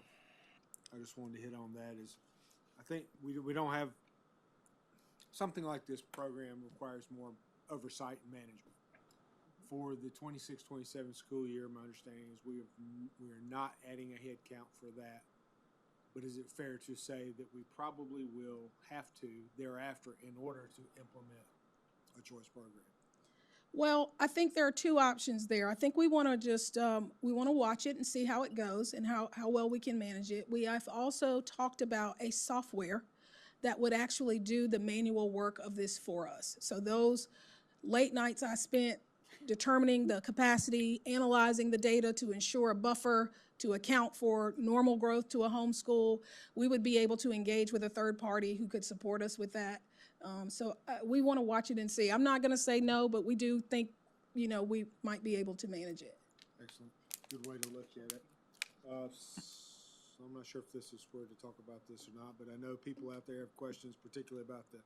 M: I just wanted to hit on that, is I think we don't have, something like this program requires more oversight and management. For the 26-27 school year, my understanding is we are not adding a head count for that. But is it fair to say that we probably will have to thereafter in order to implement a choice program?
J: Well, I think there are two options there. I think we want to just, we want to watch it and see how it goes and how well we can manage it. We have also talked about a software that would actually do the manual work of this for us. So those late nights I spent determining the capacity, analyzing the data to ensure a buffer to account for normal growth to a homeschool, we would be able to engage with a third party who could support us with that. So we want to watch it and see. I'm not going to say no, but we do think, we might be able to manage it.
M: Excellent. Good way to look at it. So I'm not sure if this is where to talk about this or not, but I know people out there have questions, particularly about the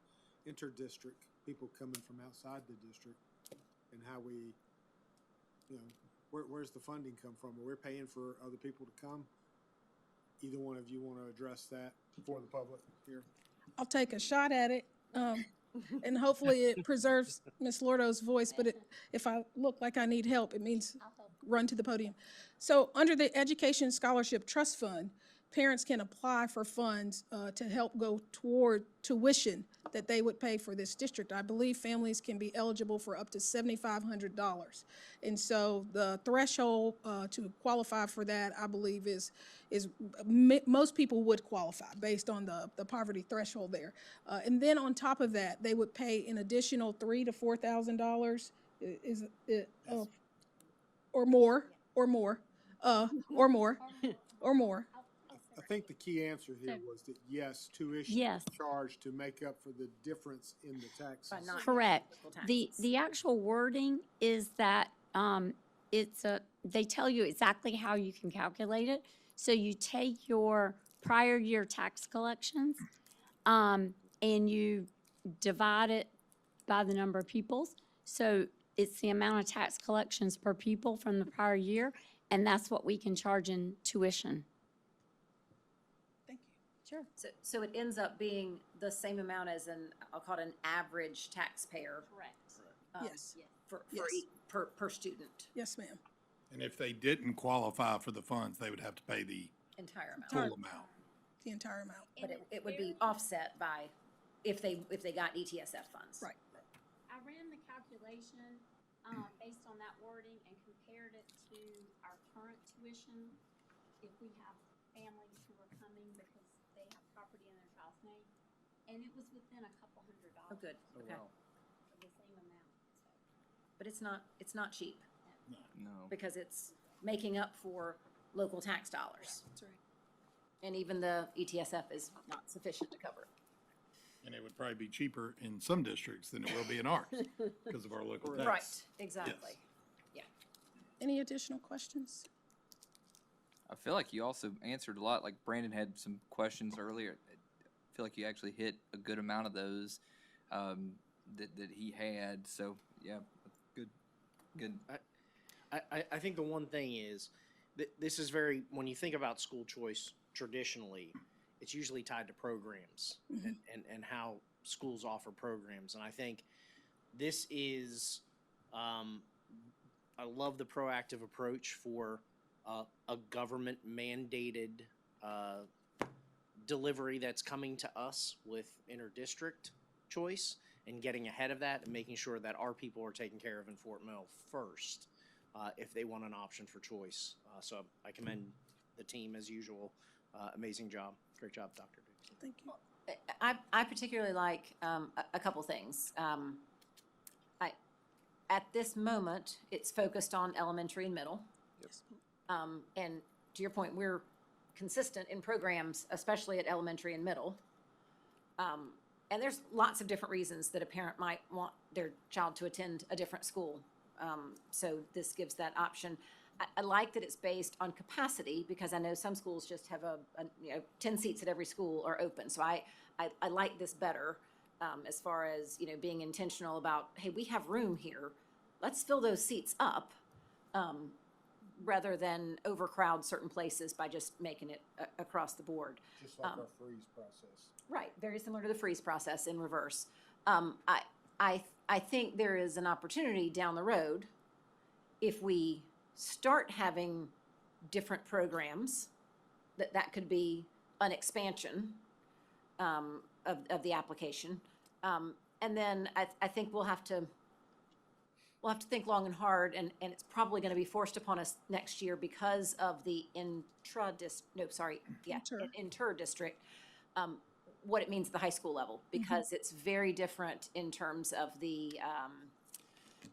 M: inter-district, people coming from outside the district, and how we, where's the funding come from? We're paying for other people to come. Either one of you want to address that for the public here?
J: I'll take a shot at it, and hopefully it preserves Ms. Lordo's voice, but if I look like I need help, it means run to the podium. So under the Education Scholarship Trust Fund, parents can apply for funds to help go toward tuition that they would pay for this district. I believe families can be eligible for up to $7,500. And so the threshold to qualify for that, I believe, is most people would qualify based on the poverty threshold there. And then on top of that, they would pay an additional $3,000 to $4,000 or more.
M: I think the key answer here was that yes, tuition
A: Yes.
M: is charged to make up for the difference in the taxes.
B: But not
A: Correct.
B: taxes.
A: The actual wording is that they tell you exactly how you can calculate it. So you take your prior year tax collections and you divide it by the number of pupils. So it's the amount of tax collections per pupil from the prior year, and that's what we can charge in tuition.
J: Thank you.
A: Sure.
B: So it ends up being the same amount as I'll call it an average taxpayer.
A: Correct.
J: Yes.
B: For
J: Yes.
B: per student,
J: Yes, ma'am.
K: And if they didn't qualify for the funds, they would have to pay the
B: entire amount.
K: full amount.
J: The entire amount.
B: But it would be offset by, if they got ETSF funds.
J: Right.
A: I ran the calculation, based on that wording and compared it to our current tuition. If we have families who are coming because they have property in their child's name, and it was within a couple $100.
B: Oh, good. Okay.
A: Of the same amount, so.
B: But it's not cheap,
Q: No.
B: because it's making up for local tax dollars.
J: That's right.
B: And even the ETSF is not sufficient to cover it.
K: And it would probably be cheaper in some districts than it will be in ours because of our local tax.
B: Right, exactly. Yeah.
J: Any additional questions?
Q: I feel like you also answered a lot. Like Brandon had some questions earlier. I feel like you actually hit a good amount of those that he had. So yeah, good.
N: I think the one thing is that this is very, when you think about school choice traditionally, it's usually tied to programs and how schools offer programs. And I think this is, I love the proactive approach for a government mandated delivery that's coming to us with interdistrict choice, and getting ahead of that and making sure that our people are taken care of in Fort Mill first if they want an option for choice. So I commend the team as usual. Amazing job. Great job, Dr. Dixon.
J: Thank you.
B: I particularly like a couple things. At this moment, it's focused on elementary and middle.
J: Yes.
B: And to your point, we're consistent in programs, especially at elementary and middle. And there's lots of different reasons that a parent might want their child to attend a different school. So this gives that option. I like that it's based on capacity, because I know some schools just have 10 seats at every school are open. So I like this better as far as, being intentional about, hey, we have room here. Let's fill those seats up rather than overcrowd certain places by just making it across the board.
M: Just like our freeze process.
B: Right, very similar to the freeze process in reverse. I think there is an opportunity down the road, if we start having different programs, that could be an expansion of the application. And then I think we'll have to think long and hard, and it's
J: Mm-hmm.
B: probably going to be forced upon us next year because of the inter-district, what it means at the high school level, because it's very different in terms of the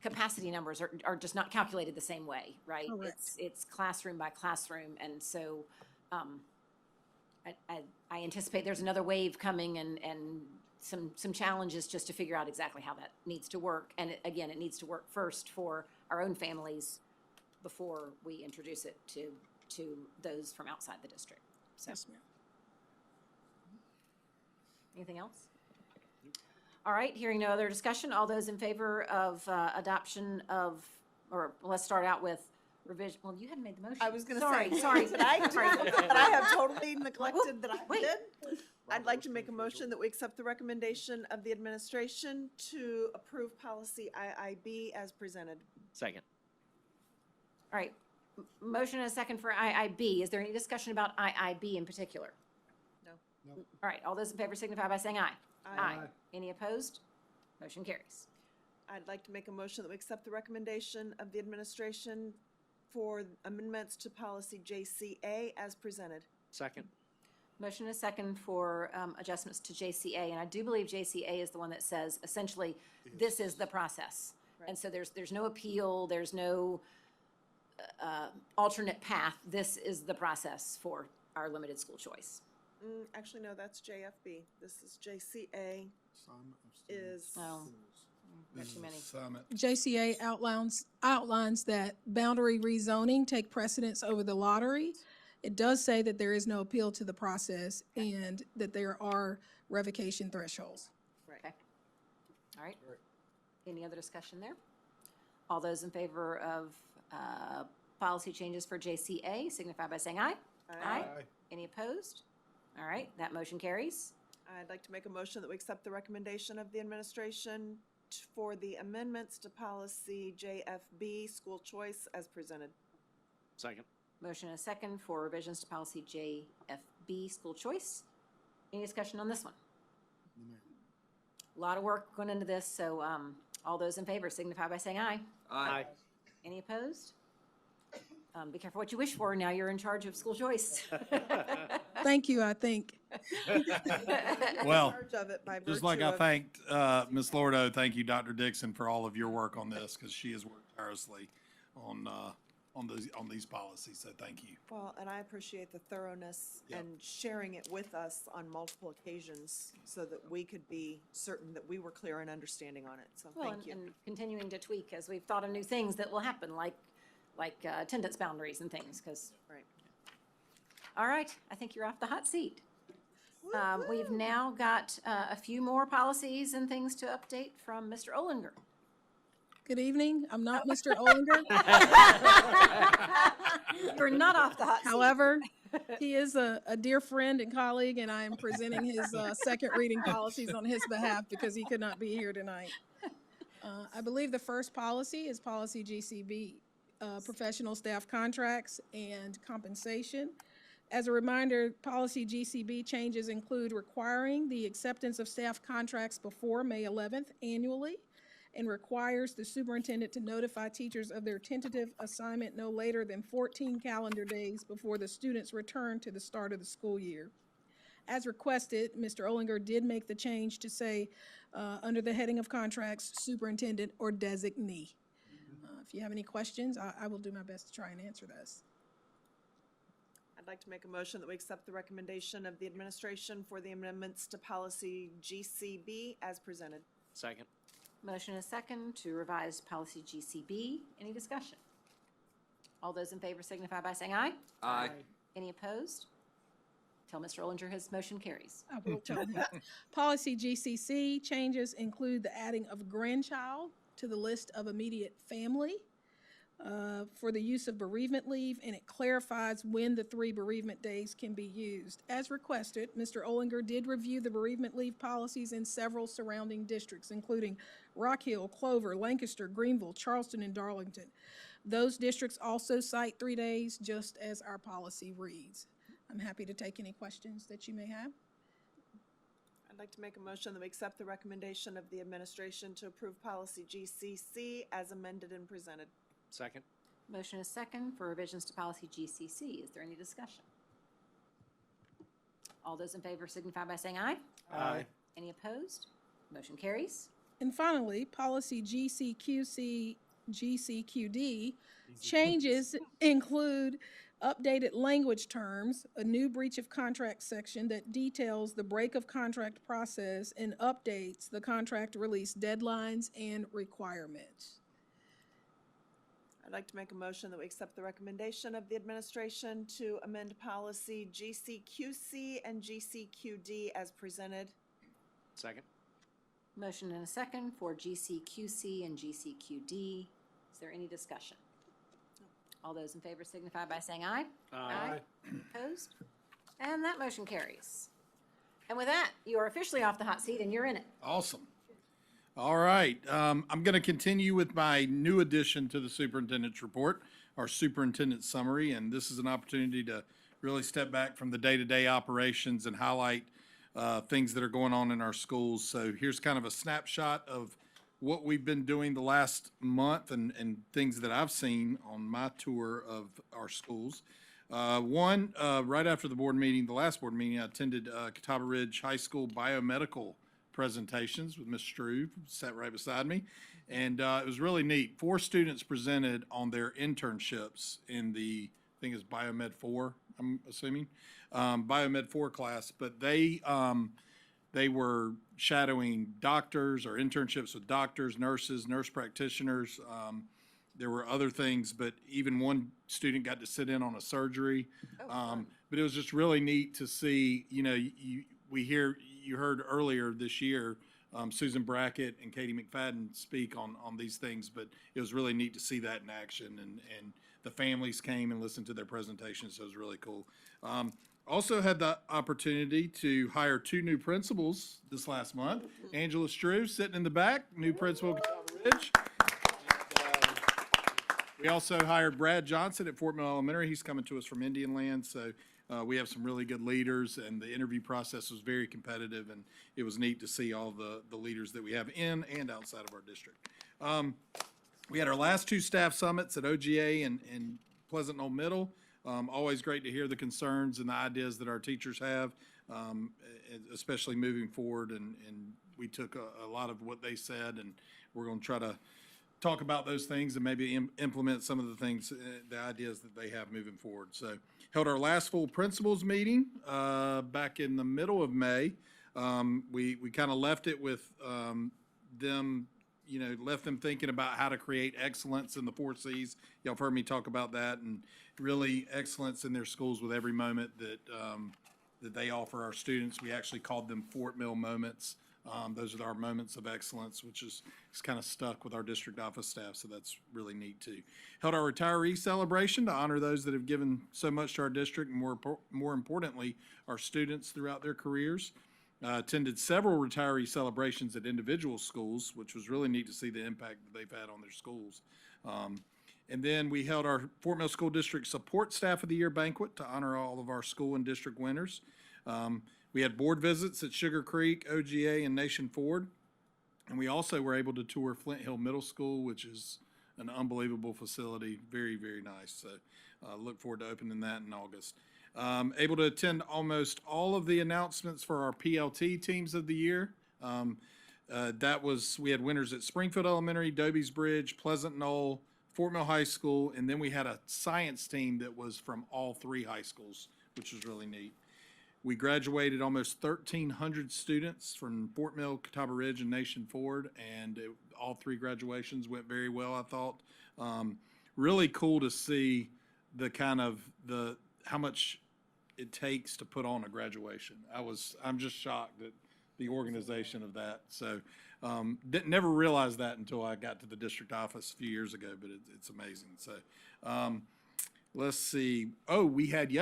B: capacity numbers are just not calculated the same way, right?
J: Correct.
B: It's classroom by classroom, and so I anticipate there's another wave coming, and some challenges just to figure out exactly how that needs to work. And again, it needs to work first for our own families before we introduce it to those from outside the district. So,
J: Yes, ma'am.
B: anything else? All right, hearing no other discussion, all those in favor of adoption of, or let's start out with revision, well, you hadn't made the motion.
O: I was gonna
B: Sorry,
O: say,
B: sorry.
O: but I have totally neglected that I
B: Wait.
O: did. I'd like to make a motion that we accept the recommendation of the administration to approve policy IIB as presented.
N: Second.
B: All right, motion and a second for IIB. Is there any discussion about IIB in particular?
O: No.
M: Nope.
B: All right, all those in favor signify by saying aye.
O: Aye.
B: Any opposed? Motion carries.
O: I'd like to make a motion that we accept the recommendation of the administration for amendments to policy JCA as presented.
N: Second.
B: Motion and a second for adjustments to JCA, and I do believe JCA is the one that says essentially, this is the process. And so there's no appeal, there's no alternate path. This is the process for our limited school choice.
O: Actually, no, that's JFB. This is JCA is.
B: Oh.
K: This is a summit.
J: JCA outlines that boundary rezoning take precedence over the lottery. It does say that there is no appeal to the process and that there are revocation thresholds.
B: Okay. All right. Any other discussion there? All those in favor of policy changes for JCA signify by saying aye. Aye. Any opposed? All right, that motion carries.
O: I'd like to make a motion that we accept the recommendation of the administration for the amendments to policy JFB, school choice, as presented.
N: Second.
B: Motion and a second for revisions to policy JFB, school choice. Any discussion on this one? A lot of work going into this, so all those in favor signify by saying aye.
N: Aye.
B: Any opposed? Be careful what you wish for. Now you're in charge of school choice.
J: Thank you, I think.
K: Well,
O: Charge of it by
K: just like
O: virtue
K: I
O: of-
K: thanked Ms. Lordo, thank you, Dr. Dixon, for all of your work on this, because she has worked tirelessly on these policies, so thank you.
O: Well, and I appreciate the thoroughness
K: Yep.
O: and sharing it with us on multiple occasions so that we could be certain that we were clear and understanding on it. So
B: Well,
O: thank you.
B: and continuing to tweak as we've thought of new things that will happen, like attendance boundaries and things, because.
O: Right.
B: All right, I think you're off the hot seat. We've now got a few more policies and things to update from Mr. Olinger.
J: Good evening. I'm not Mr. Olinger.
B: You're not off the hot seat.
J: However, he is a dear friend and colleague, and I am presenting his second reading policies on his behalf because he could not be here tonight. I believe the first policy is policy GCB, professional staff contracts and compensation. As a reminder, policy GCB changes include requiring the acceptance of staff contracts before May 11th annually, and requires the superintendent to notify teachers of their tentative assignment no later than 14 calendar days before the students return to the start of the school year. As requested, Mr. Olinger did make the change to say, under the heading of contracts, superintendent or designee. If you have any questions, I will do my best to try and answer those.
O: I'd like to make a motion that we accept the recommendation of the administration for the amendments to policy GCB as presented.
N: Second.
B: Motion is second to revise policy GCB. Any discussion? All those in favor signify by saying aye.
Q: Aye.
B: Any opposed? Tell Mr. Olinger his motion carries.
J: I will tell him. Policy GCC changes include the adding of grandchild to the list of immediate family for the use of bereavement leave, and it clarifies when the 3 bereavement days can be used. As requested, Mr. Olinger did review the bereavement leave policies in several surrounding districts, including Rock Hill, Clover, Lancaster, Greenville, Charleston, and Darlington. Those districts also cite 3 days, just as our policy reads. I'm happy to take any questions that you may have.
O: I'd like to make a motion that we accept the recommendation of the administration to approve policy GCC as amended and presented.
N: Second.
B: Motion is second for revisions to policy GCC. Is there any discussion? All those in favor signify by saying aye.
N: Aye.
B: Any opposed? Motion carries.
J: And finally, policy GCQD changes include updated language terms, a new breach of contract section that details the break of contract process and updates the contract release deadlines and requirements.
O: I'd like to make a motion that we accept the recommendation of the administration to amend policy GCQC and GCQD as presented.
N: Second.
B: Motion and a second for GCQC and GCQD. Is there any discussion? All those in favor signify by saying aye.
N: Aye.
B: Opposed? And that motion carries. And with that, you are officially off the hot seat and you're in it.
K: Awesome. All right, I'm going to continue with my new addition to the superintendent's report, our superintendent summary, and this is an opportunity to really step back from the day-to-day operations and highlight things that are going on in our schools. So here's kind of a snapshot of what we've been doing the last month and things that I've seen on my tour of our schools. Right after the board meeting, the last board meeting, I attended Catawba Ridge High School biomedical presentations with Ms. Struve, sat right beside me, and it was really neat. 4 students presented on their internships in the, I think it's Biomed 4, I'm assuming, Biomed 4 class, but they were shadowing doctors or internships with doctors, nurses, nurse practitioners. There were other things, but even one student got to sit in on a surgery. But it was just really neat to see, you know, you heard earlier this year Susan Brackett and Katie McFadden speak on these things, but it was really neat to see that in action, and the families came and listened to their presentations, so it was really cool. Also had the opportunity to hire 2 new principals this last month. Angela Struve sitting in the back, new principal at Catawba Ridge. We also hired Brad Johnson at Fort Mill Elementary. He's coming to us from Indian Land, so we have some really good leaders, and the interview process was very competitive, and it was neat to see all the leaders that we have in and outside of our district. We had our last 2 staff summits at OGA and Pleasant Knoll Middle. Always great to hear the concerns and the ideas that our teachers have, especially moving forward, and we took a lot of what they said, and we're going to try to talk about those things and maybe implement some of the things, the ideas that they have moving forward. So held our last full principals meeting back in the middle of May. We kind of left it with them, left them thinking about how to create excellence in the 4 Cs. Y'all have heard me talk about that, and really excellence in their schools with every moment that they offer our students. We actually called them Fort Mill moments. Those are our moments of excellence, which is kind of stuck with our district office staff, so that's really neat too. Held our retiree celebration to honor those that have given so much to our district, and more importantly, our students throughout their careers. Attended several retiree celebrations at individual schools, which was really neat to see the impact that they've had on their schools. And then we held our Fort Mill School District Support Staff of the Year banquet to honor all of our school and district winners. We had board visits at Sugar Creek, OGA, and Nation Ford. And we also were able to tour Flint Hill Middle School, which is an unbelievable facility. Very, very nice. So look forward to opening that in August. Able to attend almost all of the announcements for our PLT teams of the year. We had winners at Springfield Elementary, Doby's Bridge, Pleasant Knoll, Fort Mill High School, and then we had a science team that was from all 3 high schools, which was really neat. We graduated almost 1,300 students from Fort Mill, Catawba Ridge, and Nation Ford, and all 3 graduations went very well, I thought. Really cool to see how much it takes to put on a graduation. I'm just shocked at the organization of that. So never realized that until I got to the district office a few years ago, but it's amazing. So let's see. We had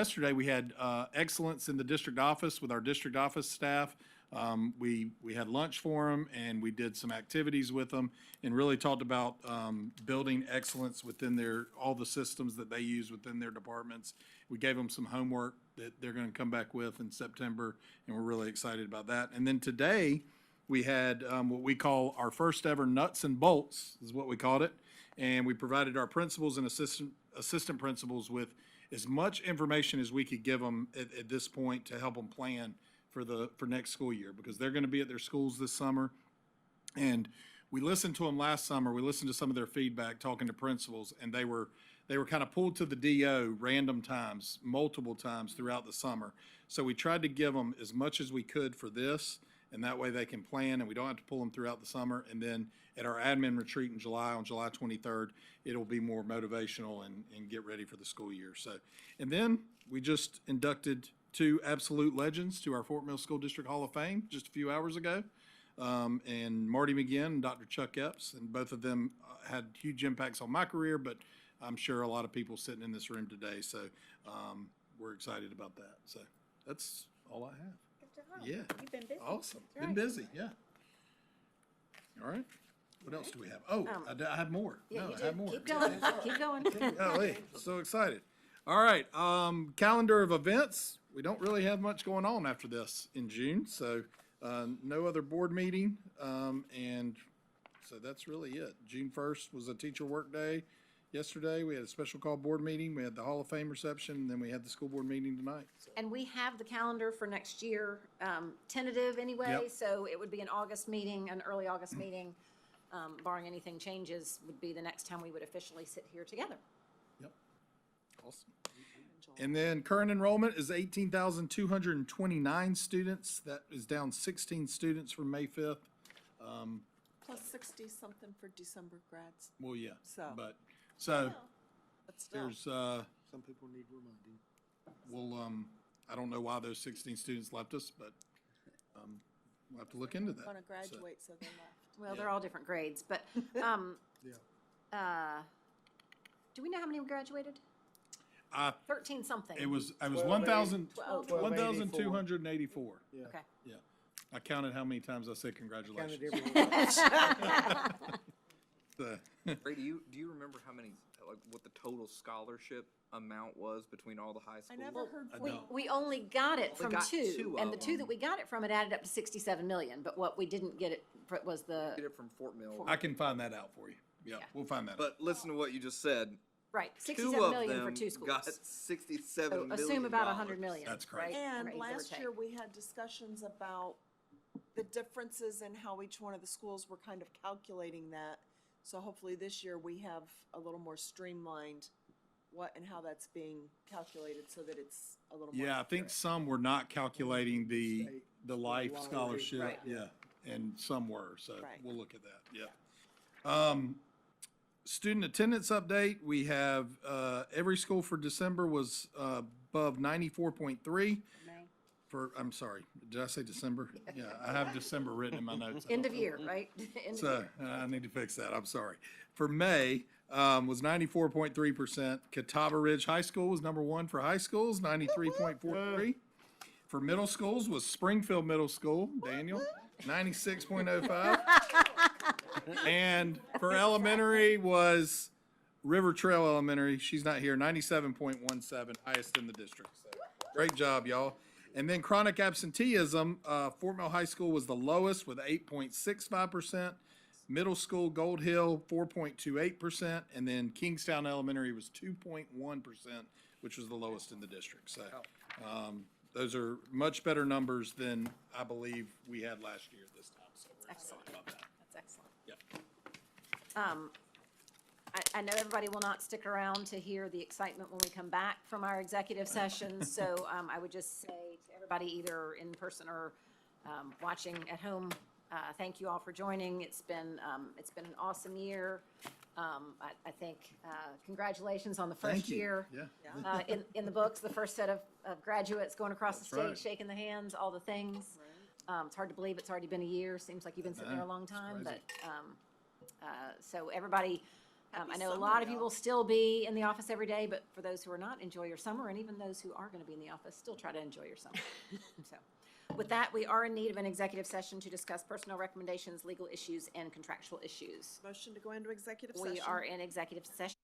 K: excellence in the district office with our district office staff. We had lunch for them, and we did some activities with them, and really talked about building excellence within all the systems that they use within their departments. We gave them some homework that they're going to come back with in September, and we're really excited about that. And then today, we had what we call our first ever nuts and bolts, is what we called it. And we provided our principals and assistant principals with as much information as we could give them at this point to help them plan for next school year, because they're going to be at their schools this summer. And we listened to them last summer. We listened to some of their feedback talking to principals, and they were kind of pulled to the DO random times, multiple times throughout the summer. So we tried to give them as much as we could for this, and that way they can plan and we don't have to pull them throughout the summer. And then at our admin retreat in July, on July 23rd, it'll be more motivational and get ready for the school year. So, and then we just inducted 2 absolute legends to our Fort Mill School District Hall of Fame just a few hours ago. And Marty McGinn and Dr. Chuck Epps, and both of them had huge impacts on my career, but I'm sure a lot of people sitting in this room today. So we're excited about that. So that's all I have. Yeah.
P: You've been busy.
K: Awesome.
P: That's
K: Been
P: right.
K: busy, yeah. All right. What else do we have? I have more.
B: Yeah,
K: No,
B: you
K: I
B: do.
K: have more.
B: Keep going, keep going.
K: Golly, so excited. All right, calendar of events. We don't really have much going on after this in June, so no other board meeting, and so that's really it. June 1st was a teacher work day. Yesterday, we had a special call board meeting. We had the Hall of Fame reception, and then we had the school board meeting tonight. So.
B: And we have the calendar for next year, tentative anyway,
K: Yep.
B: so it would be an August meeting, an early August meeting, barring anything changes, would be the next time we would officially sit here together.
K: Yep. Awesome. And then current enrollment is 18,229 students. That is down 16 students from May 5th.
O: Plus 60-something for December grads.
K: Well, yeah,
O: So.
K: but, so
O: But still.
K: there's,
M: Some people need reminding.
K: I don't know why those 16 students left us, but We'll have to look into that.
O: Gonna
K: So,
O: graduate, so they left.
B: Well, they're all different grades, but, do we know how many graduated? 13 something.
K: it was
B: 12.
K: 1,284.
M: Yeah.
B: Okay.
K: Yeah. I counted how many times I said congratulations. So,
Q: Ray, do you remember how many, like, what the total scholarship amount was between all the high
O: I
Q: schools?
O: never heard.
B: We only got it
Q: We
B: from
Q: got
B: two,
Q: two
B: and the
Q: of
B: two that
Q: them.
B: we got it from, it added up to 67 million, but what we didn't get it for was the,
Q: Get it from Fort Mill.
K: I can find that out for you. Yeah,
B: Yeah.
K: we'll find that out.
Q: But listen to what you just said.
B: right,
Q: Two
B: 67
Q: of
B: million for
Q: them
B: two schools.
Q: got 67
B: So
Q: million.
B: assume about 100 million.
K: That's
B: right?
K: correct.
O: And
B: Right, give or
O: last
B: take.
O: year, we had discussions about the differences in how each one of the schools were kind of calculating that. So hopefully this year, we have a little more streamlined what and how that's being calculated so that it's a little more.
K: Yeah, I think
O: accurate.
K: some were not calculating the life
M: lottery.
K: scholarship.
B: Right.
K: Yeah, and some were, so
O: Right.
K: we'll look at that, yeah. Student attendance update, we have, every school for December was, above 94.3. I'm sorry, did I say December? Yeah, I have December written in my notes.
B: End of year, right? End of
K: So,
B: year.
K: I need to fix that, I'm sorry. For May, was 94.3%. Catawba Ridge High School was number one for high schools, 93.43. For middle schools was Springfield Middle School, Daniel, 96.05. And for elementary was River Trail Elementary, she's not here, 97.17, highest in the district. So, great job, y'all. And then chronic absenteeism, Fort Mill High School was the lowest with 8.65%. Middle school, Gold Hill, 4.28%, and then Kingstown Elementary was 2.1%, which was the lowest in the district. So, those are much better numbers than I believe we had last year this time. So we're excited
B: Excellent.
K: about that.
B: That's excellent.
K: Yeah.
B: I know everybody will not stick around to hear the excitement when we come back from our executive session, so I would just say to everybody, either in person or watching at home, thank you all for joining. It's been an awesome year. I think congratulations on the
K: Thank
B: first
K: you.
B: year.
K: Yeah.
B: In the books, the first set of graduates going across the
K: That's
B: stage,
K: right.
B: shaking the hands, all the things. It's hard to believe it's already been a year. Seems like you've been sitting there a long time, but, so everybody, I know a lot of you will still be in the office every day, but for those who are not, enjoy your summer, and even those who are gonna be in the office, still try to enjoy your summer. So, with that, we are in need of an executive session to discuss personnel recommendations, legal issues, and contractual issues.
O: Motion to go into executive session.
B: We are in executive session.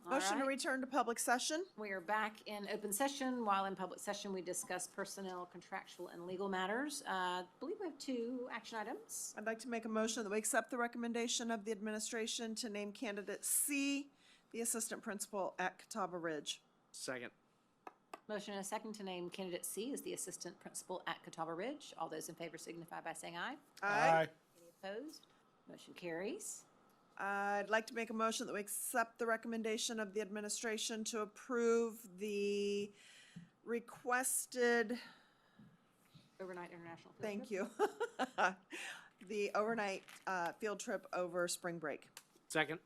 B: All
O: Motion to
B: right.
O: return to public session?
B: We are back in open session. While in public session, we discuss personnel, contractual, and legal matters. I believe we have 2 action items.
O: I'd like to make a motion that we accept the recommendation of the administration to name candidate C, the assistant principal at Catawba Ridge.
N: Second.
B: Motion and a second to name candidate C as the assistant principal at Catawba Ridge. All those in favor signify by saying aye.
O: Aye.
B: Any opposed? Motion carries.
O: I'd like to make a motion that we accept the recommendation of the administration to approve the requested,
B: Overnight international field
O: thank
B: trip.
O: you, the overnight field trip over spring break.
N: Second.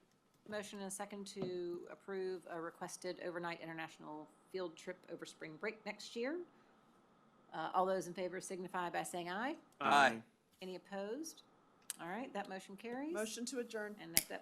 B: Motion and a second to approve a requested overnight international field trip over spring break next year. All those in favor signify by saying aye.
Q: Aye.
B: Any opposed? All right, that motion carries.
O: Motion to adjourn.
B: And at that